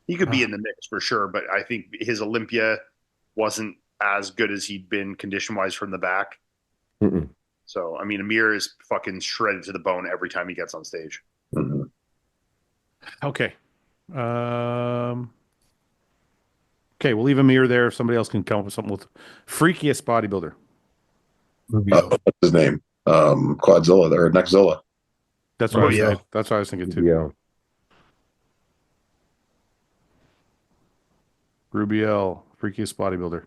He could be in the mix for sure, but I think his Olympia wasn't as good as he'd been condition-wise from the back. Mm-mm. So, I mean, Amir is fucking shredded to the bone every time he gets on stage. Mhm. Okay. Okay, we'll leave Amir there. If somebody else can come up with something with freakiest bodybuilder. What's his name? Quadzilla or Nexzilla. That's what I was yeah. thinking. That's what I was thinking too. Yeah. Rubiel, freakiest bodybuilder.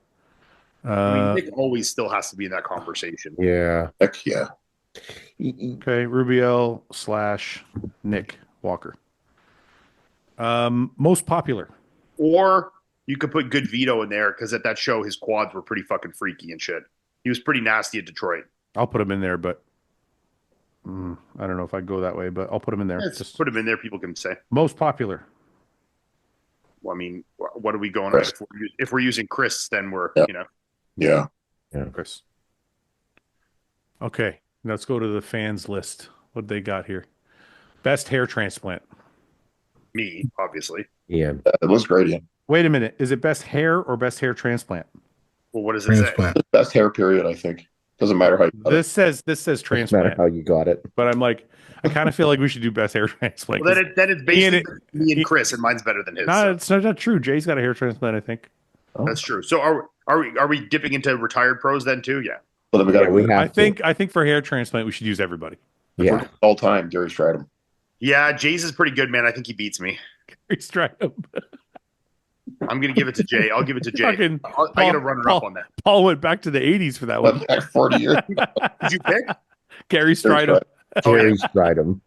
I mean, Nick always still has to be in that conversation. Yeah. Heck yeah. Okay, Rubiel / Nick Walker. Most popular. Or you could put Good Vito in there because at that show, his quads were pretty fucking freaky and shit. He was pretty nasty at Detroit. I'll put him in there, but I don't know if I'd go that way, but I'll put him in there. Let's Just put him in there. People can say. most popular. Well, I mean, what are we going Chris. on? If we're using Chris, then we're, Yeah. you know. Yeah. Chris. Okay, let's go to the fans list. What they got here? Best hair transplant. Me, obviously. Yeah. It was great. Yeah. Wait a minute. Is it best hair or best hair transplant? Well, what does it say? Transplant. The best hair period, I think. Doesn't matter how you cut it. This says Doesn't matter transplant, how you got it. but I'm like, I kind of feel like we should do best hair transplant. Well, then it's basically Ian, me and Chris, and mine's better than his. No, so it's not true. Jay's got a hair transplant, I think. that's true. So are we dipping into retired pros then too? Yeah. But then we got Yeah, we have I to. think for hair transplant we should use everybody. Yeah. All time, Jerry Stridham. Yeah, Jay's is pretty good, man. I think he beats me. He's trying to. I'm gonna give it to Jay. I'll give it to Jay. Fucking I get a runner up on that. Paul went back to the 80s for that one. Went back 40 years. Did you pick? Gary Stridham. Jerry Stridham.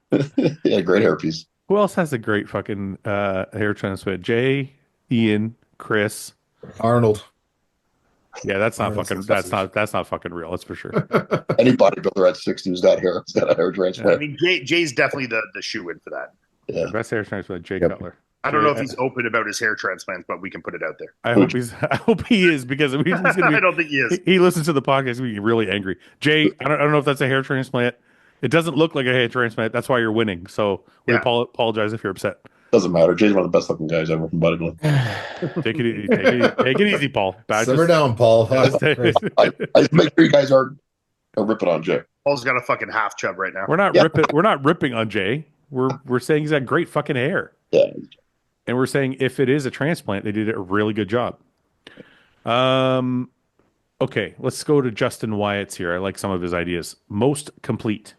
Yeah, great hairpiece. Who else has a great fucking hair transplant? Jay, Ian, Chris. Arnold. Yeah, that's not Arnold's fucking. expensive. That's not fucking real. That's for sure. Any bodybuilder at 60 who's got hair, has got a hair I transplant. mean, Jay's definitely the shoe in for that. Yeah. Best hair transplant, Jay Yep. Cutler. I don't know if he's open about his hair transplant, but we can put it out there. I hope he is because he's gonna be, I don't think he is. he listens to the podcast. He's gonna be really angry. Jay, I don't know if that's a hair transplant. It doesn't look like a hair transplant. That's why you're winning. So we Yeah. apologize if you're upset. Doesn't matter. Jay's one of the best looking guys ever from bodybuilding. Take it easy. Take it easy, Paul. Simmer down, Paul. Crazy. I just make sure you guys are ripping on Jay. Paul's got a fucking half chub right now. We're not Yeah. ripping. We're not ripping on Jay. We're saying he's got great fucking hair. Yeah. And we're saying if it is a transplant, they did a really good job. Okay, let's go to Justin Wyatt's here. I like some of his ideas. Most complete.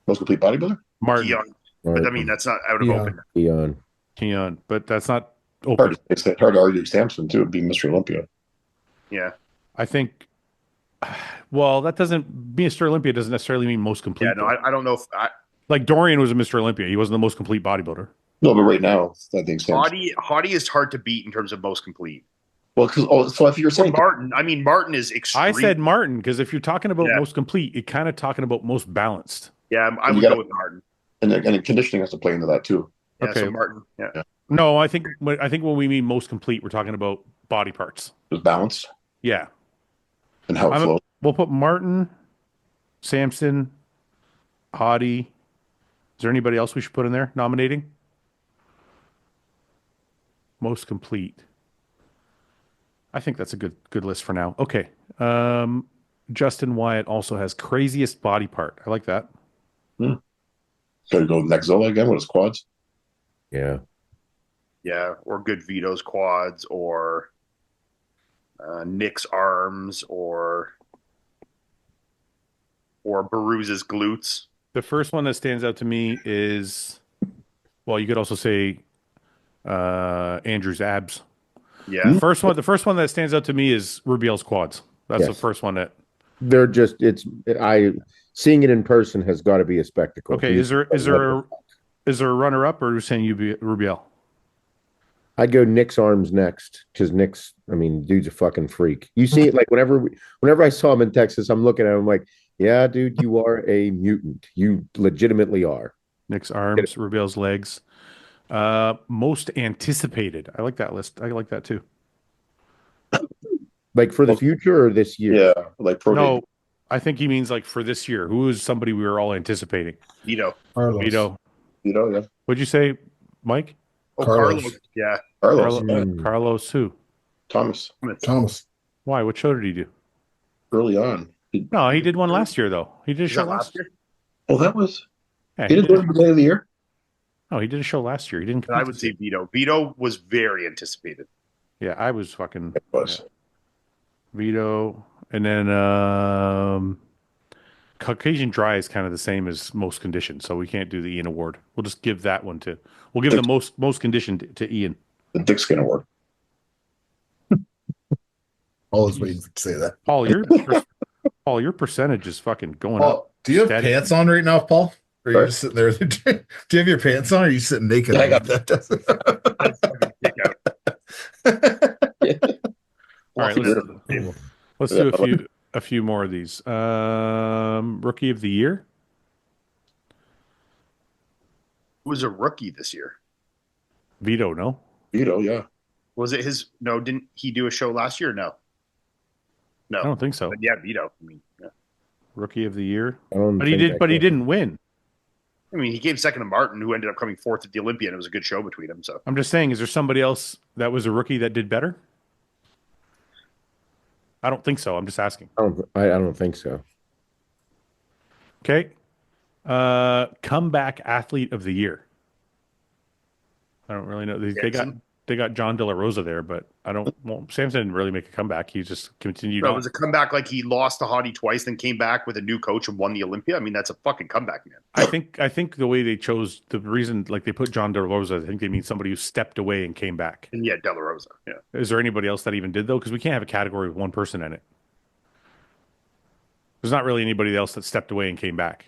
Most complete bodybuilder? Martin. Keon. But I mean, that's not out of Keon. open. Keon. Keon, but that's not open. Hard to argue Samson, too, being Mr. Olympia. Yeah. I think, well, that doesn't, Mr. Olympia doesn't necessarily mean most complete. Yeah, no, I don't know if Like Dorian was a Mr. Olympia. He wasn't the most complete bodybuilder. No, but right now, I think Samson. Hottie is hard to beat in terms of most complete. Well, so if you're For saying Martin is extreme. I said Martin because if you're talking about Yeah. most complete, you're kind of talking about most balanced. Yeah, I You would gotta- go with Martin. and conditioning has to play into that too. Yeah, Okay. so Martin. Yeah. No, I think when we mean most complete, we're talking about body parts. Just balance Yeah. and how it I'm a- flows. We'll put Martin, Samson, Hottie. Is there anybody else we should put in there nominating? Most complete. I think that's a good list for now. Okay. Justin Wyatt also has craziest body part. I like that. Got to go with Nexzola again with his quads. Yeah. Yeah, or good Vito's quads, or Nick's arms, or Baruz's glutes. The first one that stands out to me is, well, you could also say Andrew's abs. Yeah, The first one that stands out to me is Rubiel's quads. That's the Yes. first one that. They're just seeing it in person has got to be a spectacle. Okay, is there a runner up, or are you saying you be Rubiel? I'd go Nick's arms next because Nick's, I mean, dude's a fucking freak. You see it like whenever I saw him in Texas, I'm looking at him like, yeah, dude, you are a mutant. You legitimately are. Nick's arms, Rubiel's legs. Most anticipated. I like that list. I like that too. Like for the future or this year? Yeah, like pro. No, I think he means like for this year. Who is somebody we were all anticipating? Vito. Carlos. Vito. You know, yeah. What'd you say, Mike? Oh, Carlos. Carlos. Yeah. Carlos, Carlos who? Thomas, Thomas. Why? What show did he do? early on. No, he did one last year though. He did a Was show that last year? Oh, that was. Yeah, He didn't do it at the beginning of the year. no, he did a show last year. He didn't. I would say Vito. Vito was very anticipated. Yeah, I was fucking It was. Vito, and then Caucasian Dry is kind of the same as most conditioned, so we can't do the Ian Award. We'll just give that one to. We'll give the most conditioned to Ian. The Dick Skin Award. Always waiting to say that. Paul, your percentage is fucking going up. Paul, do you have Steady. pants on right now, Paul? Or are you Sorry? just sitting there? Do you have your pants on, or are you sitting naked? Yeah, I got All right, let's do a few more of these. Rookie of the year. Who was a rookie this year? Vito, no? Vito, yeah. Was it his? No, didn't he do a show last year? No. No. I don't think so. But yeah, Vito. I mean, yeah. Rookie of the year. I don't But he think did I but he can. didn't win. I mean, he came second to Martin, who ended up coming fourth at the Olympia, and it was a good show between them. So I'm just saying, is there somebody else that was a rookie that did better? I don't think so. I'm just asking. I don't think so. Okay. Comeback athlete of the year. I don't really know. They got Jensen? John De La Rosa there, but I don't. Well, Samson didn't really make a comeback. He just continued No, it on. was a comeback like he lost to Hany twice, then came back with a new coach and won the Olympia. I mean, that's a fucking comeback, man. I think the way they chose the reason, like they put John De La Rosa, I think they mean somebody who stepped away and came back. And yeah, De La Rosa. Yeah. Is there anybody else that even did though? Because we can't have a category with one person in it. There's not really anybody else that stepped away and came back.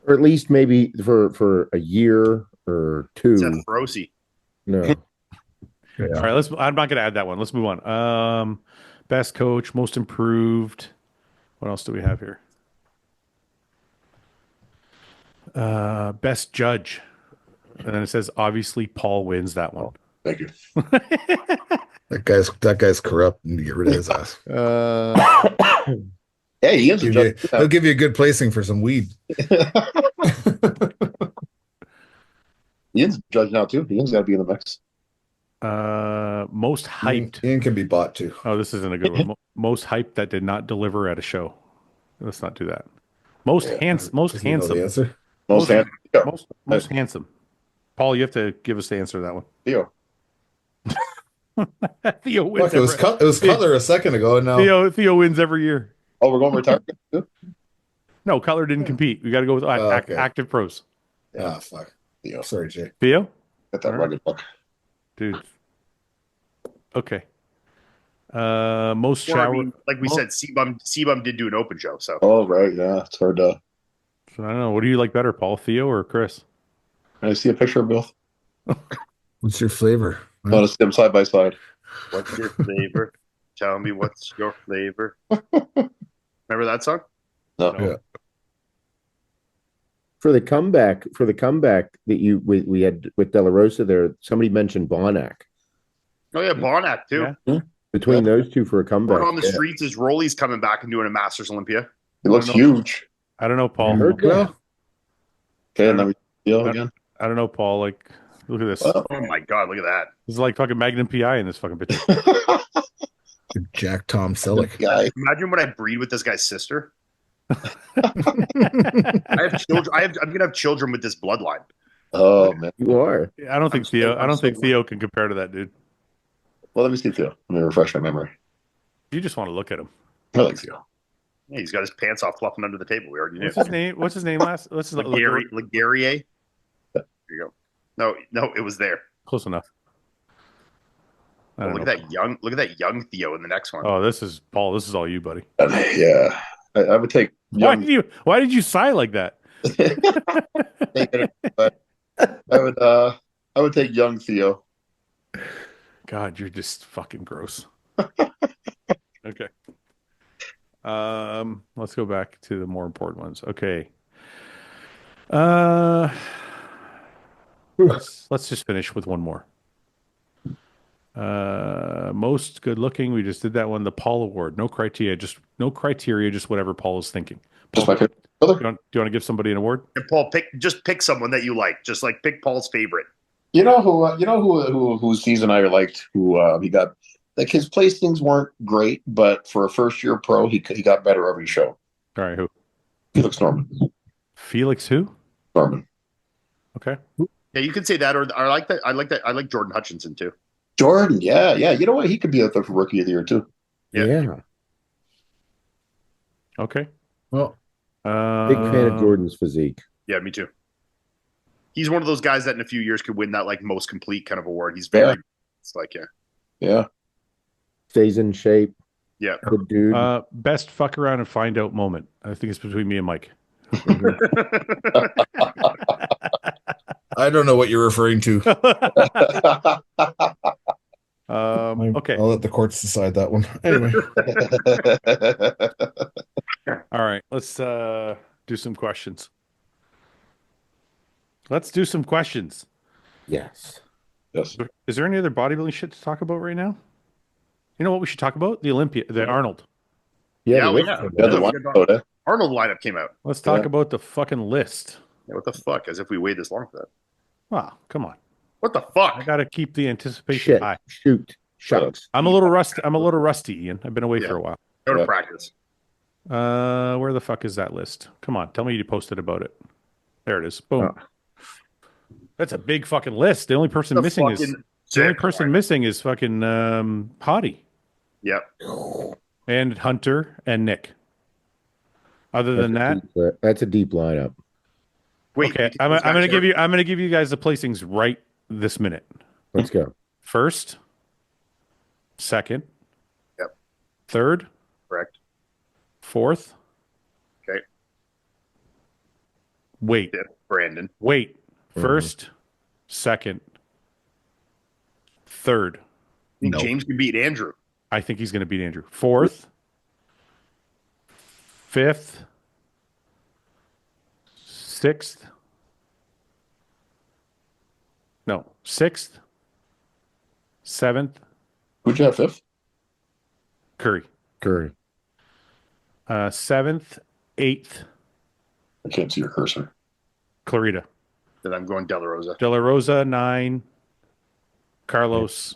Or at least maybe for a year or two. Seth Feroce. No. All right, I'm not going to add that one. Let's move on. Best coach, most improved. What else do we have here? Best judge, and then it says obviously Paul wins that one. Thank you. That guy's corrupt. You need to get rid of his ass. Hey, Ian's a judge. He'll give you a good placing for some weed. Ian's a judge now too. Ian's got to be in the mix. Most hyped. Ian can be bought too. Oh, this isn't a good one. Most hyped that did not deliver at a show. Let's not do that. Most handsome. Most Does he know the handsome. answer? Most handsome. Yeah. Most handsome. Paul, you have to give us the answer to that one. Theo. Theo wins. Look, it was Cutler a second ago, and now Theo wins every year. Oh, we're going retirement too? No, Cutler didn't compete. We got to go with okay. active pros. ah fuck. Theo. Sorry, Jay. Theo, Got that rugged look. dude. Okay. Most Or, I shower. mean, like we said, C-Bum did do an open show. So Oh, right. Yeah. It's hard to. I don't know. What do you like better, Paul, Theo, or Chris? Can I see a picture of both? What's your flavor? I want to see them side by side. what's your flavor? Tell me what's your flavor. Remember that song? No. Yeah. For the comeback that we had with De La Rosa there, somebody mentioned Bonac. Oh yeah, Bonac too. Yeah. Between those two for a comeback. Word on the streets is Rolly's coming back and doing a Masters Olympia. He looks huge. I don't know, Paul. I heard that. Okay, and then we deal again. I don't know, Paul. Like, look at this. Oh my god, look at that. This is like fucking Magnum PI in this fucking picture. Jack Tom Selleck. Guy. Imagine when I breed with this guy's sister. I have children. I'm gonna have children with this bloodline. Oh man. You are. I don't think Theo can compare to that dude. Well, let me see Theo. Let me refresh my memory. You just want to look at him. I like Theo. Yeah, he's got his pants off, fluffing under the table. We already knew. What's his name? What's his name last? What's his Laguerre. There you go. No, it was there. Close enough. I don't Look know. at that young Theo in the next one. Oh, this is Paul. This is all you, buddy. Yeah. I would take young. Why did you sigh like that? But I would take young Theo. God, you're just fucking gross. Okay. Let's go back to the more important ones. Okay. Let's just finish with one more. Most good looking. We just did that one. The Paul Award. No criteria. Just whatever Paul is thinking. Just Paul, my favorite do brother. you want to give somebody an award? And Paul, pick someone that you like. Just like pick Paul's favorite. You know whose season I liked. Who he got like his placings weren't great, but for a first year pro, he got better every show. All right, who? Felix Norman. Felix who? Norman. Okay. Yeah, you could say that, or I like that. I like Jordan Hutchinson too. Jordan, yeah. You know what? He could be out there for rookie of the year too. Yeah. Okay. Well, Big fan of Jordan's physique. Yeah, me too. He's one of those guys that in a few years could win that like most complete kind of award. He's very, it's like Yeah. Stays in shape. Yeah. Good dude. Best fuck around and find out moment. I think it's between me and Mike. I don't know what you're referring to. Okay. I'll let the courts decide that one. Anyway, All right. Let's do some questions. Let's do some questions. Yes. Yes. Is there any other bodybuilding shit to talk about right now? You know what we should talk about? The Arnold. Yeah, the yeah. list- Yeah, the one photo. Arnold lineup came out. Let's talk Yeah. about the fucking list. Yeah, what the fuck? As if we waited this long for that. Wow, come on. What the I fuck? got to keep the anticipation Shit. high. Shoot. Shucks. I'm a little rusty, Ian. I've been away Yeah. for a while. Go to Yeah. practice. Where the fuck is that list? Come on, tell me you posted about it. There it is. Boom. That's a big fucking list. The only person The missing is fucking The only person missing is fucking Hottie Yep. and Hunter and Nick. Other than that, That's a deep lineup. Wait, okay, I'm gonna give you guys the placings right this minute. Let's go. First, second, Yep. third, Correct. fourth. Okay. Wait, Fifth, Brandon. wait. First, second, third. I think James can beat Andrew. I think he's going to beat Andrew. Fourth, fifth, sixth. No, sixth, seventh. Who'd you have fifth? Curry. Seventh, eighth, I can't see your cursor. Clarita. Then I'm going De La Rosa. De La Rosa, 9. Carlos,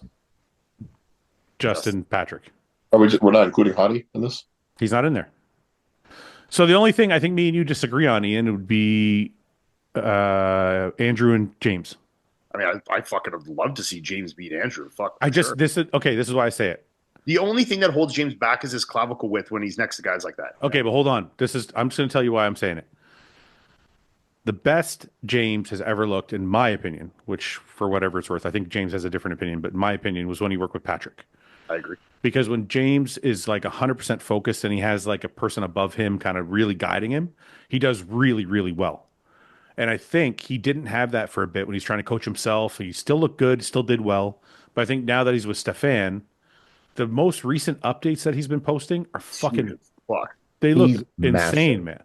Justin, Patrick. We're not including Hottie in this? He's not in there. So the only thing I think me and you disagree on, Ian, would be Andrew and James. I mean, I fucking would love to see James beat Andrew. Fuck. This is why I say it. The only thing that holds James back is his clavicle width when he's next to guys like that. Okay, but hold on. I'm just going to tell you why I'm saying it. The best James has ever looked, in my opinion, which for whatever it's worth, I think James has a different opinion, but in my opinion was when he worked with Patrick. I agree. Because when James is like 100% focused and he has like a person above him kind of really guiding him, he does really, really well. And I think he didn't have that for a bit when he's trying to coach himself. He still looked good, still did well. But I think now that he's with Stefan, the most recent updates that he's been posting are fucking fuck. They look He's insane, massive. man.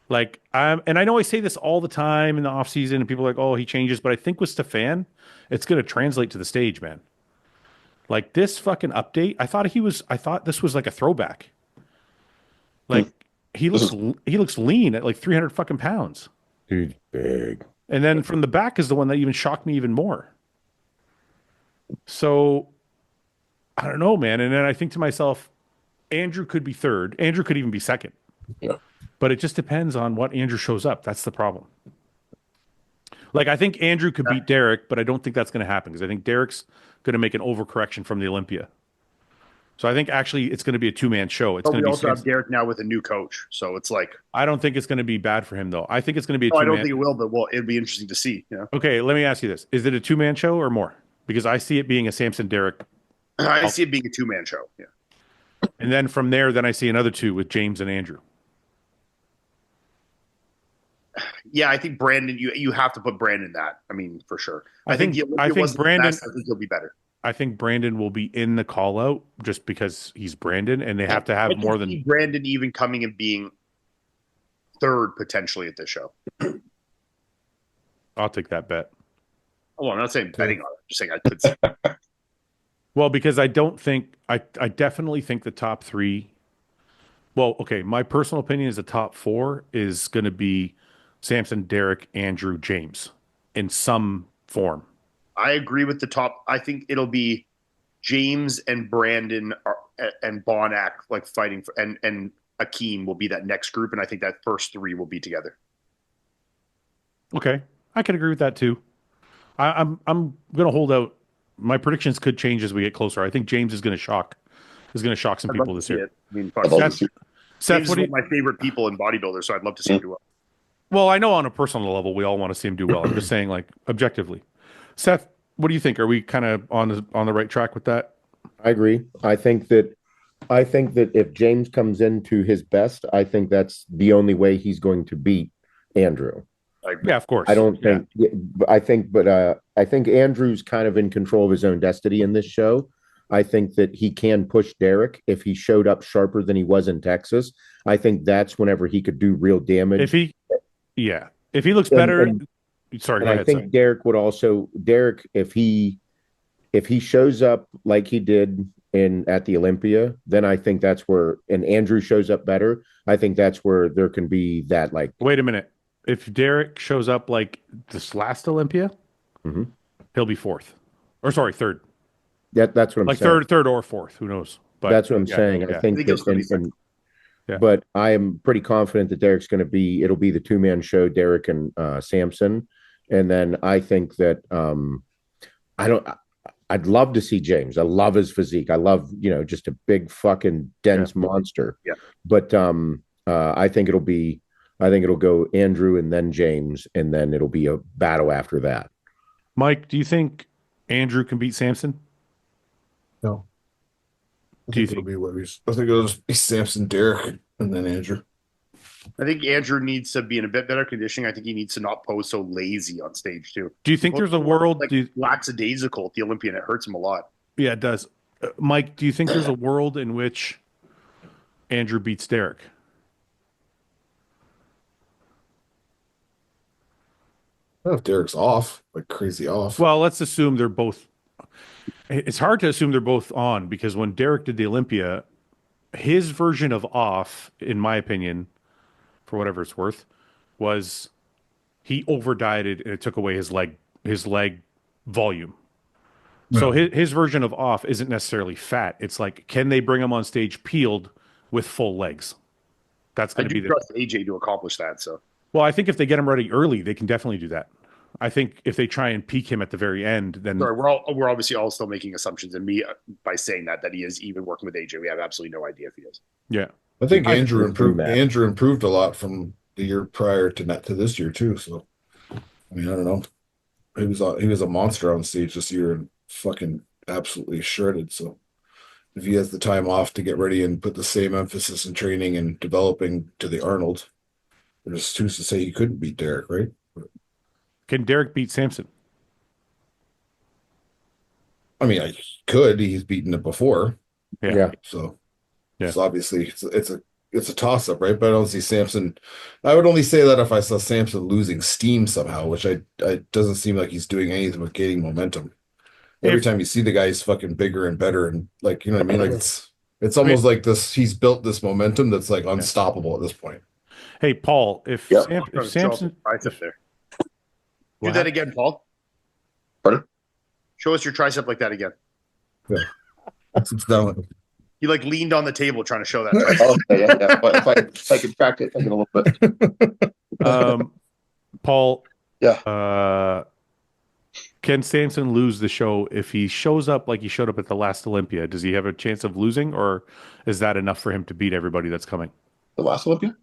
Like and I know I say this all the time in the off season, and people are like, "Oh, he changes," but I think with Stefan, it's going to translate to the stage, man. Like this fucking update, I thought this was like a throwback. Like he looks lean at like 300 fucking pounds. Dude, big. And then from the back is the one that even shocked me even more. So I don't know, man. And then I think to myself, Andrew could be third. Andrew could even be second. Yeah. But it just depends on what Andrew shows up. That's the problem. Like, I think Andrew could beat Derek, but I don't think that's going to happen because I think Derek's going to make an overcorrection from the Olympia. So I think actually it's going to be a two-man show. It's But going we to be also have Derek now with a new coach, so it's like I don't think it's going to be bad for him though. I think it's going to be a I two-man. don't think it will, but well, it'd be interesting to see. You know? Okay, let me ask you this: is it a two-man show or more? Because I see it being a Samson Derek, I see it being a two-man show. Yeah. and then from there, then I see another two with James and Andrew. Yeah, I think Brandon. You have to put Brandon in that. I mean, for sure. I think Brandon. I think he'll be better. I think Brandon will be in the call out just because he's Brandon, and they have to have more than Brandon even coming and being third potentially at this show. I'll take that bet. Oh, I'm not saying betting on it. I'm just saying I could. See. Well, because I don't think I definitely think the top three. Well, okay, my personal opinion is the top four is going to be Samson, Derek, Andrew, James in some form. I agree with the top. I think it'll be James and Brandon and Bonac like fighting for, and Akeem will be that next group, and I think that first three will be together. Okay, I can agree with that too. I'm going to hold out. My predictions could change as we get closer. I think James is going to shock some people this year. I mean, I'd love to Seth, see- Seth, James what is do one you, of my favorite people in bodybuilder, so I'd love to see him do well. well, I know on a personal level we all want to see him do well. I'm just saying, like objectively. Seth, what do you think? Are we kind of on the right track with that? I agree. I think that if James comes into his best, I think that's the only way he's going to beat Andrew. Yeah, of course. I don't think. I think Andrew's kind of in control of his own destiny in this show. I think that he can push Derek if he showed up sharper than he was in Texas. I think that's whenever he could do real damage. If he looks better. Sorry, And go I ahead. think Sorry. Derek, if he shows up like he did at the Olympia, then I think that's where, and Andrew shows up better. I think that's where there can be that like. Wait a minute. If Derek shows up like this last Olympia, Mhm. he'll be fourth, or sorry, third. That's what I'm Like saying. third or fourth. Who knows? But That's what I'm yeah, saying. yeah. I think I think he'll still be that, Yeah. but I am pretty confident that Derek's going to be. It'll be the two-man show, Derek and Samson, and then I think that I'd love to see James. I love his physique. I love, just a big fucking dense monster. Yeah. But I think it'll go Andrew and then James, and then it'll be a battle after that. Mike, do you think Andrew can beat Samson? No. Do you it'll think? be what I think it'll just be Samson, Derek, and then Andrew. I think Andrew needs to be in a bit better conditioning. I think he needs to not pose so lazy on stage too. Do you think there's a world? Lackadaisical at the Olympian? It hurts him a lot. Yeah, it does. Mike, do you think there's a world in which Andrew beats Derek? Well, if Derek's off, like crazy off. Well, let's assume they're both. It's hard to assume they're both on because when Derek did the Olympia, his version of off, in my opinion, for whatever it's worth, was he over dieted and it took away his leg volume. No. So his version of off isn't necessarily fat. It's like, can they bring him on stage peeled with full legs? That's I going to do be trust AJ to accomplish that. So, well, I think if they get him ready early, they can definitely do that. I think if they try and peak him at the very end, then sorry, we're obviously all still making assumptions, and me by saying that he is even working with AJ, we have absolutely no idea if he is. yeah. I think Andrew improved. that. Andrew improved a lot from the year prior to this year too. So, I mean, I don't know. He was a monster on stage this year and fucking absolutely shredded. So, if he has the time off to get ready and put the same emphasis in training and developing to the Arnold, there's who's to say he couldn't beat Derek, right? Can Derek beat Samson? I mean, I could. He's beaten it before. Yeah. So, Yeah. it's obviously it's a toss up, right? But I don't see Samson. I would only say that if I saw Samson losing steam somehow, which I doesn't seem like he's doing anything with gaining momentum. Every time you see the guy, he's fucking bigger and better, and like, you know what I mean? Like it's almost like this. He's built this momentum that's like unstoppable at this point. Hey, Paul, if Samson, Tricep there. Do that again, Paul. Pardon? Show us your tricep like that again. Yeah. It's down. He like leaned on the table trying to show that. Okay, yeah. But if I could track it a little bit. Paul, Yeah. Can Samson lose the show if he shows up like he showed up at the last Olympia? Does he have a chance of losing, or is that enough for him to beat everybody that's coming? The last Olympia?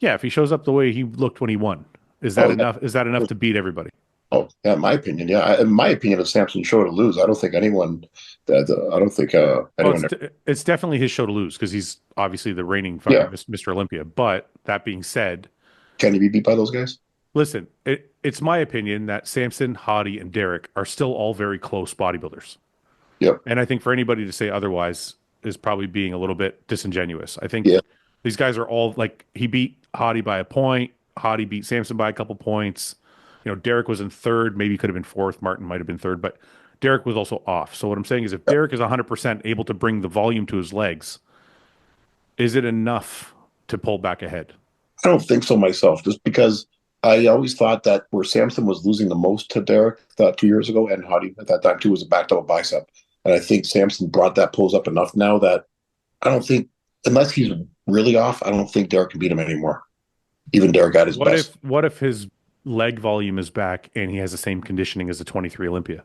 Yeah, if he shows up the way he looked when he won, is that enough? Is that enough to beat everybody? Oh, yeah, in my opinion, yeah. In my opinion, if Samson's show to lose, I don't think anyone. It's definitely his show to lose because he's obviously the reigning Mr. Olympia. But that being said, can he be beat by those guys? Listen, it's my opinion that Samson, Hany, and Derek are still all very close bodybuilders. Yep. And I think for anybody to say otherwise is probably being a little bit disingenuous. I think these guys are all like, he beat Hany by a point. Hany beat Samson by a couple points. Derek was in third, maybe could have been fourth. Martin might have been third, but Derek was also off. So what I'm saying is if Derek is 100% able to bring the volume to his legs, is it enough to pull back ahead? I don't think so myself, just because I always thought that where Samson was losing the most to Derek 2 years ago, and Hany at that time too, was a back double bicep. And I think Samson brought that pose up enough now that I don't think, unless he's really off, I don't think Derek can beat him anymore. Even Derek got his best. What if his leg volume is back and he has the same conditioning as the 23 Olympia?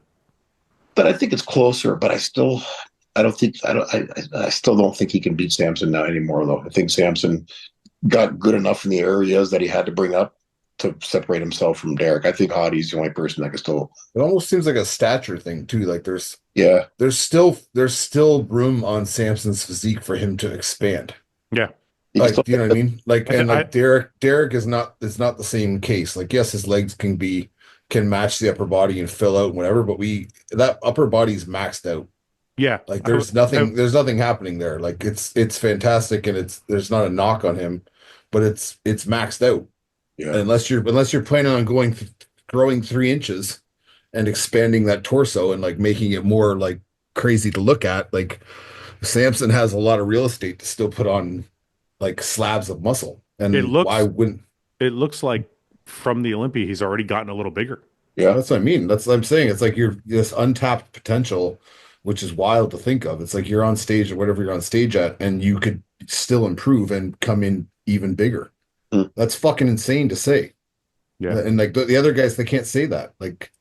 But I think it's closer, but I still don't think he can beat Samson now anymore, though. I think Samson got good enough in the areas that he had to bring up to separate himself from Derek. I think Hany's the only person that can still. It almost seems like a stature thing too. Like there's still room on Samson's physique for him to expand. Yeah. Like, do you know what I mean? Like, and like Derek is not the same case. Like, yes, his legs can match the upper body and fill out and whatever, but that upper body's maxed out. Yeah. Like there's nothing happening there. Like it's fantastic and there's not a knock on him, but it's maxed out. Yeah. And unless you're planning on growing 3 inches and expanding that torso and like making it more like crazy to look at, like Samson has a lot of real estate to still put on like slabs of muscle. And why wouldn't it looks like from the Olympia he's already gotten a little bigger. Yeah, that's what I mean. That's what I'm saying. It's like you're this untapped potential, which is wild to think of. It's like you're on stage or whatever you're on stage at, and you could still improve and come in even bigger. That's fucking insane to say. Yeah. And like the other guys, they can't say that. Like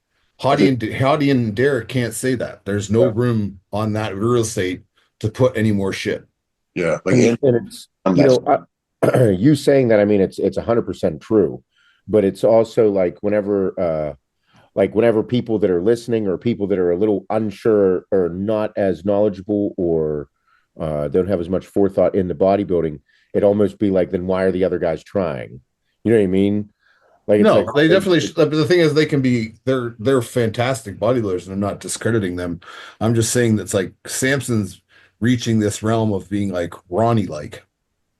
Hady and Derek can't say that. There's no room on that real estate to put any more shit. Yeah, and it's you saying that. I mean, it's 100% true, but it's also like whenever people that are listening or people that are a little unsure or not as knowledgeable or don't have as much forethought in the bodybuilding, it almost be like, then why are the other guys trying? You know what I mean? Like, it's No, like they definitely should. But the thing is, they're fantastic bodybuilders, and I'm not discrediting them. I'm just saying that's like Samson's reaching this realm of being like Ronnie like.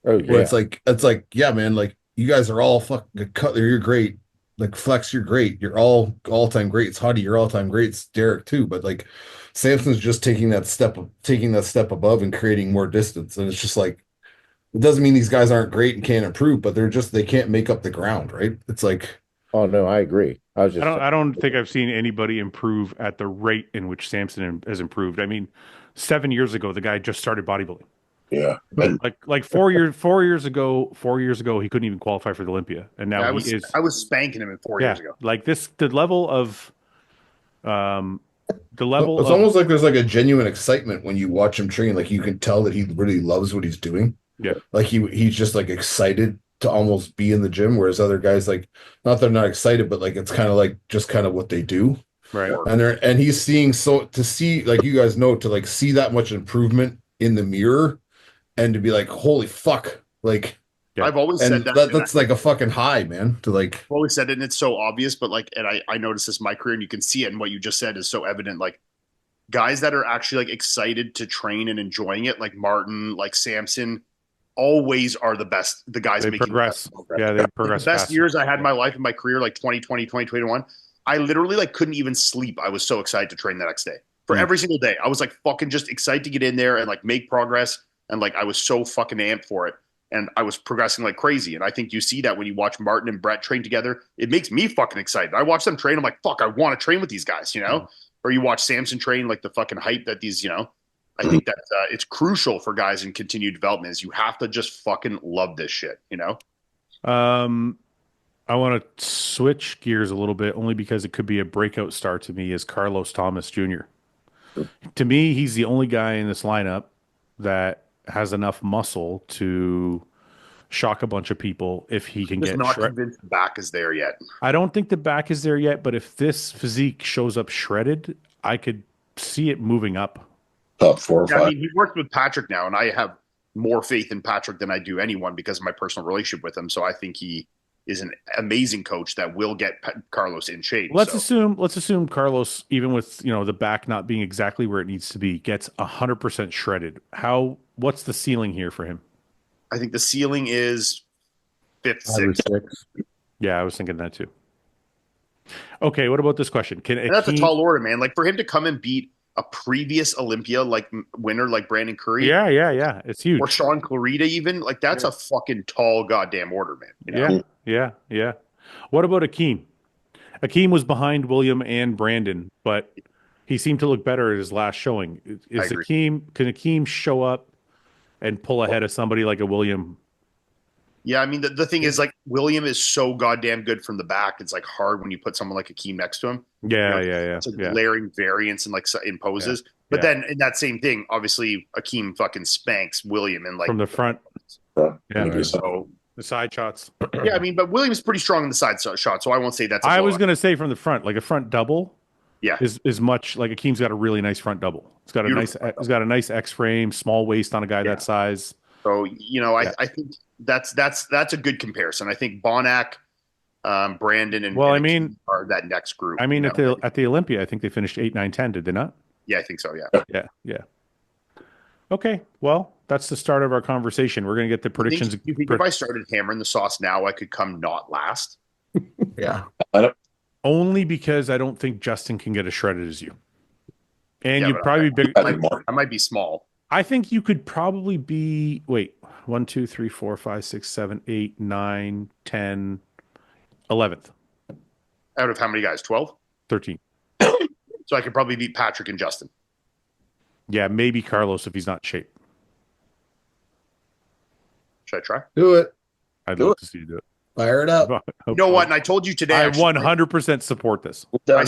oh Where yeah, it's like, yeah, man, like you guys are all fucking cut. You're great. Like Flex, you're great. You're all time greats. Huddy, you're all time greats. Derek too. But like Samson's just taking that step above and creating more distance. And it's just like it doesn't mean these guys aren't great and can't improve, but they can't make up the ground, right? It's like oh no, I agree. I was just I don't think I've seen anybody improve at the rate in which Samson has improved. I mean, 7 years ago, the guy just started bodybuilding. yeah. And Like 4 years ago, he couldn't even qualify for the Olympia, and now I he was is. I was spanking him 4 years ago. Like this, the level of, it's almost like there's like a genuine excitement when you watch him train. Like you can tell that he really loves what he's doing. Yeah. Like he's just like excited to almost be in the gym, whereas other guys like not they're not excited, but like it's kind of like just kind of what they do. Right. And he's seeing to see like you guys know to like see that much improvement in the mirror and to be like, holy fuck, like Yeah. I've always said that's like a fucking high, man. To like I've always said it, and it's so obvious, but like, and I noticed this in my career, and you can see it, and what you just said is so evident. Like, guys that are actually like excited to train and enjoying it, like Martin, like Samson, always are the best. The guys They making progress. the best progress. Yeah, they progress. The best faster. years I had in my life, in my career, like 2020, 2021, I literally like couldn't even sleep. I was so excited to train the next day for every single day. I was like fucking just excited to get in there and like make progress, and like I was so fucking amped for it. And I was progressing like crazy. And I think you see that when you watch Martin and Brett train together. It makes me fucking excited. I watch them train. I'm like, fuck, I want to train with these guys, you know? Or you watch Samson train, like the fucking hype that these, you know? I think that it's crucial for guys in continued development is you have to just fucking love this shit, you know? I want to switch gears a little bit only because it could be a breakout star to me is Carlos Thomas Jr. To me, he's the only guy in this lineup that has enough muscle to shock a bunch of people if he can Just get not convinced the back is there yet. I don't think the back is there yet, but if this physique shows up shredded, I could see it moving up. Top 4 or 5. I mean, he worked with Patrick now, and I have more faith in Patrick than I do anyone because of my personal relationship with him. So I think he is an amazing coach that will get Carlos in shape. Let's assume Carlos, even with the back not being exactly where it needs to be, gets 100% shredded. What's the ceiling here for him? I think the ceiling is 5th, 6th. Yeah, I was thinking that too. Okay, what about this question? That's a tall order, man. Like for him to come and beat a previous Olympia like winner like Brandon Curry. Yeah. It's huge. Or Sean Clarita even. Like that's a fucking tall goddamn order, man. You know? Yeah. What about Akeem? Akeem was behind William and Brandon, but he seemed to look better at his last showing. Can Akeem show up and pull ahead of somebody like a William? Yeah, I mean the thing is like William is so goddamn good from the back. It's like hard when you put someone like Akeem next to him. Yeah. It's like glaring variance and like in poses. Yeah. But then in that same thing, obviously Akeem fucking spanks William and like from the front. Yeah. So the side shots. Yeah, I mean, but William's pretty strong in the side shot, so I won't say that's. I was going to say from the front, like a front double. Yeah, is much like Akeem's got a really nice front double. It's got a nice X frame, small waist on a guy that size. So I think that's a good comparison. I think Bonac, Brandon, and Akeem are that next group. I mean, at the Olympia, I think they finished 8, 9, 10. Did they not? Yeah, I think so. Yeah. Okay, well, that's the start of our conversation. We're going to get the predictions. You think if I started hammering the sauce now, I could come not last? Yeah. Only because I don't think Justin can get as shredded as you. And you'd probably be big. I might be small. I think you could probably be, 1, 2, 3, 4, 5, 6, 7, 8, 9, 10, 11th. Out of how many guys? 12? 13. So I could probably beat Patrick and Justin. Yeah, maybe Carlos if he's not in shape. Should I try? Do it. I'd love to see you do it. Fire it up. You know what? And I told you today. I actually, 100% support this. my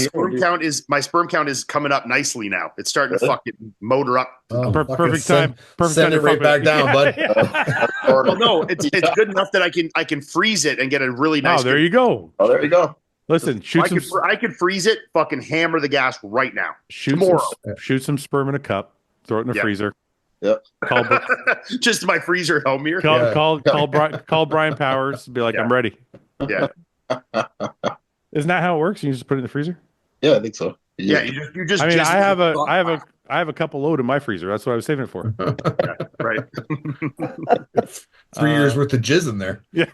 sperm count is coming up nicely now. It's starting to fucking motor up. Oh, fucking Perfect time. Perfect send time it to right fuck back it. down, bud. Well, no, it's good enough that I can freeze it and get a really nice. Oh, there you go. Oh, there you go. Listen, I could freeze it, fucking hammer the gas right now. shoot some sperm in a cup, throw it in a freezer. Yep. Call Just my freezer home here. call Brian Powers. Be like, I'm ready. Yeah. Isn't that how it works? You just put it in the freezer. Yeah, I think so. Yeah, you just. I mean, I have a couple load in my freezer. That's what I was saving it for. Right. 3 years worth of jizz in there. Yeah.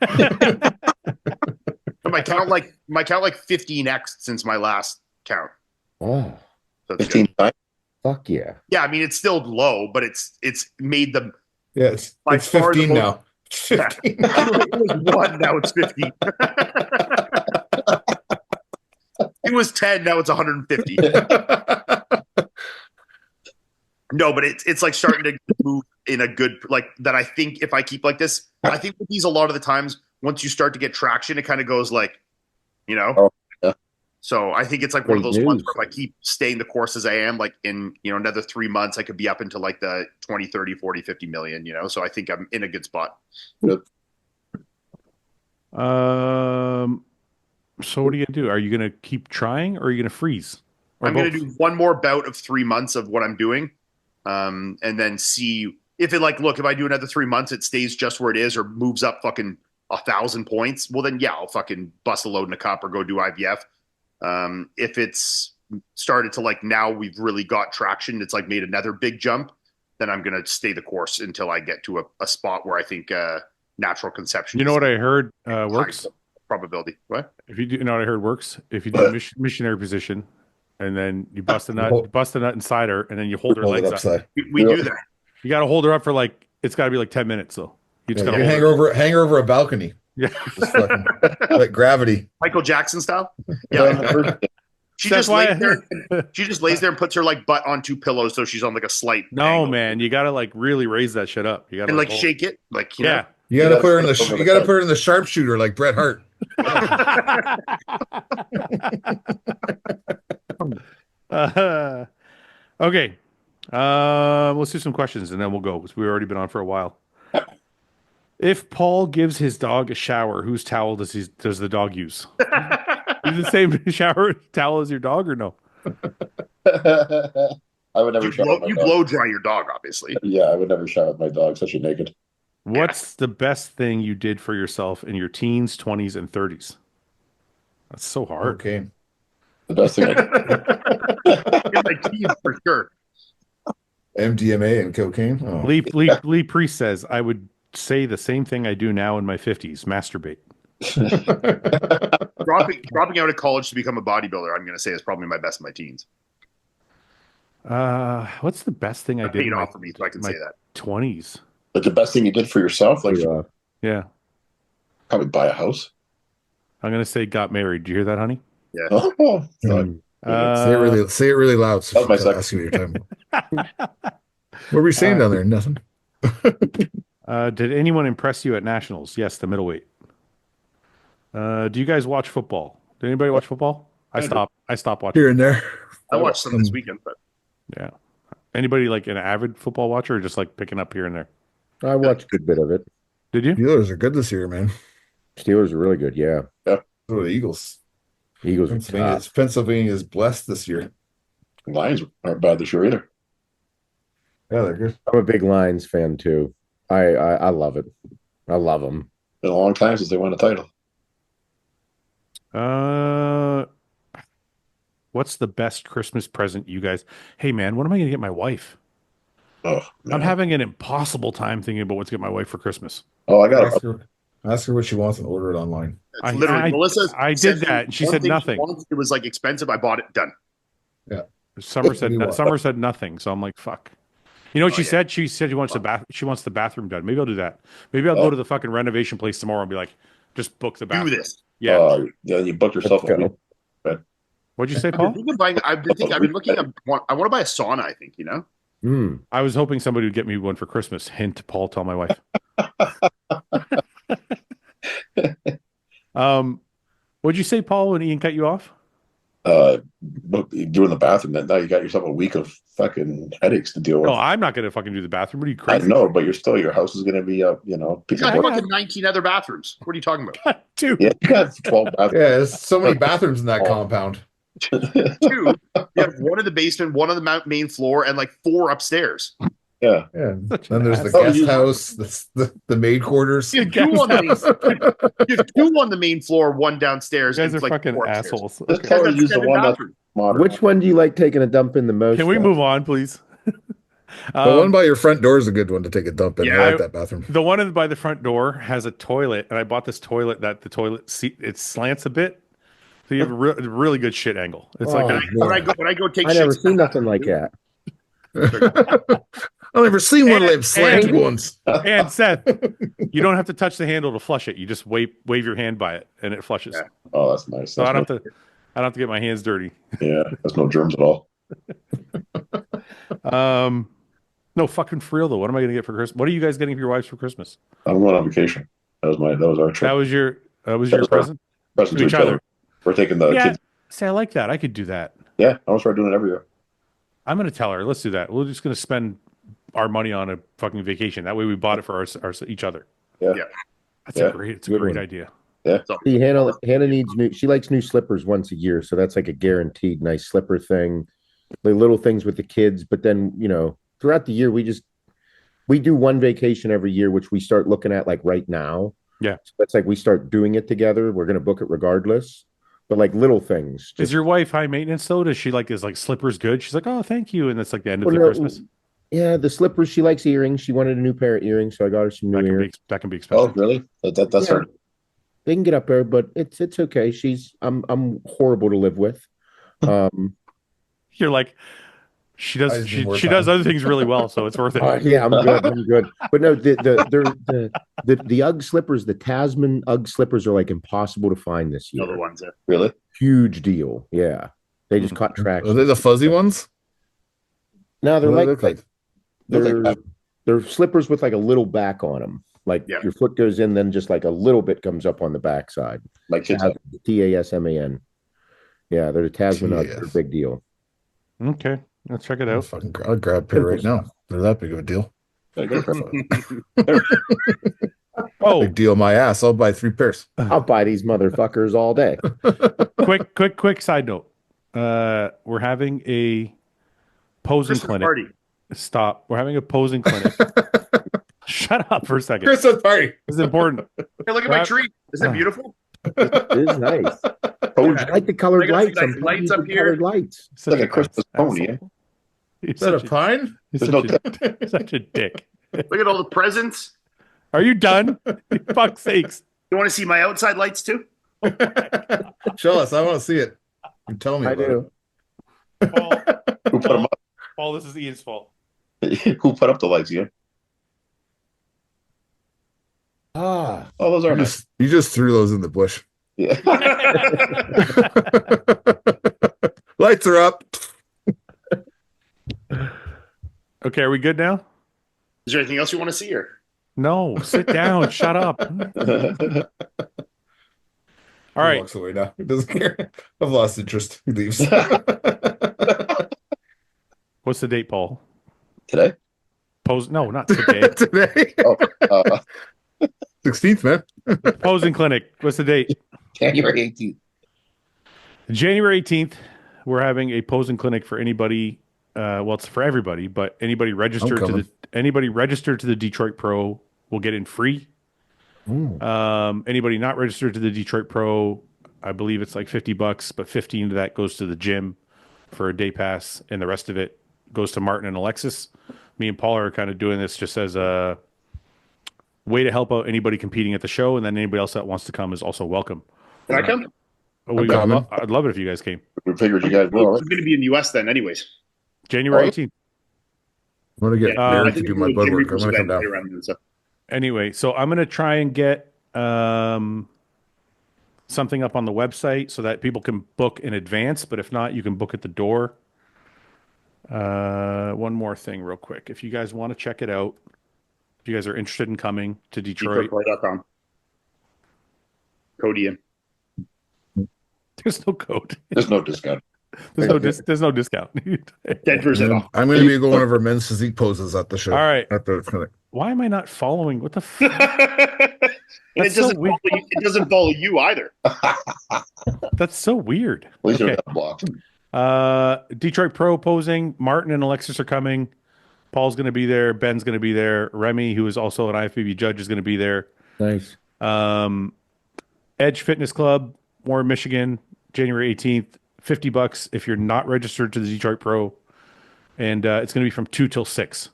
my count like 15x since my last count. Oh, So it's 15 good. times. fuck yeah. Yeah, I mean it's still low, but it's made them. Yes, By it's far the 15 most- now. It's 15. It was 1, now it's 15. It was 10, now it's 150. No, but it's like starting to move in a good, like that. I think if I keep like this, I think with these a lot of the times, once you start to get traction, it kind of goes like, you know. Oh, yeah. So I think it's like one of Great those ones news. where if I keep staying the course as I am, like in, another 3 months, I could be up into like the 20, 30, 40, 50 million, So I think I'm in a good spot. So what are you gonna do? Are you gonna keep trying, or are you gonna freeze? Or I'm going to both? do one more bout of 3 months of what I'm doing, and then see if it if I do another 3 months, it stays just where it is or moves up fucking 1,000 points. Well, then I'll fucking bust a load in a cup or go do IVF. If it's started to now we've really got traction, it's made another big jump, then I'm going to stay the course until I get to a spot where I think natural conception. You know what I heard works? Probability. What? If you do, you know what I heard works? If you do a missionary position, and then you bust a nut inside her, and then you hold her Hold it legs up. upside. We do that. You got to hold her up for it's got to be 10 minutes though. You just Yeah, got you to hang her over a balcony. Yeah. Just fucking, like gravity. Michael Jackson style. Yeah. She just lays there and puts her butt on 2 pillows, so she's on a slight. No, angle. man, you got to really raise that shit up. You got to And shake it, you know? You gotta put her in the. You gotta put her in the sharpshooter like Bret Hart. Okay. Let's do some questions and then we'll go because we've already been on for a while. If Paul gives his dog a shower, whose towel does the dog use? Use the same shower towel as your dog or no? I would never shower my You dog. blow dry your dog, obviously. Yeah, I would never shower with my dog, especially naked. What's the best thing you did for yourself in your teens, 20s, and 30s? That's so hard. Okay. The best thing I In my teeth, for sure. MDMA and cocaine. Oh. Lee Priest says, I would say the same thing I do now in my 50s, masturbate. Dropping out of college to become a bodybuilder, I'm going to say is probably my best in my teens. What's the best thing I did Paid in off for me, so I can say that. 20s? But the best thing you did for yourself, Yeah. probably buy a house. I'm going to say got married. Do you hear that, honey? Yeah. Oh, fuck. Say it really loud. So That was my ask you what you're talking about. What were we saying down there? Nothing. Did anyone impress you at nationals? Yes, the middleweight. Do you guys watch football? Did anybody watch football? I stopped watching. Here and there. I watched some this weekend, but Yeah. Anybody an avid football watcher or just picking up here and there? I watched a good bit of it. Did you? Steelers are good this year, man. Steelers are really good. Yeah. So are the Eagles. Eagles are tough. Pennsylvania is blessed this year. Lions aren't bad this year either. Yeah, they're good. I'm a big Lions fan too. I love it. I love them. Been a long time since they won a title. What's the best Christmas present you guys? Hey man, what am I going to get my wife? Oh, man. I'm having an impossible time thinking about what to get my wife for Christmas. Oh, I got it. Ask her what she wants and order it online. it's literally Melissa. I did that, and she said nothing. It was expensive. I bought it. Done. Summer said nothing, so I'm like, fuck. You know what she said? She said she wants the bathroom done. Maybe I'll do that. Maybe I'll go to the fucking renovation place tomorrow and be like, just book the bathroom. Do this. Yeah. Yeah, you booked yourself. Let's go. What'd you say, Paul? I've been looking at. I want to buy a sauna. I think I was hoping somebody would get me one for Christmas. Hint, Paul, tell my wife. What'd you say, Paul, when Ian cut you off? But you do in the bathroom, then now you got yourself a week of fucking headaches to deal with. No, I'm not going to fucking do the bathroom. What are you I crazy? know, but your house is going to be He's got fucking 19 other bathrooms. What are you talking about? Two. Yeah, you got 12 bathrooms. Yeah, there's so many bathrooms in that compound. Two. You have one in the basement, one on the main floor, and like 4 upstairs. Yeah. Yeah. Such Then an there's the asshole. guest house, the maid quarters. You have 2 on the you have 2 on the main floor, 1 downstairs. You guys and are like fucking 4 upstairs. assholes. Just Okay. tell her That's to use the 7 one that's bathrooms. modern. Which one do you like taking a dump in the most? Can we of? move on, please? The one by your front door is a good one to take a dump in. Yeah, I like that bathroom. The one by the front door has a toilet, and I bought this toilet that the toilet seat it slants a bit, so you have a really good shit angle. It's like Oh, When I go take I never shits, seen nothing like that. I've never seen one of them slanted and- ones. and Seth, you don't have to touch the handle to flush it. You just wave your hand by it, and it flushes. Yeah. Oh, that's nice. So I That's don't have to get my hands dirty. yeah, that's no germs at all. No, fucking for real though. What am I going to get for Christmas? What are you guys getting for your wives for Christmas? I'm going on vacation. That was our trip. That was your That was present. Present to each other. We're taking the Yeah, kids. see, I like that. I could do that. Yeah, I'm gonna start doing it every year. I'm going to tell her. Let's do that. We're just going to spend our money on a fucking vacation. That way, we bought it for each other. Yeah. Yeah. That's Yeah, it's a good great one. idea. See, Hannah needs she likes new slippers once a year, so that's like a guaranteed nice slipper thing. The little things with the kids, but then throughout the year we do one vacation every year, which we start looking at like right now. Yeah. So that's like we start doing it together. We're gonna book it regardless. But like little things. Is your wife high maintenance though? Does she is slippers good? She's like, oh, thank you, and that's like the end of Well, the no, Christmas. Yeah, the slippers. She likes earrings. She wanted a new pair of earrings, so I got her some new earrings. That can be Oh, expensive. really? That's Yeah. our They can get up there, but it's okay. I'm horrible to live with. You're like, she I does just need more she does time. other things really well, so it's worth it. Yeah, I'm good. I'm good. But no, the UGG slippers, the Tasman UGG slippers are like impossible to find this year. Other ones. really. Huge deal. Yeah, they just caught Are traction. they the fuzzy ones? No, they're What do they like look like? they're slippers with like a little back on them. Like Yeah. your foot goes in, then just like a little bit comes up on the backside. My kids have. Tasman. Yeah, they're the Tasman UGG. They're a TAS. big deal. Okay, let's check it I'll out. I'll grab a pair right now. They're that big of a deal. Oh, Big deal, my ass. I'll buy 3 pairs. I'll buy these motherfuckers all day. quick side note. We're having a posing Christmas clinic. party. Stop. We're having a posing clinic. Shut up for a second. Christmas party. This is important. Hey, look at my tree. Isn't it beautiful? It is nice. I like the colored I got lights. some I'm lights putting up the here. colored lights. It's like a Christmas pony. asshole. You're Is that a such pine? you're There's such no such a dick. Look at all the presents. Are you done? For fuck's sakes. You want to see my outside lights too? Show us. I want to see it. You tell me I about do. Paul, Who put them Paul, this is Ian's fault. up? Who put up the lights? You? Ah, Oh, those it. are You nice. just threw those in the bush. Yeah. Lights are up. Okay, are we good now? Is there anything else you want to see here? No, sit down. Shut up. All He right. walks away now. He doesn't care. I've lost interest. He leaves. What's the date, Paul? Today? No, not today. Today, Oh, uh, 16th, man. Posing clinic. What's the date? January 18th. January 18th. We're having a posing clinic for anybody. Well, it's for everybody, but anybody registered to the Detroit Pro will get in free. Anybody not registered to the Detroit Pro, I believe it's like $50, but 15 of that goes to the gym for a day pass, and the rest of it goes to Martin and Alexis. Me and Paul are kind of doing this just as a way to help out anybody competing at the show, and then anybody else that wants to come is also welcome. Can I come? I'd love it if you guys came. We figured you guys will. I'm going to be in the U.S. then, anyways. January Oh. 18th. I'm gonna get I married to think do we're my doing blood work. I'm gonna come January down. around and stuff. Anyway, so I'm going to try and get something up on the website so that people can book in advance, but if not, you can book at the door. One more thing real quick. If you guys want to check it out, if you guys are interested in coming to Detroit, DetroitPro.com. Code Ian. There's no code. There's no discount. There's no discount. 10% off. I'm going to be going over men's physique poses at the show. All right. At the clinic. Why am I not following? What the fuck? And it doesn't follow you either. That's so weird. At least Okay. you're not blocked. Detroit Pro posing. Martin and Alexis are coming. Paul's going to be there. Ben's going to be there. Remy, who is also an IFBB judge, is going to be there. Nice. Edge Fitness Club, Warren, Michigan, January 18th. $50 if you're not registered to the Detroit Pro. And it's going to be from 2 till 6.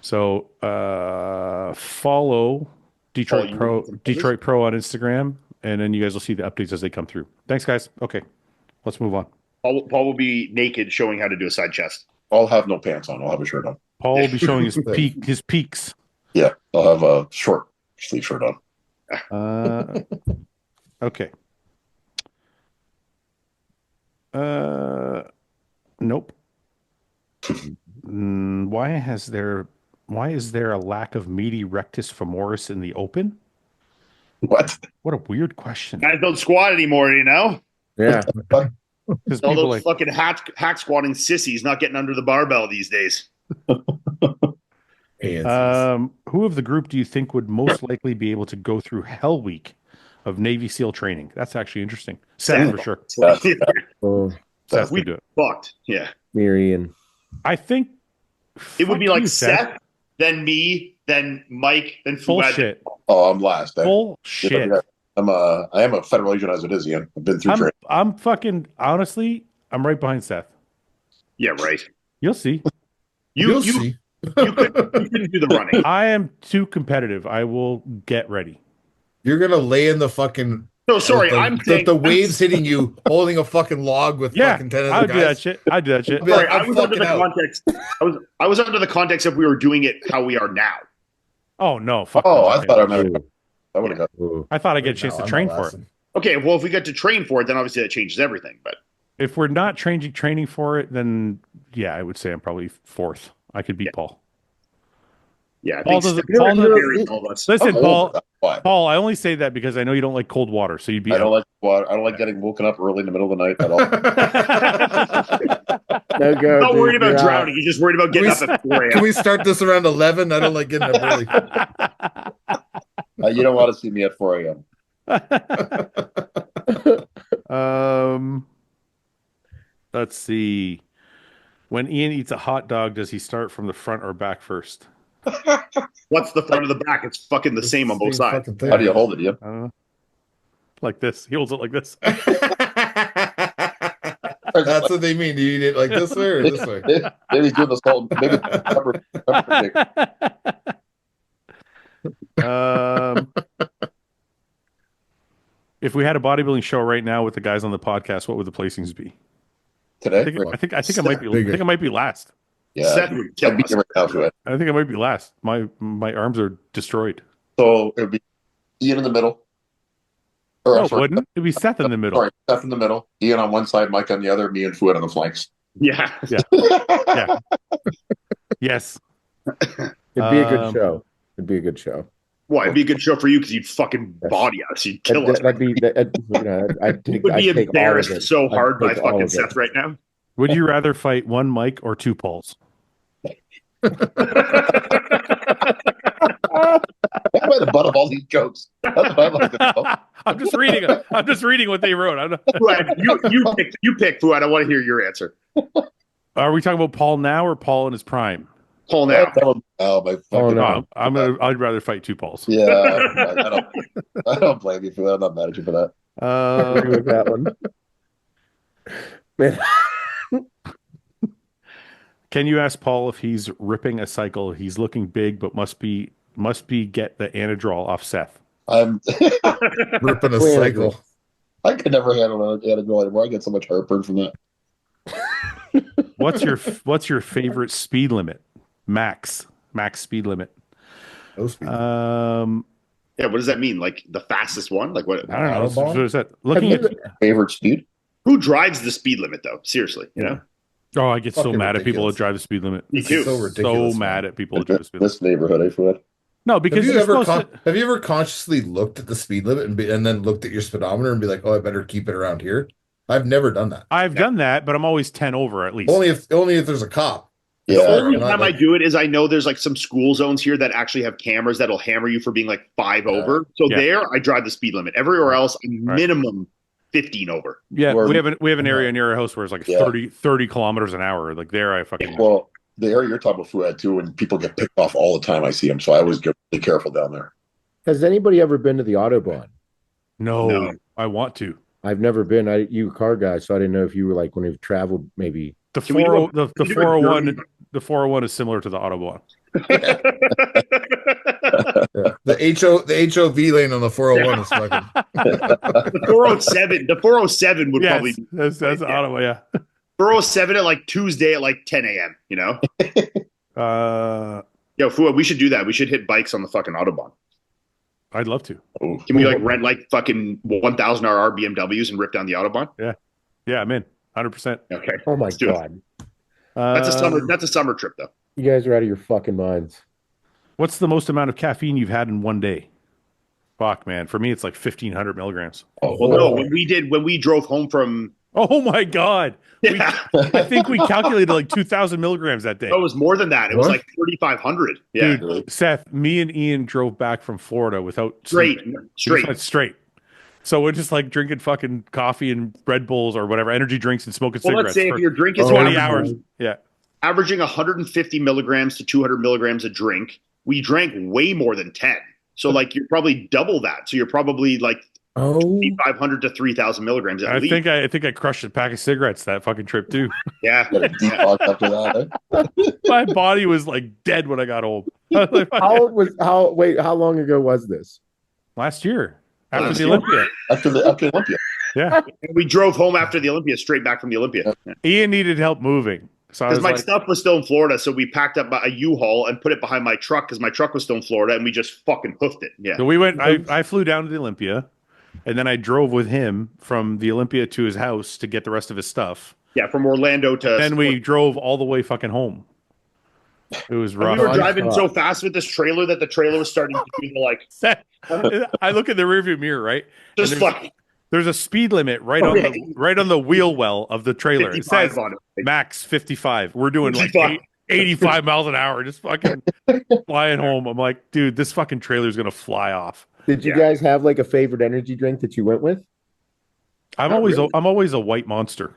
So follow Detroit Pro on Instagram, and then you guys will see the updates as they come through. Thanks, guys. Okay, let's move on. Paul will be naked showing how to do a side chest. I'll have no pants on. I'll have a shirt on. Paul will be showing his peaks. Yeah, I'll have a short sleeve shirt on. Okay. Nope. Why is there a lack of meaty rectus femoris in the open? What? What a weird question. Guys don't squat anymore, you know? Yeah. Because All people those fucking hack squatting sissies not getting under the barbell these days. who of the group do you think would most likely be able to go through Hell Week of Navy SEAL training? That's actually interesting. Seth, for sure. Oh, Seth we could do it. fucked. Yeah. Miriam. I think It would be like you, Seth, then me, then Mike, then Fouad. Bullshit. Oh, I'm last. Bullshit. I am a federal agent as it is, Ian. I've been through training. I'm fucking honestly, I'm right behind Seth. Yeah, right. You'll see. You see. couldn't do the running. I am too competitive. I will get ready. You're gonna lay in the fucking. No, sorry, the waves hitting you, holding a fucking log with fucking 10 other I'd do that guys. shit. I'd do that shit. Be Sorry, like, I I'm was under fucking the out. context. I was under the context of we were doing it how we are now. Oh no! Fuck Oh, no. I thought I might have. I would have got. Ooh. I thought I'd get a chance to train for it. Okay, well, if we get to train for it, then obviously that changes everything. But If we're not training for it, then yeah, I would say I'm probably fourth. I could beat Paul. yeah, I Paul think doesn't- Steph Paul is doesn't- very all of us. Listen, I'm Paul. old. Why? Paul, I only say that because I know you don't like cold water, so you'd be. I don't like water. I don't like getting woken up early in the middle of the night at all. No go. I'm not worried dude, about you're out. drowning. He's just worried about getting up at 4 Can a.m. we start this around 11? I don't like getting up early. You don't want to see me at 4 a.m. Let's see. When Ian eats a hot dog, does he start from the front or back first? What's the front of the back? It's fucking the same on both sides. How do you hold it, Ian? I don't know. Like this. He holds it like this. That's what they mean. Do you eat it like this way or this way? Maybe he's doing the salt. Maybe pepper If we had a bodybuilding show right now with the guys on the podcast, what would the placings be? today. I think I might be. I think I might be last. Yeah, Seth would kill I'd be us. right now to it. I think I might be last. My arms are destroyed. So it would be Ian in the middle. Or, No, I'm it sorry, wouldn't. It'd be Seth in the middle. Sorry, Seth in the middle. Ian on one side, Mike on the other, me and Fouad on the flanks. Yeah. Yeah. Yes. It'd be a good show. It'd be a good show. Well, it'd be a good show for you because you'd fucking body us. You'd kill us. I'd be, I'd take, You would be I'd take all of embarrassed it. so I'd hard by take all fucking of it. Seth right now. Would you rather fight one Mike or two Pauls? I'm by the butt of all these jokes. That's what I like to know. I'm just reading. I'm just reading what they wrote. Fouad, you pick Fouad. I want to hear your answer. Are we talking about Paul now or Paul in his prime? Paul now. Oh my fucking! Oh, no. I'd rather fight two Pauls. Yeah, I don't blame you for that. I'm not mad at you for that. I agree with that one. Man, Can you ask Paul if he's ripping a cycle? He's looking big, but must be get the Anadrol off Seth. I'm. Ripping a Wait, cycle. I could never handle an animal anymore. I get so much heartburn from that. What's your favorite speed limit? Max speed limit. No speed. Yeah, what does that mean? Like the fastest one? Like what? I don't know. Autobahn? What is that? Looking at. Favorite speed? Who drives the speed limit though? Seriously, you know? Oh, I get so Fucking mad at people ridiculous. that drive the speed limit. Me too. So ridiculous. So mad at people that drive the speed limit. This neighborhood, I Fouad. No, because Have you you're ever supposed to. have you ever consciously looked at the speed limit and then looked at your speedometer and be like, oh, I better keep it around here? I've never done that. I've done that, but I'm always 10 over at least. Only if there's a cop. The Yeah. only Not time like- I do it is I know there's like some school zones here that actually have cameras that'll hammer you for being like 5 over. So Yeah. there, I drive the speed limit. Everywhere else, I'm Right. minimum 15 over. Yeah, Or- we have an area near our house where it's like Yeah. 30 kilometers an hour. Like there, I fucking. Well, the area you're talking about, Fouad, too, and people get picked off all the time. I see them, so I always get really careful down there. Has anybody ever been to the Autobahn? No, I want to. I've never been. You a car guy, so I didn't know if you were like when you've traveled, maybe. The Can we do 40 a- the can we do a 401 derby? the 401 is similar to the Autobahn. The HOV lane on the 401 is fucking. The 407 would probably Yes, be that's the Yeah. Autobahn. Yeah. 407 at like Tuesday at like 10 a.m. You know, yo, Fouad, we should do that. We should hit bikes on the fucking Autobahn. I'd love to. Oh, Can we like rent like fucking 1,000 RR BMWs and rip down the Autobahn? Yeah, I'm in 100%. Okay, Oh my Let's do it. god, That's a summer trip though. you guys are out of your fucking minds. What's the most amount of caffeine you've had in one day? Fuck, man. For me, it's like 1,500 milligrams. Well, no, when we drove home from, Oh my god. yeah, I think we calculated like 2,000 milligrams that day. it was more than that. It was What? like 3,500. Yeah, Dude, Seth, me and Ian drove back from Florida without straight. We just went straight. So we're just like drinking fucking coffee and Red Bulls or whatever, energy drinks and smoking Well, cigarettes let's say for if your drink is 20 averaging- hours. Yeah. averaging 150 milligrams to 200 milligrams a drink. We drank way more than 10. So like you're probably double that. So you're probably like Oh, 500 to 3,000 milligrams at I least. think I crushed a pack of cigarettes that fucking trip too. Yeah. got a detox after that. Eh? My body was like dead when I got home. I was like, how long ago was this? last year after Last the year. Olympia. After Olympia. Yeah. And we drove home after the Olympia, straight back from the Olympia. Ian needed help moving. So I Because was my like, stuff was still in Florida. So we packed up a U-Haul and put it behind my truck because my truck was still in Florida and we just fucking hoofed it. Yeah. so we went, I flew down to the Olympia and then I drove with him from the Olympia to his house to get the rest of his stuff. Yeah. From Orlando to. Then we drove all the way fucking home. It was And rough. we were driving so fast with this trailer that the trailer was starting to do the like, I look in the rearview mirror, right? just And like There's a speed limit right on the wheel well of the trailer. It 55 says on it. max 55. We're doing like 55. 85 miles an hour, just fucking flying home. I'm like, dude, this fucking trailer is gonna fly off. Did you Yeah. guys have like a favorite energy drink that you went with? I'm Not always really. I'm always a white monster.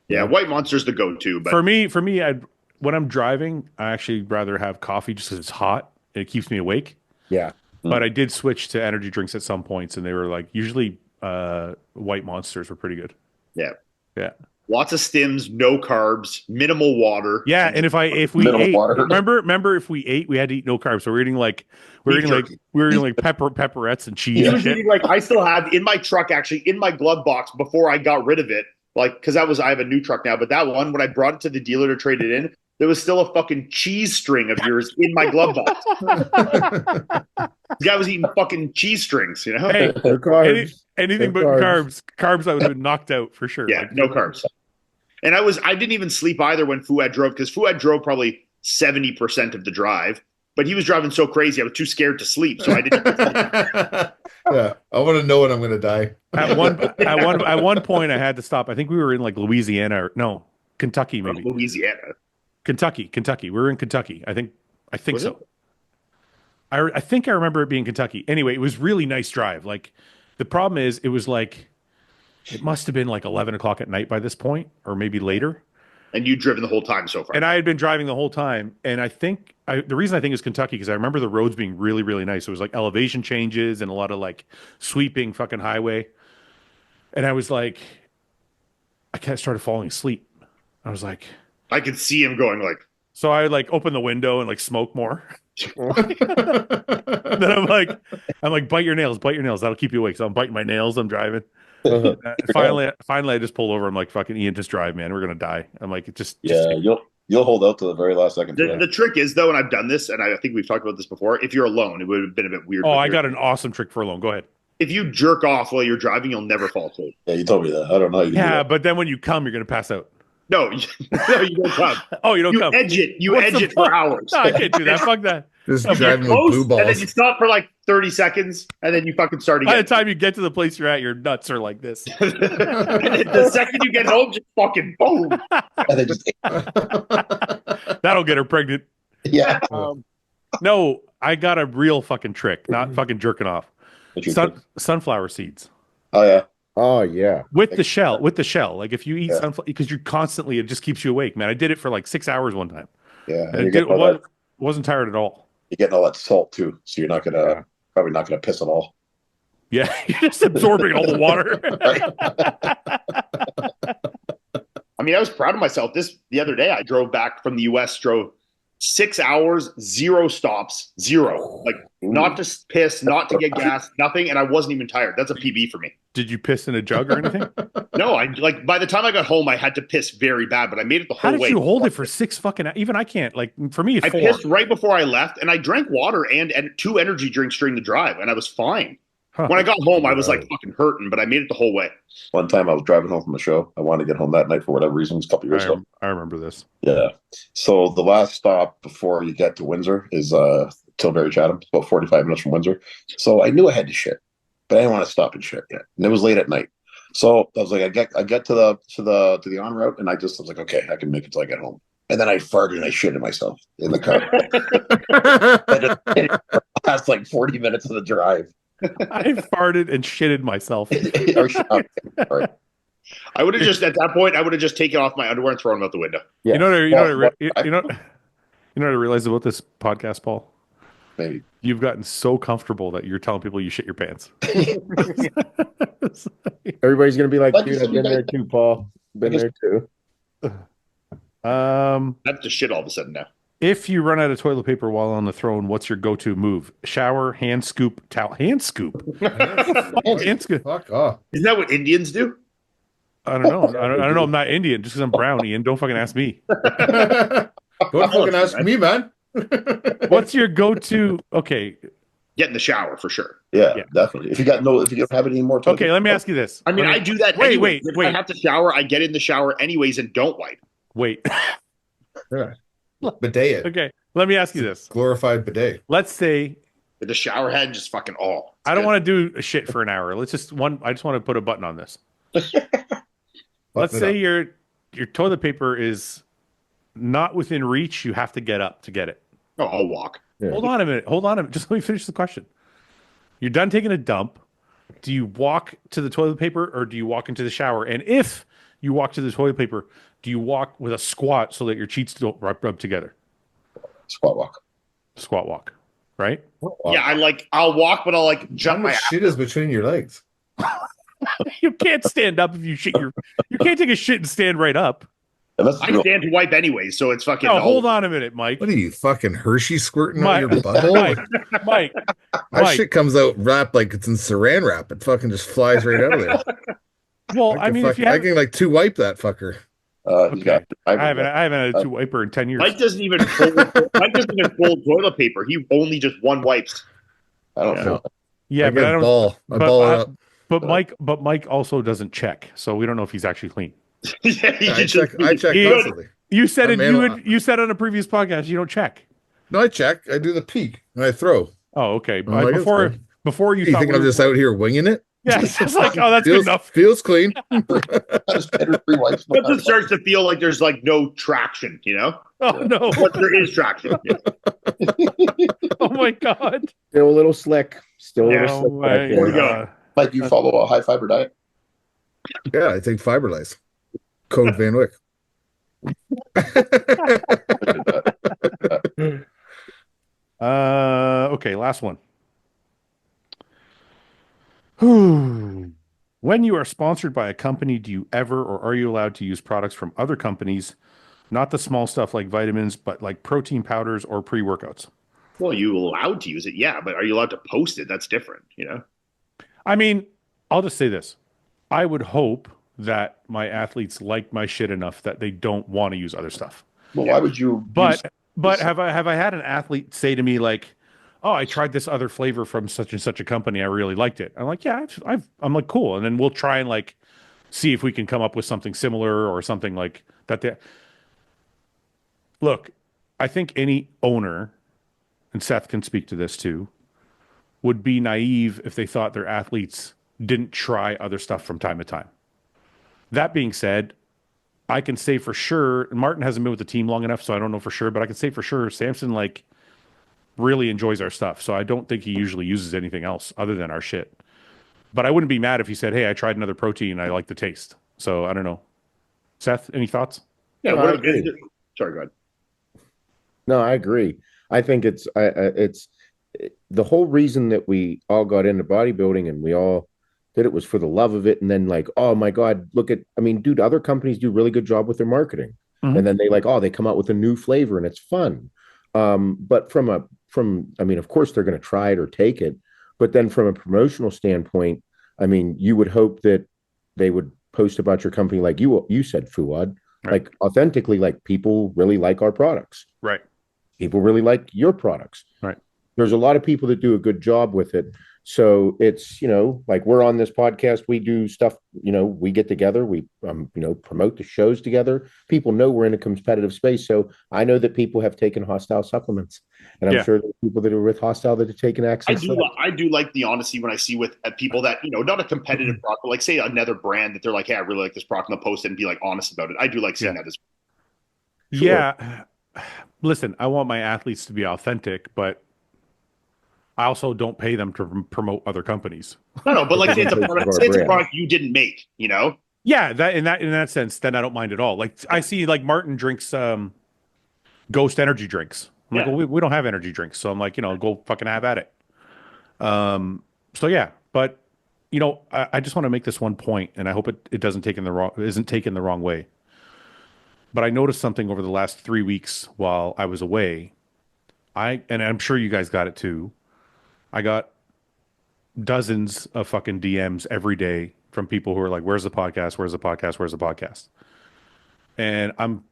Yeah, White Monster's the go-to, but For me, when I'm driving, I actually rather have coffee just because it's hot and it keeps me awake. Yeah. But I did switch to energy drinks at some points, and they were like usually white monsters were pretty good. Yeah. Yeah. lots of stims, no carbs, minimal water. Yeah, and if we Minimal ate, water. remember if we ate, we had to eat no carbs. So we're eating like pepperettes and cheese. He and was shit. eating, like, I still have in my truck, actually in my glove box before I got rid of it, like, because I have a new truck now, but that one, when I brought it to the dealer to trade it in, there was still a fucking cheese string of yours in my glove box. The guy was eating fucking cheese strings, you know? Hey, No carbs. anything No but carbs. carbs, I would have been knocked out for sure. Yeah, Like, no carbs. And I didn't even sleep either when Fouad drove, because Fouad drove probably 70% of the drive, but he was driving so crazy I was too scared to sleep, so I didn't. Yeah, I want to know when I'm going to die. At one point, I had to stop. I think we were in like Louisiana or no, Kentucky maybe. Louisiana. Kentucky. We were in Kentucky. I think Was so. I think I remember it being Kentucky. Anyway, it was really nice drive. Like the problem is, it was like it must have been like 11 o'clock at night by this point, or maybe later. And you'd driven the whole time so far. And I had been driving the whole time. And I think the reason I think is Kentucky, because I remember the roads being really, really nice. It was like elevation changes and a lot of like sweeping fucking highway. And I was like, I kind of started falling asleep. I was like, I could see him going like, so I like open the window and like smoke more. Then I'm like, bite your nails. That'll keep you awake. So I'm biting my nails. I'm driving. Finally, I just pull over. I'm like, fucking Ian, just drive, man. We're gonna die. I'm like, Yeah, you'll hold out to the very last second. the trick is, though, and I've done this, and I think we've talked about this before, if you're alone, it would have been a bit weird. Oh, I got an awesome trick for a loan. Go ahead. If you jerk off while you're driving, you'll never fall asleep. Yeah, you told me that. I don't know how you can do Yeah, that. but then when you come, you're gonna pass out. No, no, you don't come. Oh, you don't You come. edge it. You What's edge the it for point? hours. No, I can't do that. Fuck that. Just You get driving with close, blue and then balls. you stop for like 30 seconds, and then you fucking start By the again. time you get to the place you're at, your nuts are like this. And then the second you get home, just fucking boom. And they just That'll get her pregnant. yeah. No, I got a real fucking trick, not fucking jerking off. What you think? Sunflower seeds Oh yeah. Oh yeah. with the shell. With the shell, like if you eat Yeah. sunflower, because you're constantly, it just keeps you awake, man. I did it for like 6 hours one time. Yeah. And And it wasn't tired at all. you're getting all that salt too, so you're not gonna probably not gonna piss at all. Yeah, you're just absorbing all the water. I mean, I was proud of myself. The other day, I drove back from the US, drove 6 hours, 0 stops, 0. Like, not to piss, not to get gas, nothing, and I wasn't even tired. That's a PB for me. Did you piss in a jug or anything? No, I like by the time I got home, I had to piss very bad, but I made it the How whole did way. you hold it for 6 fucking hours? Even I can't. Like for me, I 4. pissed right before I left, and I drank water and 2 energy drinks during the drive, and I was fine. Huh. When I got home, I was like fucking hurting, but I made it the whole way. One time I was driving home from a show. I wanted to get home that night for whatever reasons, a couple years ago. I remember this. Yeah. So the last stop before you get to Windsor is Tilbury Chatham. It's about 45 minutes from Windsor. So I knew I had to shit, but I didn't want to stop and shit yet. And it was late at night. So I was like, I get to the en route, and I was like, okay, I can make it till I get home. And then I farted and I shitted myself in the car. That's like 40 minutes of the drive. I farted and shitted myself. Sorry. I would have just at that point, I would have just taken off my underwear and thrown them out the window. Yeah. You know what I realized about this podcast, Paul? Maybe. You've gotten so comfortable that you're telling people you shit your pants. Everybody's gonna be like, Like dude, you I've been said, there too, Paul. Been there too. That's just shit all of a sudden now. If you run out of toilet paper while on the throne, what's your go-to move? Shower, hand scoop, towel. Hand scoop. Hand scoop. Fuck off. Isn't that what Indians do? I don't know. I don't know. I'm not Indian just because I'm brown, Ian. Don't fucking ask me. Don't fucking ask me, man. What's your go-to? Okay. Get in the shower for sure. Yeah, Yeah. definitely. If you don't have any more toilet Okay, let me ask you this. I mean, I do that. Wait, anyways. wait, If wait. I have to shower, I get in the shower anyways and don't wipe. Wait. Yeah. Bidet it. Okay. Let me ask you this. Glorified bidet. Let's say With the shower head, just fucking all. I don't want to do a shit for an hour. I just want to put a button on this. Let's say your toilet paper is not within reach. You have to get up to get it. Oh, I'll walk. Yeah. Hold on a minute. Just let me finish the question. You're done taking a dump. Do you walk to the toilet paper or do you walk into the shower? And if you walk to the toilet paper, do you walk with a squat so that your cheeks don't rub together? squat walk. Squat walk, right? Yeah, I'll walk, but I'll like How jump my much shit is between your legs? You can't stand up if you shit you can't take a shit and stand right up. And that's I stand to wipe anyway, so it's fucking. No, hold on a minute, Mike. What are you, fucking Hershey squirting Mike, out your butthole? Mike, My shit comes out wrapped like it's in saran wrap. It fucking just flies right out of there. Well, I mean, if you I have, can like two wipe that fucker. he's got. I haven't had a two wiper in 10 years. Mike doesn't even fold toilet paper. He only just one wipes. I don't Yeah. know. Yeah, I but I don't. ball. I ball it up. But Mike also doesn't check, so we don't know if he's actually clean. Yeah, he I just- check He- constantly. You said I it. mean, You said on a previous podcast you don't check. No, I check. I do the peek and I throw. Oh, okay. I'm like, before it's before you You thought think we I'm were- just out here winging it? yeah, it's just like, oh, that's good feels, enough. Feels clean. I just better 3 wipes. Once it starts to feel like there's like no traction, you know? Oh no! But there is traction. Yeah. Oh my god! Still a little slick. Still a Yeah, little slick. Oh back my there. we go. God. Mike, you follow a high fiber diet? Yeah, I take Fiberlize. Code Van Wyck. Okay, last one. When you are sponsored by a company, do you ever or are you allowed to use products from other companies? Not the small stuff like vitamins, but like protein powders or pre-workouts. Well, you allowed to use it, yeah, but are you allowed to post it? That's different, you know? I mean, I'll just say this. I would hope that my athletes like my shit enough that they don't want to use other stuff. Well, why would you? But have I had an athlete say to me like, "Oh, I tried this other flavor from such and such a company. I really liked it." I'm like, "Yeah, I'm like cool." And then we'll try and like see if we can come up with something similar or something like that. Look, I think any owner and Seth can speak to this too, would be naive if they thought their athletes didn't try other stuff from time to time. That being said, I can say for sure, Martin hasn't been with the team long enough, so I don't know for sure, but I can say for sure Samson like really enjoys our stuff. So I don't think he usually uses anything else other than our shit. But I wouldn't be mad if he said, hey, I tried another protein and I like the taste. So I don't know. Seth, any thoughts? Yeah, No, I agree. Sorry, go ahead. No, I agree. I think it's the whole reason that we all got into bodybuilding and we all did it was for the love of it. And then like, oh my God, dude, other companies do really good job with their marketing. Mhm. And then they come out with a new flavor and it's fun. But of course they're going to try it or take it. But then from a promotional standpoint, you would hope that they would post about your company like you said, Fouad, Right. like authentically, like people really like our products. Right. People really like your products. Right. There's a lot of people that do a good job with it. So it's, like we're on this podcast, we do stuff, we get together, we, promote the shows together. People know we're in a competitive space. So I know that people have taken HOSSTILE supplements, and I'm sure there are people that are with HOSSTILE that have taken access. I do like the honesty when I see with people that, not a competitive product, but like say another brand that they're like, hey, I really like this product, and they'll post it and be like honest about it. I do like seeing that as well. Sure. Yeah. Listen, I want my athletes to be authentic, but I also don't pay them to promote other companies. No, but like say it's a product you didn't make, Yeah, that in that sense, then I don't mind at all. Like I see like Martin drinks Ghost energy drinks. I'm like, well, we don't have energy drinks. So I'm like, go fucking have at it. So yeah, but I just want to make this one point, and I hope it isn't taken the wrong way. But I noticed something over the last 3 weeks while I was away. And I'm sure you guys got it too. I got dozens of fucking DMs every day from people who are like, where's the podcast? Where's the podcast? Where's the podcast? And I'm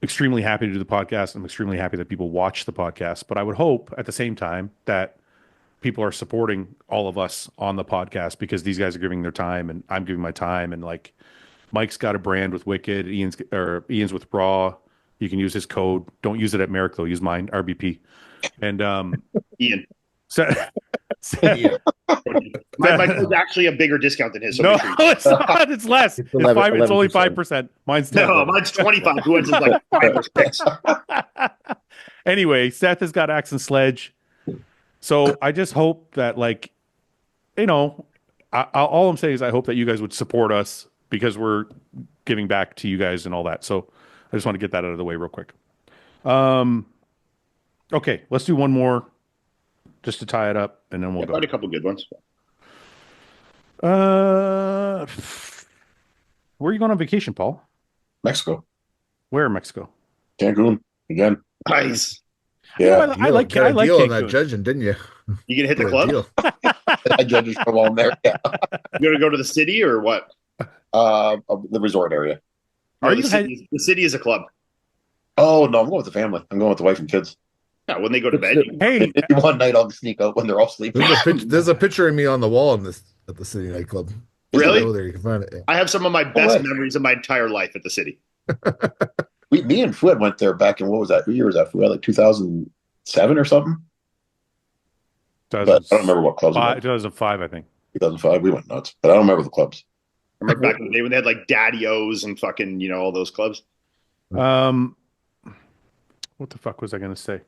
extremely happy to do the podcast. I'm extremely happy that people watch the podcast. But I would hope at the same time that people are supporting all of us on the podcast, because these guys are giving their time and I'm giving my time. And like Mike's got a brand with Wicked, Ian's with Raw. You can use his code. Don't use it at Merrick though. Use mine, RBP. And Ian. My code's actually a bigger discount than his. So no, it's not. It's less. It's 5. It's only 5%. Mine's 10. No, mine's 25. Who is like 5%? Anyway, Seth has got Axe and Sledge. So I just hope that, like, all I'm saying is I hope that you guys would support us, because we're giving back to you guys and all that. So I just want to get that out of the way real quick. Okay, let's do one more just to tie it up, and then we'll go. Quite a couple good ones. Where are you going on vacation, Paul? Mexico. Where in Mexico? Cancun again. Nice. Yeah. I like deal on Cancun. that judging, didn't you? You gonna hit the club? I judges from all there. Yeah. You gonna go to the city or what? The resort area. Are you the city is a club. Oh no, I'm going with the family. I'm going with the wife and kids. Yeah, when they go to bed. Hey, Maybe one night I'll sneak out when they're all sleeping. There's a picture of me on the wall at the city nightclub. Really? Go there, you can find it. Yeah. I have some of my best memories of my entire life at the city. Me and Fouad went there back in, what was that? What year was that? Fouad, like 2007 or something? But I don't remember what clubs. 2005, I think. 2005, we went nuts, but I don't remember the clubs. I remember back in the day when they had like Daddy-O's and fucking, all those clubs. What the fuck was I going to say?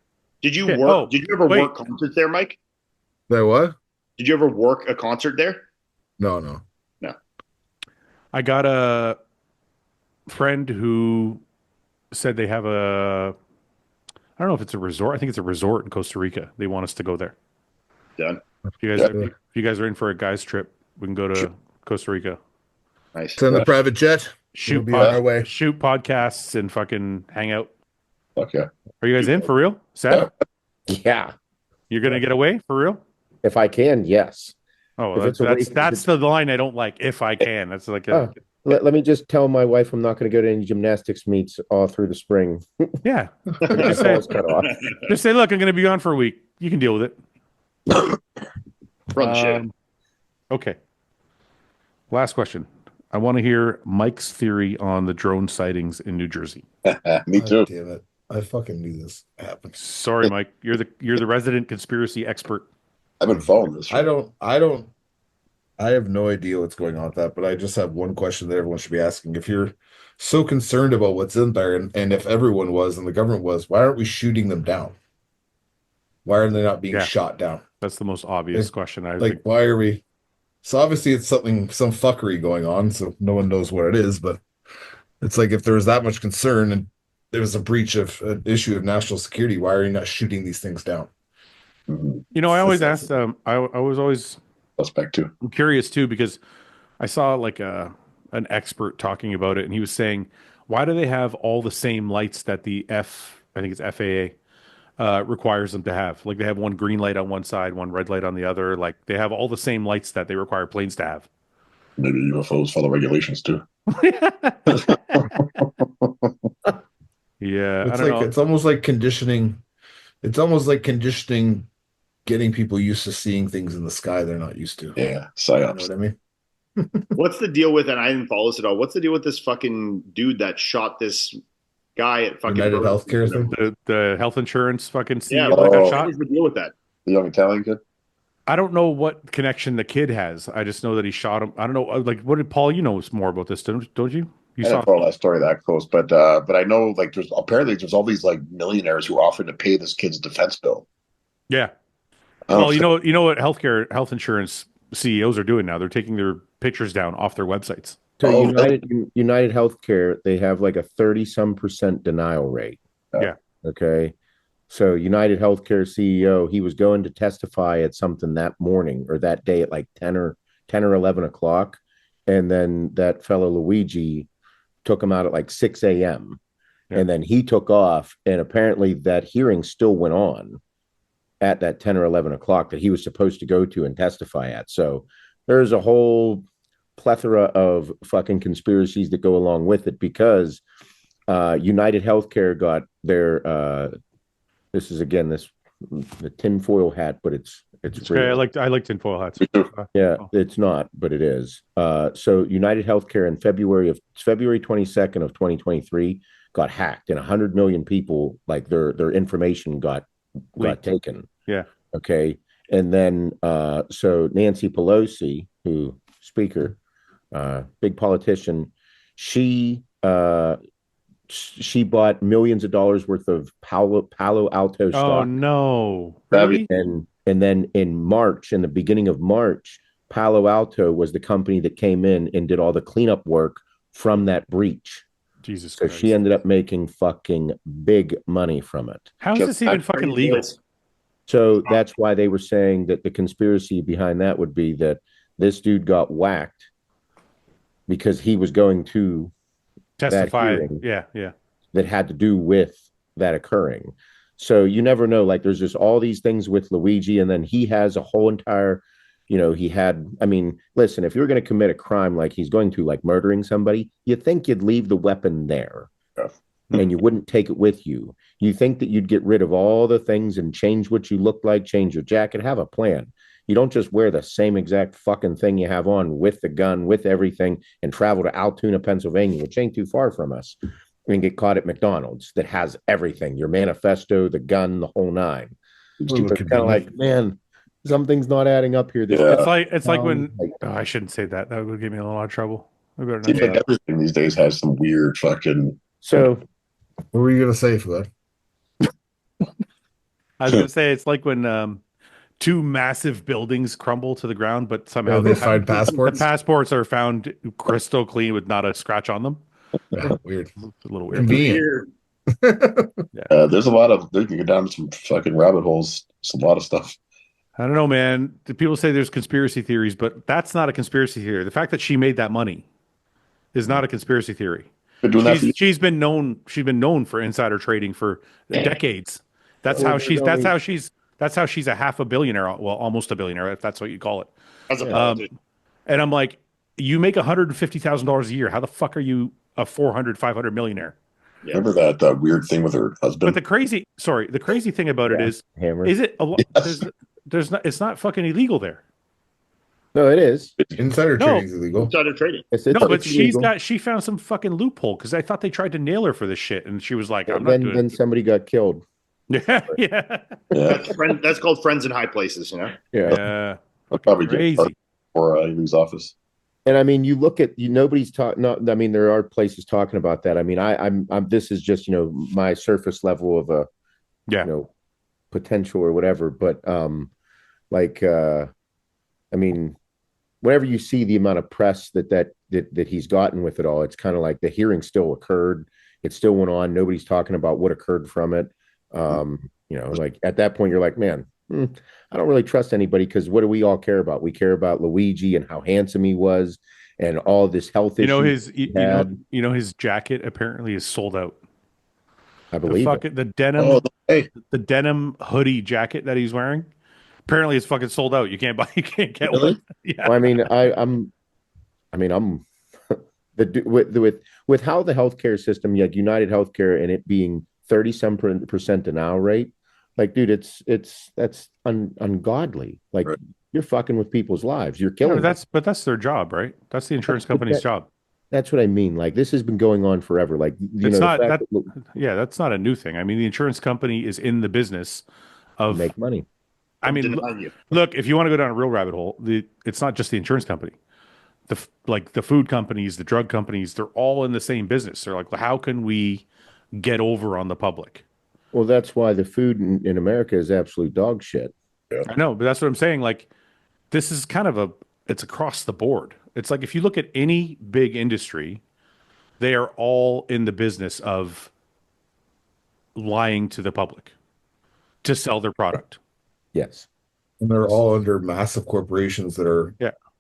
Did you work? Did you ever wait. work concerts there, Mike? That what? Did you ever work a concert there? No. I got a friend who said they have I don't know if it's a resort. I think it's a resort in Costa Rica. They want us to go there. Done. If you guys are in for a guys trip, we can go to Costa Rica. Nice. Send the private jet. Shoot We'll be on our way. Shoot podcasts and fucking hang out. Fuck yeah. Are you guys in for real? Seth? Yeah. You're gonna get away for real? If I can, yes. Oh, If that's the line I don't like. If I can, that's like let me just tell my wife I'm not going to go to any gymnastics meets all through the spring. yeah. Just say, Just say, look, I'm gonna be gone for a week. You can deal with it. Run the shit. Okay. Last question. I want to hear Mike's theory on the drone sightings in New Jersey. Me too. Damn it. I fucking knew this happened. Sorry, Mike. You're the resident conspiracy expert. I've been following this. I have no idea what's going on with that, but I just have one question that everyone should be asking. If you're so concerned about what's in there, and if everyone was and the government was, why aren't we shooting them down? Why are they not being shot down? That's the most obvious question. I like, think. why are we? So obviously it's some fuckery going on, so no one knows what it is, but it's like if there was that much concern and there was a breach of an issue of national security, why are you not shooting these things down? You know, I always asked I was always suspect too. I'm curious too, because I saw like an expert talking about it, and he was saying, why do they have all the same lights that I think it's FAA requires them to have? Like they have one green light on one side, one red light on the other. Like they have all the same lights that they require planes to have. Maybe UFOs follow regulations too. Yeah, it's like it's almost like conditioning. It's almost like conditioning, getting people used to seeing things in the sky they're not used to. Yeah, psyops. You know what I mean? What's the deal with, and I didn't follow this at all, what's the deal with this fucking dude that shot this guy at fucking United Healthcare thing? The health insurance fucking CEO Yeah, that got shot? What's the deal with that? The young Italian kid? I don't know what connection the kid has. I just know that he shot him. I don't know. Like, what did Paul? You know more about this, don't you? I didn't follow that story that close, but I know like there's all these like millionaires who are offering to pay this kid's defense bill. Yeah. Well, you know what health insurance CEOs are doing now? They're taking their pictures down off their websites. So United Healthcare, they have like a 30-some% denial rate. Yeah. Okay. So United Healthcare CEO, he was going to testify at something that morning or that day at like 10 or 11 o'clock. And then that fellow Luigi took him out at like 6 a.m. Yeah. And then he took off. And apparently that hearing still went on at that 10 or 11 o'clock that he was supposed to go to and testify at. So there's a whole plethora of fucking conspiracies that go along with it, because United Healthcare got their this is again the tinfoil hat, but it's real. I like tinfoil hats. Yeah, it's not, but it is. So United Healthcare in February 22nd of 2023 got hacked, and 100 million people, like their information got taken. Yeah. Okay. And then so Nancy Pelosi, who speaker, big politician, she bought millions of dollars worth of Palo Alto stock. Oh no! Really? And then in March, in the beginning of March, Palo Alto was the company that came in and did all the cleanup work from that breach. Jesus Christ. So she ended up making fucking big money from it. How is this even fucking legal? So that's why they were saying that the conspiracy behind that would be that this dude got whacked because he was going to testify. Yeah. That had to do with that occurring. So you never know. Like there's just all these things with Luigi, and then he has a whole entire, listen, if you're going to commit a crime like he's going to, like murdering somebody, you think you'd leave the weapon there and you wouldn't take it with you. You think that you'd get rid of all the things and change what you look like, change your jacket, have a plan. You don't just wear the same exact fucking thing you have on with the gun, with everything, and travel to Altoona, Pennsylvania, which ain't too far from us, and get caught at McDonald's that has everything, your manifesto, the gun, the whole nine. It's kind of like, man, something's not adding up here. It's like when I shouldn't say that. That would give me a lot of trouble. I better not. Like everything these days has some weird fucking. So, what were you gonna say for that? I was gonna say it's like when two massive buildings crumble to the ground, but somehow they find passports. The passports are found crystal clean with not a scratch on them. Yeah, weird. It's a little weird. Convenient. There's a lot of. They can go down some fucking rabbit holes. It's a lot of stuff. I don't know, man. People say there's conspiracy theories, but that's not a conspiracy theory. The fact that she made that money is not a conspiracy theory. She's been known for insider trading for decades. That's how she's a half a billionaire. Well, almost a billionaire, if that's what you call it. As a politician. And I'm like, you make $150,000 a year. How the fuck are you a 500 millionaire? Yeah. Remember that weird thing with her husband? But the crazy thing about it is Hammer. Is it a lot? Yes. There's not. It's not fucking illegal there. No, it is. Insider No. trading is illegal. Insider trading. No, but illegal. she found some fucking loophole because I thought they tried to nail her for this shit, and she was like, "I'm not Then doing." then somebody got killed. Yeah, yeah, That's called friends in high places, you know. yeah. I'll probably get Crazy. or leaves office. And I mean, you look at nobody's talking. No, I mean, there are places talking about that. I mean, I'm this is just my surface level of a potential or whatever. But I mean, whenever you see the amount of press that he's gotten with it all, it's kind of like the hearing still occurred. It still went on. Nobody's talking about what occurred from it. Like at that point, you're like, man, I don't really trust anybody because what do we all care about? We care about Luigi and how handsome he was and all this health issues. His jacket apparently is sold out. I believe the denim, the denim hoodie jacket that he's wearing. Apparently, it's fucking sold out. You can't get Really? one. Yeah. Well, I'm with how the healthcare system, like United Healthcare, and it being 30% denial rate, like, dude, that's ungodly. Like, right. You're fucking with people's lives. You're killing. But that's their job, right? That's the insurance company's job. That's what I mean. Like, this has been going on forever. Like, that's not a new thing. I mean, the insurance company is in the business of make money. I mean, look, if you want to go down a real rabbit hole, it's not just the insurance company. The food companies, the drug companies, they're all in the same business. They're like, well, how can we get over on the public? Well, that's why the food in America is absolute dog shit. Yeah. I know, but that's what I'm saying. Like, this is kind of it's across the board. It's like if you look at any big industry, they are all in the business of lying to the public to sell their product. Yes. And they're all under massive corporations that are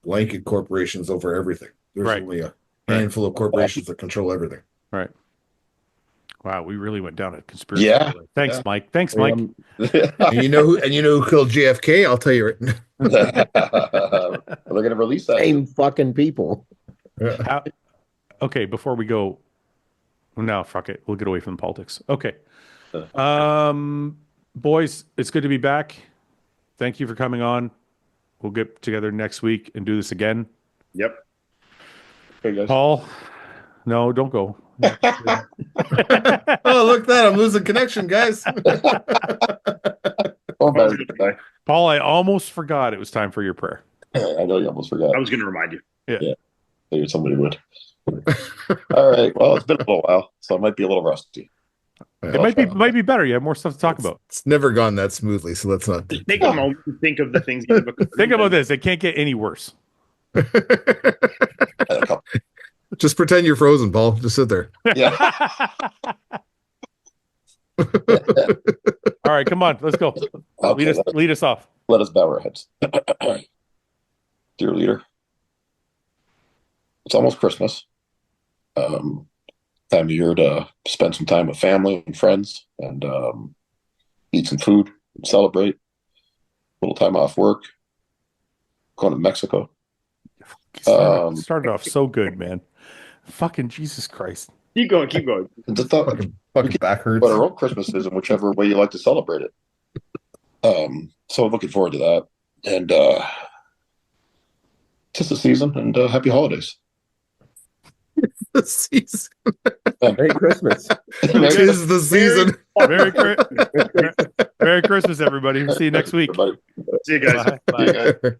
blanket corporations over everything. There's only a handful of corporations that control everything. Right. Wow, we really went down a conspiracy. Yeah. Thanks, Mike. Thanks, Mike. And you know who killed JFK? I'll tell you right now. They're gonna release that. Same fucking people. Okay, before we go, no, fuck it. We'll get away from the politics. Okay. Boys, it's good to be back. Thank you for coming on. We'll get together next week and do this again. Yep. Okay, guys. Paul, no, don't go. Oh, look at that. I'm losing connection, guys. Paul, I almost forgot it was time for your prayer. I know you almost forgot. I was going to remind you. Yeah. Maybe somebody would. All right. Well, it's been a little while, so it might be a little rusty. It might be better. You have more stuff to talk about. It's never gone that smoothly, so let's not take a moment to think of the things. Think about this. It can't get any worse. Just pretend you're frozen, Paul. Just sit there. Yeah. All right, come on. Let's go. Okay, lead us off. Let us bow our heads. Dear leader, it's almost Christmas. Time of year to spend some time with family and friends and eat some food and celebrate. A little time off work. Going to Mexico. Started off so good, man. Fucking Jesus Christ. Keep going. The thought, fucking back hurts. But our own Christmas is in whichever way you like to celebrate it. So looking forward to that. And just the season and happy holidays. The season. Merry Christmas. It is the season. Merry Christmas, everybody. See you next week. Everybody. See you guys. Bye. See you guys.